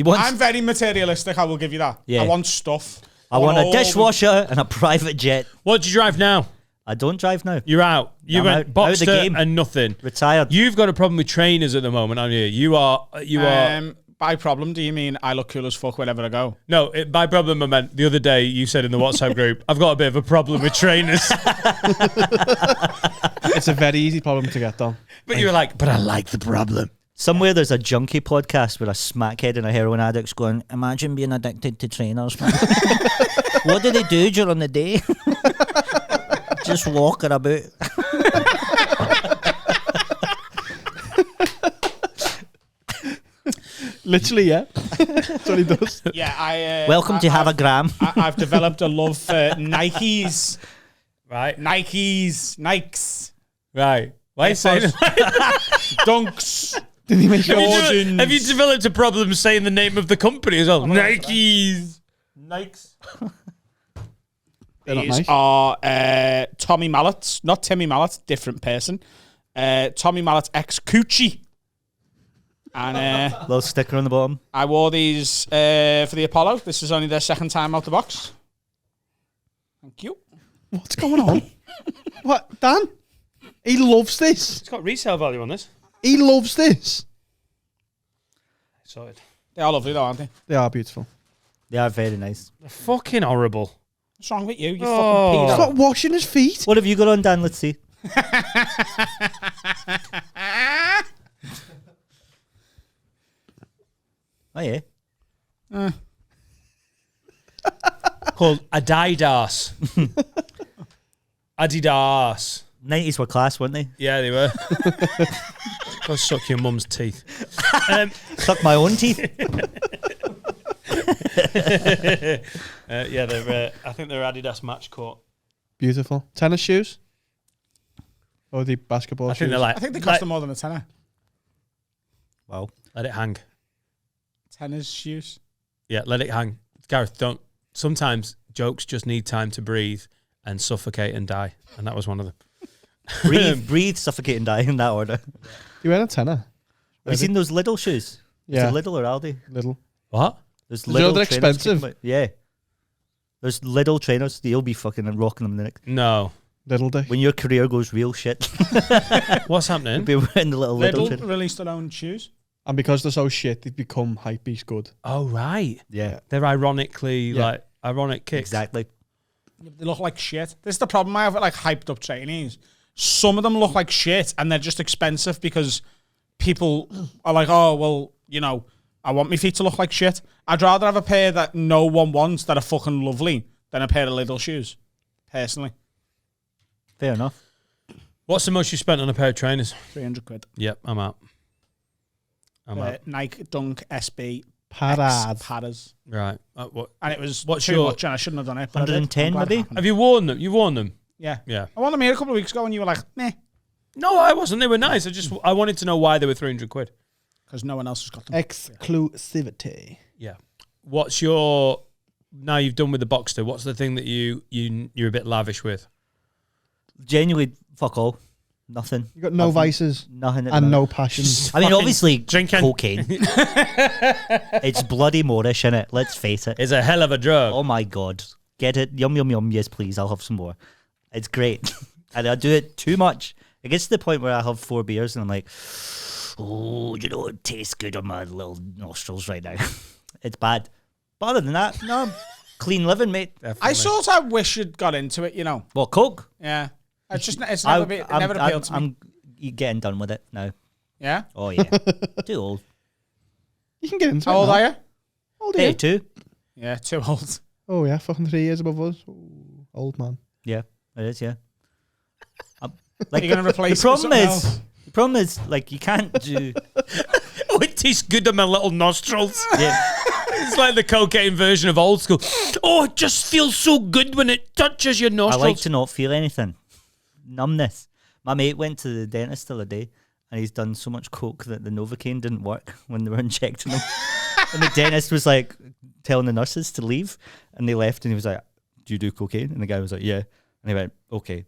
I'm very materialistic, I will give you that. Yeah. I want stuff. I want a all dishwasher and a private jet. What do you drive now? I don't drive now. You're out. You I'm went out of the Boxster game. and nothing. Retired. You've got a problem with trainers at the moment, aren't you? You are. By problem, do you mean I look cool as fuck wherever I go? No, by problem I meant the other day you said in the WhatsApp group, I've got a bit of a problem with trainers. It's a very easy problem to get done. But you were like, but I like the problem. Somewhere there's a junkie podcast where a smackhead and a heroin addict's going, imagine being addicted to trainers, man. What do they do during the day? Just walking about. Literally, yeah. That's what he does. Yeah, Welcome to Have a Gram. I've developed a love for Nikes. Right. Nikes. Right. Why are you saying it? Dunks. Did he make Have you developed a problem saying the name of the company as well? Nikes. Nikes. They're not These nice. are Tommy Mallett's, not Timmy Mallet, different person. Tommy Mallet X Coochie. And Little sticker on the bottom. I wore these for the Apollo. This is only their second time out the box. Thank you. What's going on? What, Dan? He loves this. It's got resale value on this. He loves this. Sorted. They are lovely though, aren't they? They are beautiful. They are very nice. They're fucking horrible. What's wrong with you? You Oh. fucking He's pedo. not washing his feet. What have you got on, Dan? Let's see. Oh, yeah. Called Adidas. Adidas. 90s were class, weren't they? Yeah, they were. Go suck your mum's teeth. Suck my own teeth. Yeah, they're. I think they're Adidas match court. Beautiful. Tennis shoes? Or the basketball I shoes? think they're like. I think they cost them more than a tenner. Wow. Let it hang. Tennis shoes. Yeah, let it hang. Gareth, don't. Sometimes jokes just need time to breathe and suffocate and die, and that was one of them. Breathe, suffocate, and die in that order. You wear a tenner? Have you seen those Lidl shoes? Yeah. Is it Lidl or Aldi? Little. What? There's You know they're trainers expensive? kicking about- Yeah. There's Lidl trainers. You'll be fucking and rocking them the next. No. Little dick. When your career goes real shit, What's happening? be wearing the little Lidl Lidl trainers. released their own shoes. And because they're so shit, they've become hypebeast good. Oh right. Yeah. They're ironically Yeah. like ironic kicks. Exactly. They look like shit. This is the problem I have with like hyped up trainees. Some of them look like shit and they're just expensive because people are like, oh, well, you know, I want my feet to look like shit. I'd rather have a pair that no one wants that are fucking lovely than a pair of Lidl shoes, personally. Fair enough. What's the most you spent on a pair of trainers? 300 quid. Yep, I'm out. I'm out. Nike Dunk SB Parad. Paras. Right. And it was What's too your- much and I shouldn't have done it. But I did. 110 I'm glad it maybe? happened. Have you worn them? You worn them? Yeah. Yeah. I won them here a couple of weeks ago and you were like, meh, No, I wasn't. They were nice. I wanted to know why they were 300 quid. because no one else has got them. Exclusivity. Yeah. What's your now you've done with the Boxster? What's the thing that you're a bit lavish with? Genuinely, fuck all. Nothing. You got no vices Nothing. at the and minute. no passions. I mean, fucking obviously, drinking. cocaine. It's bloody Moorish, innit? Let's face it. It's a hell of a drug. Oh my God. Get it? Yum, yum, yum. Yes, please. I'll have some more. It's great. And I do it too much. It gets to the point where I have 4 beers and I'm like, oh, you know, it tastes good on my little nostrils right now. It's bad. But other than that, no, clean living, mate. Definitely. I sort of wish you'd got into it, you know. What, coke? Yeah. It's never appealed to me. I'm getting done with it now. Yeah? Oh, yeah. Too old. You can get into How it. old now. are you? How old are you? 32. Yeah, too old. Oh, yeah. Fucking 3 years above us. Ooh, old man. Yeah, it is, yeah. You're going to replace the it with problem something is, else. the problem is, like, you can't do... Oh, it tastes good on my little nostrils. Yeah. It's like the cocaine version of old school. Oh, it just feels so good when it touches your I nostrils. like to not feel anything. Numbness. My mate went to the dentist the other day and he's done so much coke that the Novocaine didn't work when they were injecting him. And the dentist was like telling the nurses to leave and they left and he was like, do you do cocaine? And the guy was like, yeah. And he went, okay,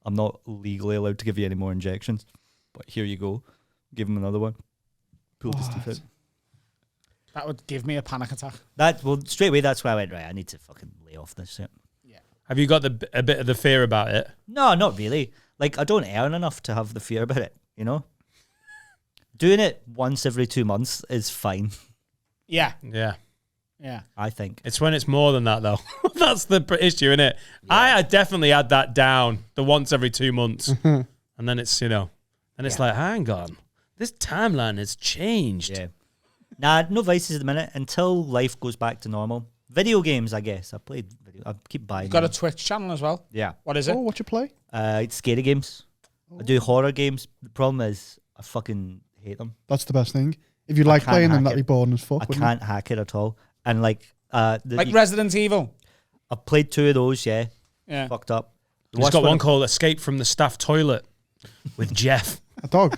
I'm not legally allowed to give you any more injections, but here you go. Give him another one. Pulled his teeth out. That would give me a panic attack. Well, straight away, that's why I went, right, I need to fucking lay off this shit. Have you got a bit of the fear about it? No, not really. Like, I don't earn enough to have the fear about it, you know? Doing it once every 2 months is fine, Yeah. Yeah. Yeah. I think. It's when it's more than that, though. That's the issue, isn't it? Yeah. I definitely had that down, the once every 2 months. And then it's, and it's like, hang on. This timeline has changed. Yeah. Nah, no vices at the minute until life goes back to normal. Video games, I guess. I keep buying You've got a them. Twitch channel as well. Yeah. What is it? Oh, what you play? It's scary games. I do horror games. The problem is I fucking hate them. That's the best thing. If you like can't playing them, hack that'd be it. boring as fuck. I wouldn't can't hack it at all. And like Resident Evil. I've played 2 of those, yeah. Yeah. Fucked up. It's got one called Escape from the Staff Toilet. with Jeff. A dog.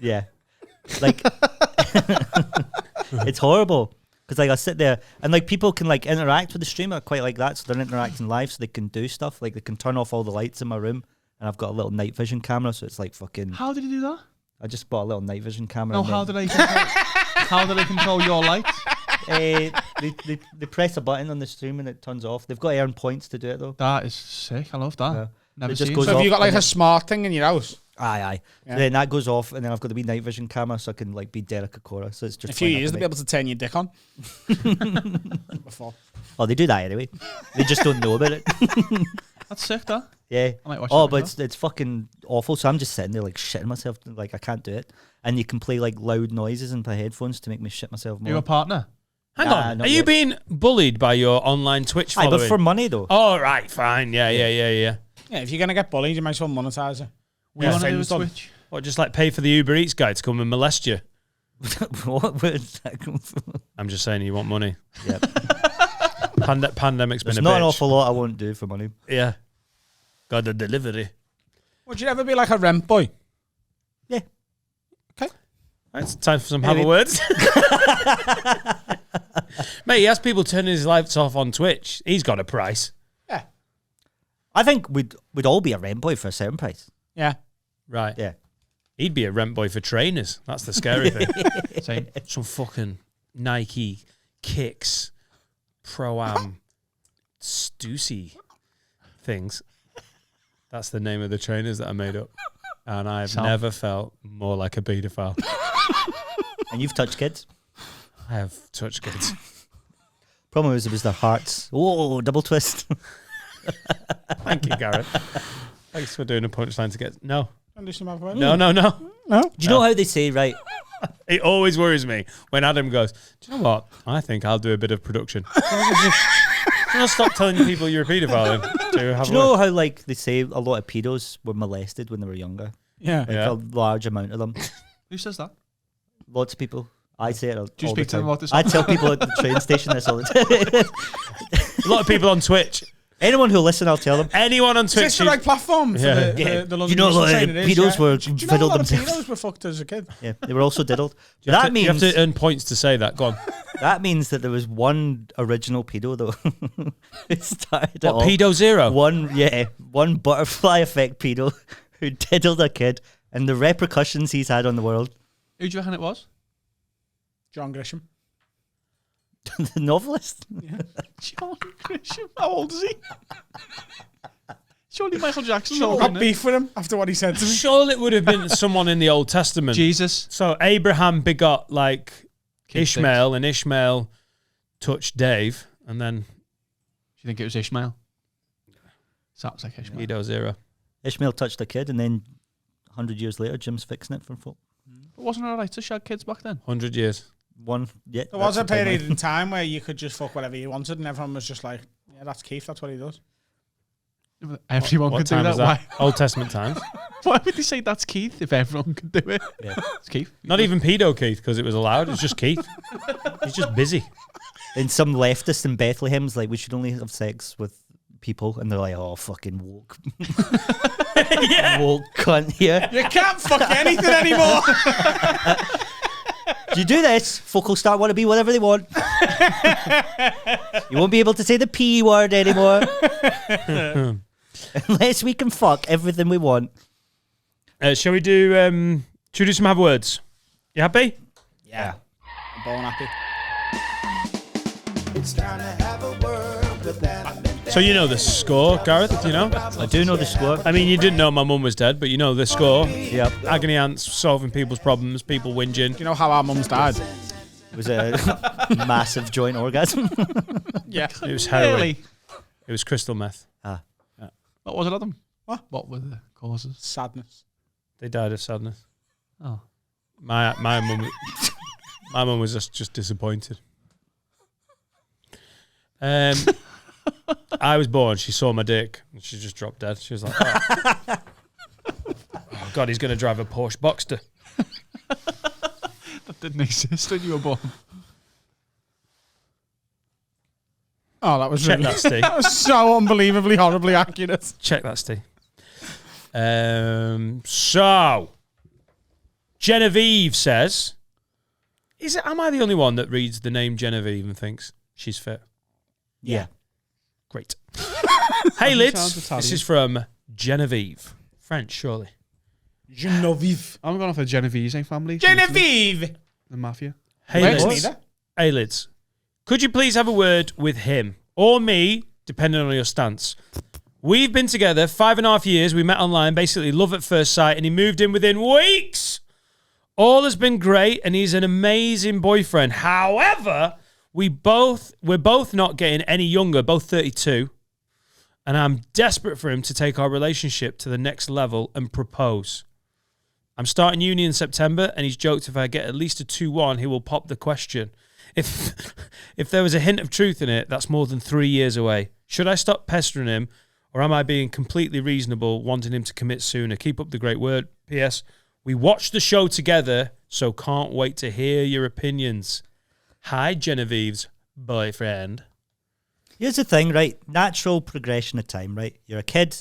Yeah. Like, it's horrible. Because like I sit there and like people can like interact with the stream. I quite like that. So they're interacting live so they can do stuff. Like they can turn off all the lights in my room. And I've got a little night vision camera. So it's like fucking... How did you do that? I just bought a little night vision camera. No, how do they control your lights? They press a button on the stream and it turns off. They've got to earn points to do it though. That is sick. I love that. Yeah. Never It just seen goes it. So have you got like and a smart thing in your house? Aye. Yeah. Then that goes off, and then I've got the wee night vision camera, so I can like be Derek Okora. So it's just In a few flying up years, the they'll be able to turn your dick on. Before. Oh, they do that anyway. They just don't know about it. That's sick, that. Yeah. I might watch Oh, that but it's fucking awful. So I'm just sitting there like shitting myself. Like I can't do it. And you can play like loud noises into my headphones to make me shit myself more. You're a partner. Hang Nah, on. not Are you yet. being bullied by your online Twitch Aye, following? but for money though. Oh, right, fine. Yeah. Yeah, if you're going to get bullied, you might as well monetize it. We Yeah, want to do a same done. Twitch. Or just like pay for the Uber Eats guy to come and molest you. What? Where did that come from? I'm just saying you want money. Yeah. Pandemic's been There's a not bitch. an awful lot I won't do for money. Yeah. Got the delivery. Would you ever be like a rent boy? Yeah. Okay. It's time for some Anyway. other words. Mate, he has people turning his lights off on Twitch. He's got a price. Yeah. I think we'd all be a rent boy for a certain price. Yeah. Right. Yeah. He'd be a rent boy for trainers. That's the scary thing. Same. Some fucking Nike Kicks Pro-Am Stussy things. That's the name of the trainers that I made up. And I've never felt more like a paedophile. And you've touched kids. I have touched kids. Problem was it was their hearts. Oh, double twist. Thank you, Gareth. Thanks for doing a punchline to get... No. Can I do some other words? No. No? Do you know how they say, right? It always worries me when Adam goes, do you know what? I think I'll do a bit of production. I'll stop telling people you're a paedophile. Do you know how like they say a lot of pedos were molested when they were younger? Yeah. Like Yeah. a large amount of them. Who says that? Lots of people. I say it all Do you the speak to them time. about this? I tell people at the train station this all the time. A lot of people on Twitch. Anyone who'll listen, I'll tell them. Anyone on Is Twitch. this the right platform for Yeah. the London You know, Muslim like, train? It is, pedos yeah. were Do you know a fiddled lot of themselves. pedos were fucked as a kid? Yeah, they were also diddled. you have That to means earn points to say that. Go on. that means that there was one original pedo though. It started it What, all. pedo zero? One butterfly effect pedo who diddled a kid, and the repercussions he's had on the world. Who do you reckon it was? John Grisham. The novelist. John Grisham. How old is he? Surely Michael Jackson. I got beef with him after what he said to me. Surely it would have been someone in the Old Testament. Jesus. So Abraham begot like Kid Ishmael, and Ishmael touched Dave, and then Do you think it was Ishmael? Sounds like Ishmael. pedo zero. Ishmael touched a kid, and then 100 years later, Jim's fixing it for folk. But wasn't it alright to shag kids back then? 100 years. One, yeah. There was that's a the timeline. period in time where you could just fuck whatever you wanted, and everyone was just like, "Yeah, that's Keith. That's what he does." Everyone What could do time that. is that? Old Testament times. Why would they say that's Keith if everyone could do it? Yeah. It's Keith. Not even pedo Keith, because it was allowed. It's just Keith. He's just busy. And some leftist in Bethlehem's like, we should only have sex with people, and they're like, oh, fucking woke. Woke cunt here. You can't fuck anything anymore. Do you do this, folk will start want to be whatever they want. You won't be able to say the P word anymore. Unless we can fuck everything we want. Shall we do some have words? You happy? Yeah. I'm born happy. It's time to have a word with Dan. So you know the score, Gareth, you know? I do know the score. I mean, you didn't know my mum was dead, but you know the score. Yep. Agony aunts solving people's problems, people whinging. Do you know how our mums died? It was a massive joint orgasm. Yeah. It was heroin. Really? It was crystal meth. What was it, Adam? What? What were the causes? Sadness. They died of sadness. Oh. My mum my mum was just disappointed. I was born, she saw my dick, and she just dropped dead. She was like, oh God, he's going to drive a Porsche Boxster. That didn't exist when you were born. Oh, that was Check really, that, Steve. that was so unbelievably horribly accurate. Check that, Steve. So, Genevieve says, am I the only one that reads the name Genevieve and thinks she's fit? Yeah. Great. Hey, Lids. sounds Italian. This is from Genevieve. French, surely. Genevieve. I'm going for Genovese family. Genevieve. The mafia. Hey, Works Lids. neither. Hey, Lids. Could you please have a word with him or me, depending on your stance? We've been together 5.5 years. We met online, basically love at first sight, and he moved in within weeks. All has been great, and he's an amazing boyfriend. However, we're both not getting any younger, both 32, and I'm desperate for him to take our relationship to the next level and propose. I'm starting uni in September, and he's joked if I get at least a 2-1, he will pop the question. If there was a hint of truth in it, that's more than 3 years away. Should I stop pestering him, or am I being completely reasonable, wanting him to commit sooner? Keep up the great work. P.S. We watched the show together, so can't wait to hear your opinions. Hi, Genevieve's boyfriend. Here's the thing, right? Natural progression of time, right? You're a kid,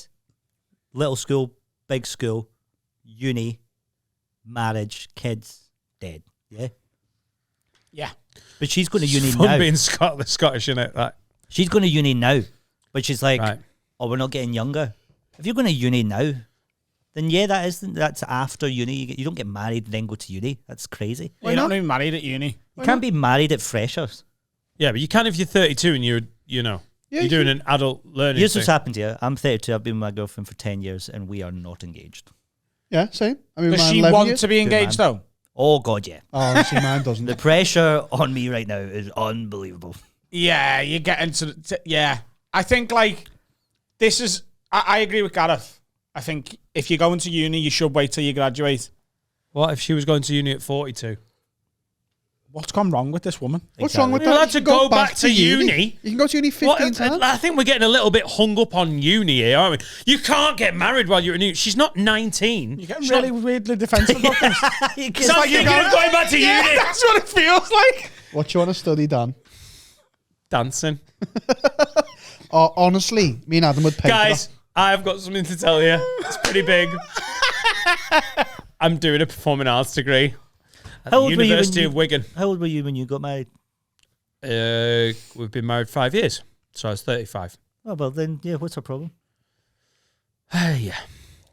little school, big school, uni, marriage, kids, dead. Yeah? Yeah. But she's going to uni Fun now. being Scottish, isn't it? Like, She's going to uni now. But she's like, right. oh, we're not getting younger. If you're going to uni now, then yeah, that's after uni. You don't get married and then go to uni. That's crazy. You're not even married at uni. You can't be married at freshers. Yeah, but you can if you're 32 and you're doing an adult learning Here's thing. what's happened here. I'm 32. I've been with my girlfriend for 10 years and we are not engaged. Yeah, same. I mean, Does mine she 11 want years. to be engaged, though? Oh, God, yeah. Oh, see, mine doesn't. The pressure on me right now is unbelievable. Yeah, you're getting to... yeah. I think, like, this is... I agree with Gareth. I think if you're going to uni, you should wait till you graduate. What if she was going to uni at 42? What's gone wrong with this woman? What's wrong with You're that? allowed You to can go back to uni. You can go to uni 15 times. I think we're getting a little bit hung up on uni here, aren't we? You can't get married while you're in uni. She's not 19. You're getting really weirdly defensive about this. So I'm thinking of going back to Yeah, uni. that's what it feels like. What you want to study, Dan? Dancing. Oh, honestly, me and Adam would pay Guys, for that. I've got something to tell you. It's pretty big. I'm doing a performing arts degree at How the old were you when University you- of Wigan. How old were you when you got married? We've been married 5 years, so I was 35. Oh, well, then, yeah, what's her problem? Yeah.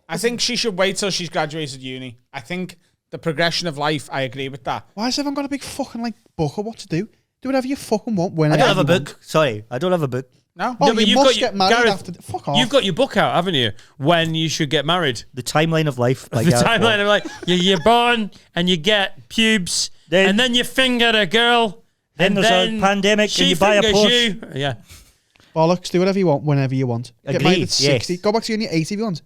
I think she should wait till she's graduated uni. I think the progression of life, I agree with that. Why has everyone got a big fucking like book of what to do? Do whatever you fucking want. I Whenever don't have a you want. book. Sorry, I don't have a book. No? Oh, No, but you you've must got get married Gareth, after. Fuck off. You've got your book out, haven't you? When you should get married. The timeline of life. By The Gareth Waugh. timeline of like you're born and you get pubes, and then you finger a girl. Then and there's a pandemic she and you buy a fingers Porsche. You. Yeah. bollocks. Do whatever you want whenever you want. Get married Agreed, at 60. yes. Go back to uni at 80 if you want.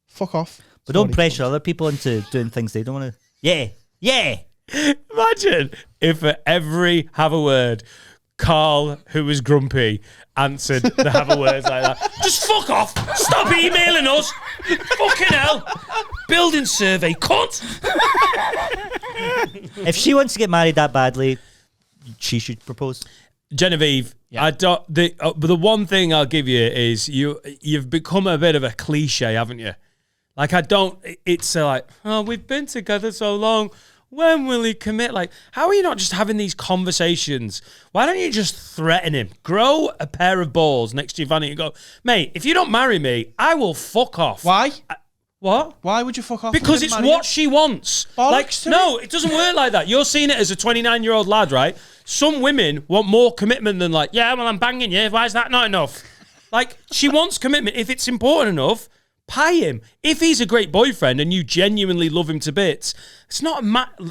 Fuck off. But don't Sorry. pressure other people into doing things they don't want to. Yeah, yeah. Imagine if for every have a word, Carl, who was grumpy, answered the have a words like that. Just fuck off. Stop emailing us. Fucking hell. Building survey, cunt. If she wants to get married that badly, she should propose. Genevieve, I don't. The one thing I'll give you is you've become a bit of a cliche, haven't you? Like I don't. It's like, oh, we've been together so long. When will he commit? Like, how are you not just having these conversations? Why don't you just threaten him? Grow a pair of balls next to your vanity and go, mate, if you don't marry me, I will fuck off. Why? What? Why would you fuck off? Because it's what she wants. Like, to no, it doesn't work like that. You're seeing it as a 29-year-old lad, right? Some women want more commitment than like, yeah, well, I'm banging you. Why is that not enough? Like, she wants commitment. If it's important enough, pay him. If he's a great boyfriend and you genuinely love him to bits, it's not.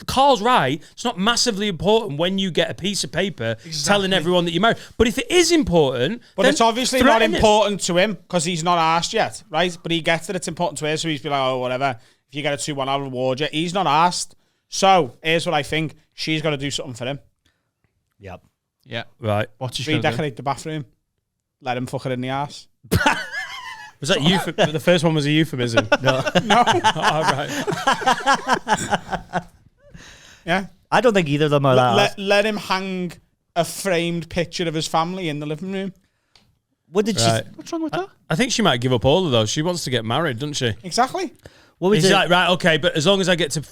Carl's right. It's not massively important when you get a piece of paper telling everyone that you're married. But if it is important, But then it's obviously not threaten him. important to him because he's not asked yet, right? But he gets that it's important to her, so he's be like, oh, whatever. If you get a 2-1, I'll reward you. He's not asked. So here's what I think. She's got to do something for him. Yep. Yeah. Right. What's she gonna do? Redecorate the bathroom. Let him fuck her in the ass. Was that the first one was a euphemism? No. No. Oh, right. Yeah. I don't think either of them are that. Let him hang a framed picture of his family in the living room. What did Right. What's wrong with that? I think she might give up all of those. She wants to get married, doesn't she? Exactly. What was He's it? like, right, okay, but as long as I get to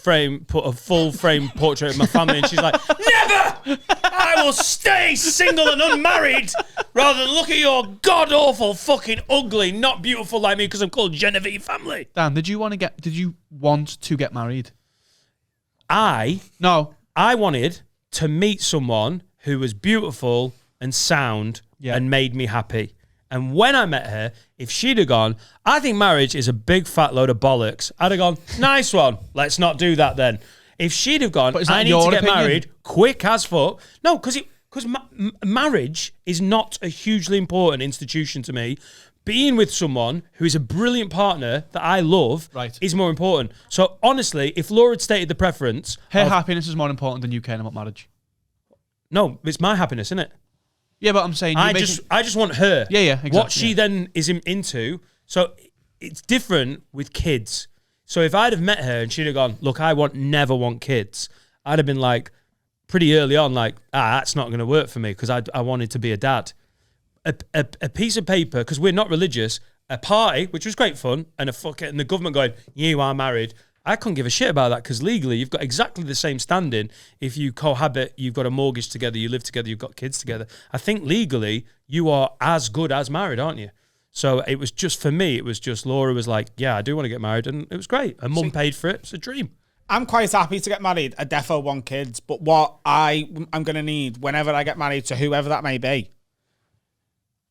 put a full frame portrait of my family, and she's like, never! I will stay single and unmarried rather than look at your god-awful, fucking ugly, not beautiful like me because I'm called Genevieve family. Dan, did you want to get married? No. I wanted to meet someone who was beautiful and sound and made me happy. And when I met her, if she'd have gone, I think marriage is a big fat load of bollocks, I'd have gone, nice one, let's not do that then. If she'd have gone, I need to get married quick as fuck. No, because marriage is not a hugely important institution to me. Being with someone who is a brilliant partner that I love is more important. So honestly, if Laura had stated the preference... Her happiness is more important than you caring about marriage. No, it's my happiness, isn't it? Yeah, but I'm saying... I just want her. Yeah, exactly. What she then is into. So it's different with kids. So if I'd have met her and she'd have gone, look, never want kids, I'd have been like, pretty early on, like, that's not going to work for me because I wanted to be a dad. A piece of paper, because we're not religious, a party, which was great fun, and the government going, you are married. I couldn't give a shit about that because legally you've got exactly the same standing. If you cohabit, you've got a mortgage together, you live together, you've got kids together. I think legally you are as good as married, aren't you? So it was just, for me, it was just Laura was like, yeah, I do want to get married. And it was great. And mum paid for it. It's a dream. I'm quite happy to get married. I defo want kids. But what I'm going to need whenever I get married to whoever that may be,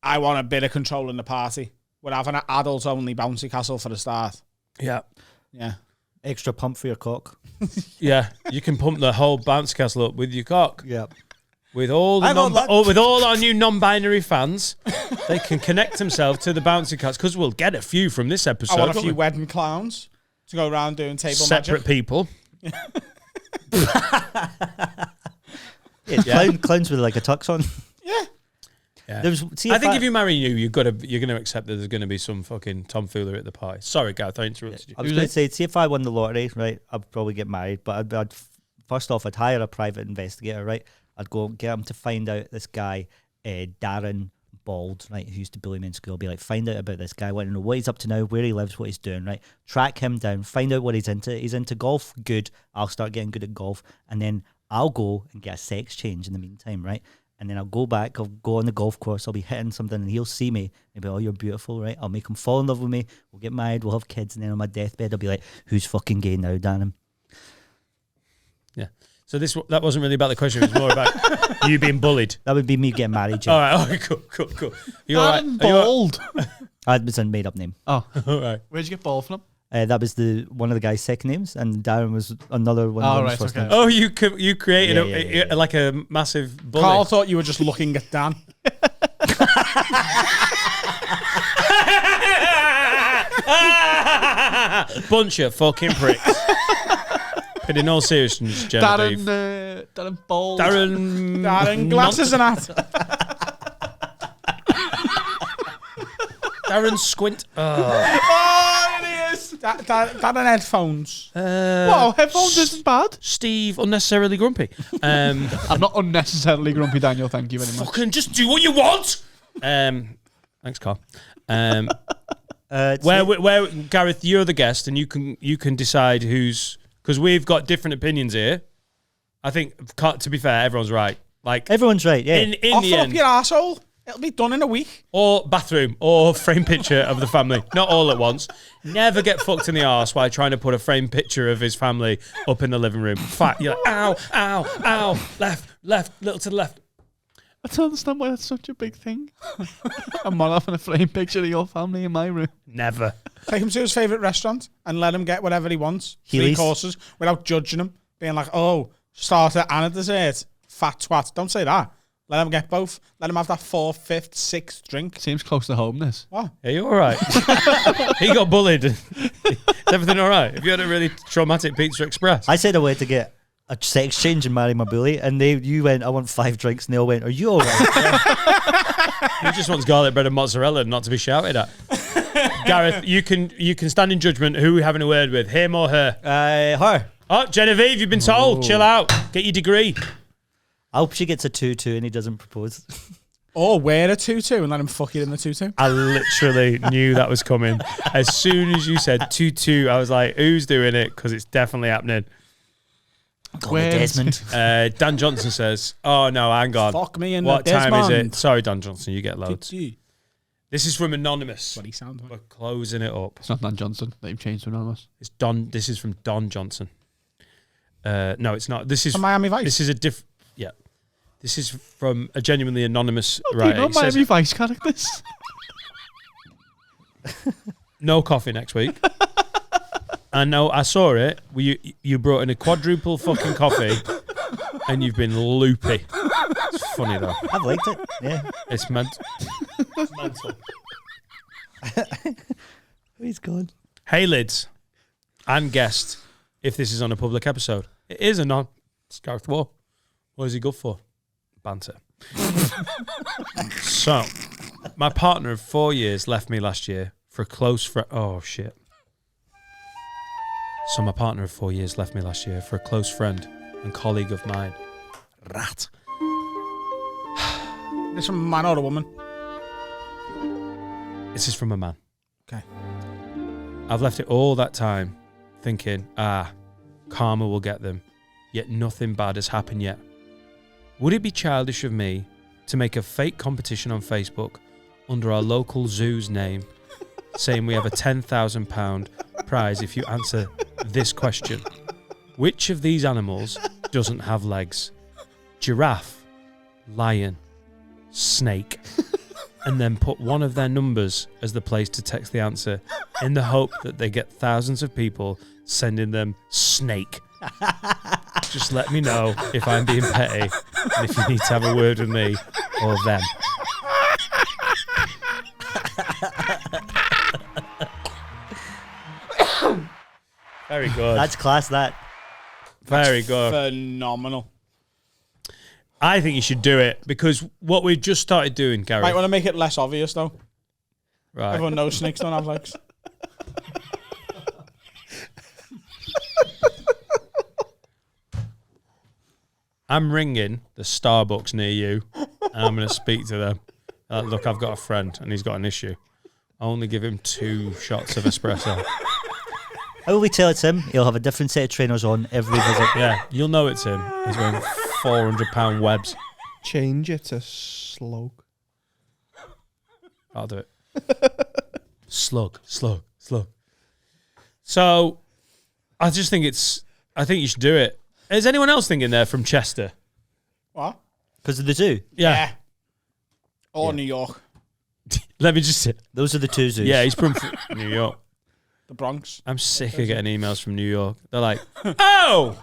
I want a bit of control in the party. We're having an adult-only bouncy castle for the start. Yeah. Yeah. Extra pump for your cock. Yeah, you can pump the whole bounce castle up with your cock. Yeah. With all with all our new non-binary fans, they can connect themselves to the bouncy castle because we'll get a few from this episode. I want a few wedding clowns to go around doing table separate magic. People. Clowns with like a tux on. Yeah. Yeah. I think if you marry you're going to accept that there's going to be some fucking tomfoolery at the party. Sorry, Gareth, I interrupted you. I was going to say, see if I won the lottery, right, I'd probably get married, but I'd first off, I'd hire a private investigator, right? I'd go get him to find out this guy, Darren Bald, right, who used to bully me in school. Be like, find out about this guy. I want to know what he's up to now, where he lives, what he's doing, right? Track him down, find out what he's into. He's into golf, good. I'll start getting good at golf, and then I'll go and get a sex change in the meantime, right? And then I'll go back, I'll go on the golf course, I'll be hitting something, and he'll see me. He'll be, oh, you're beautiful, right? I'll make him fall in love with me. We'll get married, we'll have kids, and then on my deathbed, I'll be like, who's fucking gay now, Dan? Yeah. So that wasn't really about the question. It was more about you being bullied. That would be me getting married, yeah. All right. Okay, cool. You all right? Bald. That was a made-up name. Oh. All right. Where'd you get bald from? That was one of the guy's second names, and Darren was another one of his first names. Oh, you created like a massive bully. Carl thought you were just looking at Dan. Bunch of fucking pricks. But in all seriousness, Genevieve. Darren Bald. Darren glasses and hat. Darren Squint. Oh, it is. Darren headphones. Wow, headphones isn't bad. Steve, unnecessarily grumpy. I'm not unnecessarily grumpy, Daniel. Thank you very much. Fucking just do what you want. Thanks, Carl. Where Gareth, you're the guest, and you can decide who's, because we've got different opinions here. I think, to be fair, everyone's right. Like everyone's right. Yeah. In the Offer end, up your arsehole. It'll be done in a week. Or bathroom, or frame picture of the family. Not all at once. Never get fucked in the arse while trying to put a frame picture of his family up in the living room. Fat, you're like, ow, ow, ow, left, little to the left. I don't understand why that's such a big thing. I'm not having a frame picture of your family in my room. Never. Take him to his favourite restaurant and let him get whatever he wants. Heelys. 3 courses without judging him. Being like, oh, starter and a dessert. Fat twat. Don't say that. Let him get both. Let him have that 4th, 5th, 6th drink. Seems close to home, this. What? Are you all right? He got bullied. Is everything all right? Have you had a really traumatic Pizza Express? I said I went to get a sex change and marry my bully, and you went, I want 5 drinks, and they all went, are you all right? He just wants garlic bread and mozzarella not to be shouted at. Gareth, you can stand in judgment. Who are we having a word with, him or her? Her. Oh, Genevieve, you've been told. Chill out. Get your degree. I hope she gets a 2-2 and he doesn't propose. Or wear a tutu and let him fuck you in the tutu. I literally knew that was coming. As soon as you said tutu, I was like, who's doing it? Because it's definitely happening. Call me Desmond. Dan Johnson says, oh, no, hang on. Fuck me in What the time is Desmond. it? Sorry, Dan Johnson, you get loads. Tutu. This is from Anonymous. What he sounds like. We're closing it up. It's not Dan Johnson. Let him change to anonymous. It's Don. This is from Don Johnson. No, it's not. This is From Miami Vice. This is a diff. Yeah, this is from a genuinely anonymous Do you writer. know It says, Miami Vice characters? no coffee next week. I know. I saw it. You brought in a quadruple fucking coffee, and you've been loopy. It's funny though. I've liked it. Yeah. It's mental. It's mental. He's gone. Hey, lids, and guest. If this is on a public episode, it is it's Gareth Waugh. What is he good for? Banter. So, my partner of 4 years left me last year for a close friend. Oh, shit. So, my partner of 4 years left me last year for a close friend and colleague of mine. Rat. This from a man or a woman? This is from a man. Okay. I've left it all that time thinking, karma will get them, yet nothing bad has happened yet. Would it be childish of me to make a fake competition on Facebook under our local zoo's name, saying we have a £10,000 prize if you answer this question? Which of these animals doesn't have legs? Giraffe, lion, snake. And then put one of their numbers as the place to text the answer in the hope that they get thousands of people sending them snake. Just let me know if I'm being petty and if you need to have a word with me or them. Very good. That's class, that. Very good. Phenomenal. I think you should do it because what we've just started doing, Gary. Might want to make it less obvious, though. Right. Everyone knows snakes don't have legs. I'm ringing the Starbucks near you and I'm going to speak to them. Look, I've got a friend and he's got an issue. I'll only give him 2 shots of espresso. How will we tell it's him? He'll have a different set of trainers on every visit. Yeah, you'll know it's him. He's wearing £400 webs. Change it to slug. I'll do it. Slug. So, I think you should do it. Is anyone else thinking there from Chester? What? Because of the zoo. Yeah. Or New York. Let me just... Those are the two zoos. Yeah, he's from New York. The Bronx. I'm sick of getting emails from New York. They're like, oh,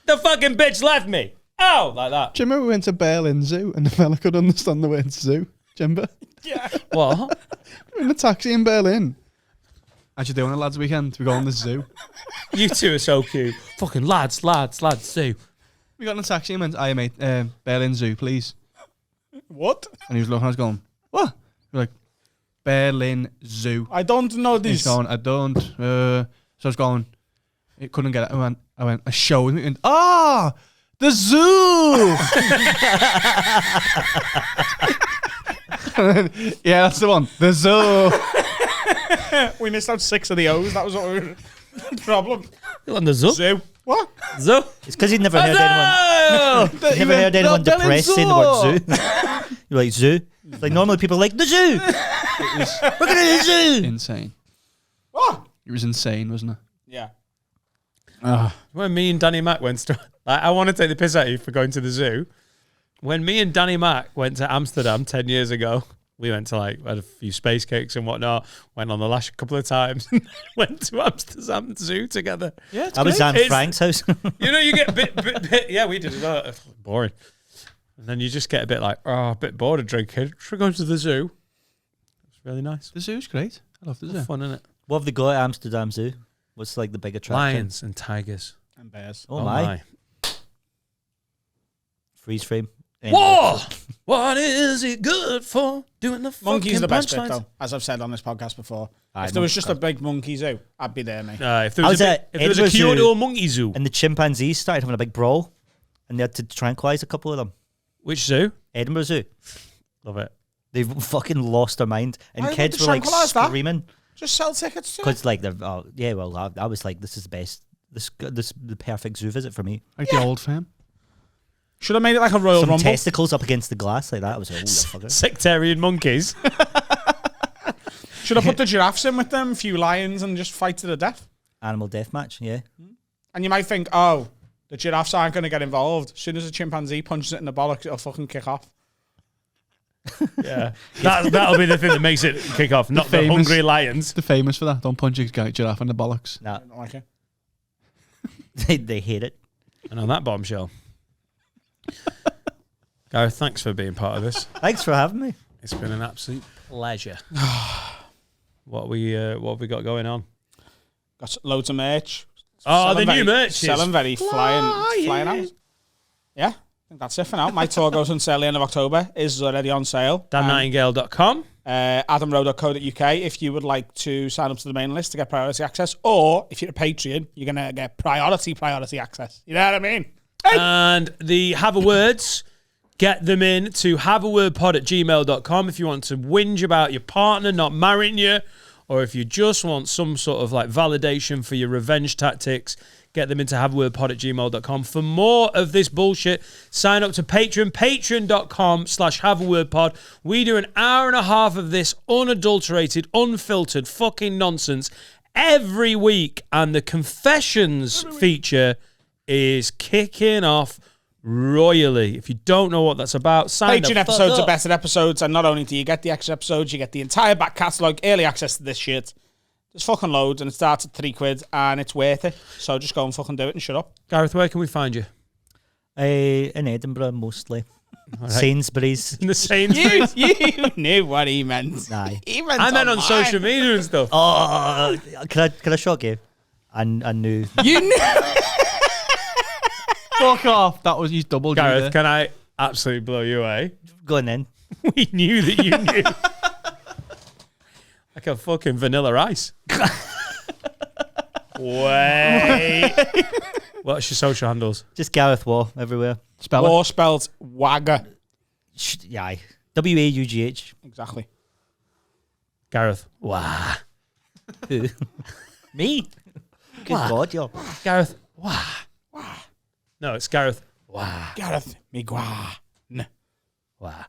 the fucking bitch left me. Oh, like that. Do you remember we went to Berlin Zoo and the fella could understand the word zoo? Do you remember? Yeah. What? We were in a taxi in Berlin. How'd you do on a lads weekend? We go on the zoo. You two are so cute. Fucking lads, zoo. We got in a taxi and went, "Aye mate, Berlin Zoo, please." What? And he was looking at us going, "What?" We're like, "Berlin Zoo." I don't know And he's this. going, "I don't." So I was going, it couldn't get it. I went, a show. And he went, the zoo! Yeah, that's the one. The zoo. We missed out 6 of the O's. That was what we were... problem. You on the zoo? Zoo. What? Zoo? It's because he'd never heard anyone. He'd never heard anyone depressed saying the word zoo. You're like, zoo? It's like normally people are like, the zoo! We're going to the zoo! Insane. What? It was insane, wasn't it? Yeah. When me and Danny Mac went to... I want to take the piss out of you for going to the zoo. When me and Danny Mac went to Amsterdam 10 years ago, we went to had a few space cakes and whatnot, went on the lash a couple of times, went to Amsterdam Zoo together. Yeah, it's I was great. at Frank's house. You know, you get a bit yeah, we did it. Boring. And then you just get a bit a bit bored of drinking. Should we go to the zoo? It's really nice. The zoo's great. I love the zoo. Fun, isn't it? What have they got at Amsterdam Zoo? What's like the big attraction? Lions and tigers. And bears. Oh, my. Freeze frame. Whoa! What is it good for? Doing the Monkey's the best bit, punchlines? though, as I've said on this podcast before. Aye, If there was just a big monkey zoo, I'd be there, mate. If there I was, was a, at if there was a Edinburgh Kyoto Zoo. monkey zoo. And the chimpanzees started having a big brawl, and they had to tranquilise a couple of them. Which zoo? Edinburgh Zoo. Love it. They've fucking lost their mind, and Why kids would were they like tranquilise that? screaming Just sell tickets to it. because like they're I was like, this is the best. This the perfect zoo visit for me. Like the old firm. Should have made it like a Royal Some Rumble. testicles up against the glass like that. I was like, oh, the fucker. Sectarian monkeys. Should have put the giraffes in with them, a few lions, and just fight to the death. Animal death match, yeah. And you might think, oh, the giraffes aren't going to get involved. As soon as a chimpanzee punches it in the bollocks, it'll fucking kick off. Yeah. That'll be the thing that makes it kick off, not the famous- hungry lions. They're famous for that. Don't punch a giraffe in the bollocks. Nah, I don't like it. they hate it. And on that bombshell. Gareth, thanks for being part of this. Thanks for having me. It's been an absolute pleasure. What have we got going on? Got loads of merch. Oh, Selling the new merch is Selling very flying out. Yeah, I think that's it for now. My tour goes on sale at the end of October. Is already on sale. DanNightingale.com. AdamRowe.co.uk if you would like to sign up to the main list to get priority access, or if you're a Patreon, you're going to get priority access. You know what I mean? Hey! And the Have a Words, get them in to haveawordpod@gmail.com if you want to whinge about your partner not marrying you, or if you just want some sort of like validation for your revenge tactics, get them into haveawordpod@gmail.com. For more of this bullshit, sign up to Patreon, patreon.com/haveawordpod. We do an hour and a half of this unadulterated, unfiltered fucking nonsense every week, and the confessions feature is kicking off royally. If you don't know what that's about, sign Patreon the episodes fuck are up. better episodes, and not only do you get the extra episodes, you get the entire back catalogue, early access to this shit. There's fucking loads, and it starts at £3, and it's worth it. So just go and fucking do it and shut up. Gareth, where can we find you? In Edinburgh, mostly. Sainsbury's. In the Sainsbury's. You knew what he meant. Nah. He meant I meant on online. social media and stuff. Oh, can I shock you? I knew. You knew. Fuck off. That was his double G Gareth, there. can I absolutely blow you away? Go on then. We knew that you knew. Like a fucking vanilla ice. Wait. What's your social handles? Just Gareth Waugh everywhere. Spell it. War spelled wagger. Yeah. WAUGH. Exactly. Gareth. Wow. Who? Me? Good God, yo. Gareth. Wow. No, it's Gareth. Wow. Gareth Miguan. Wow.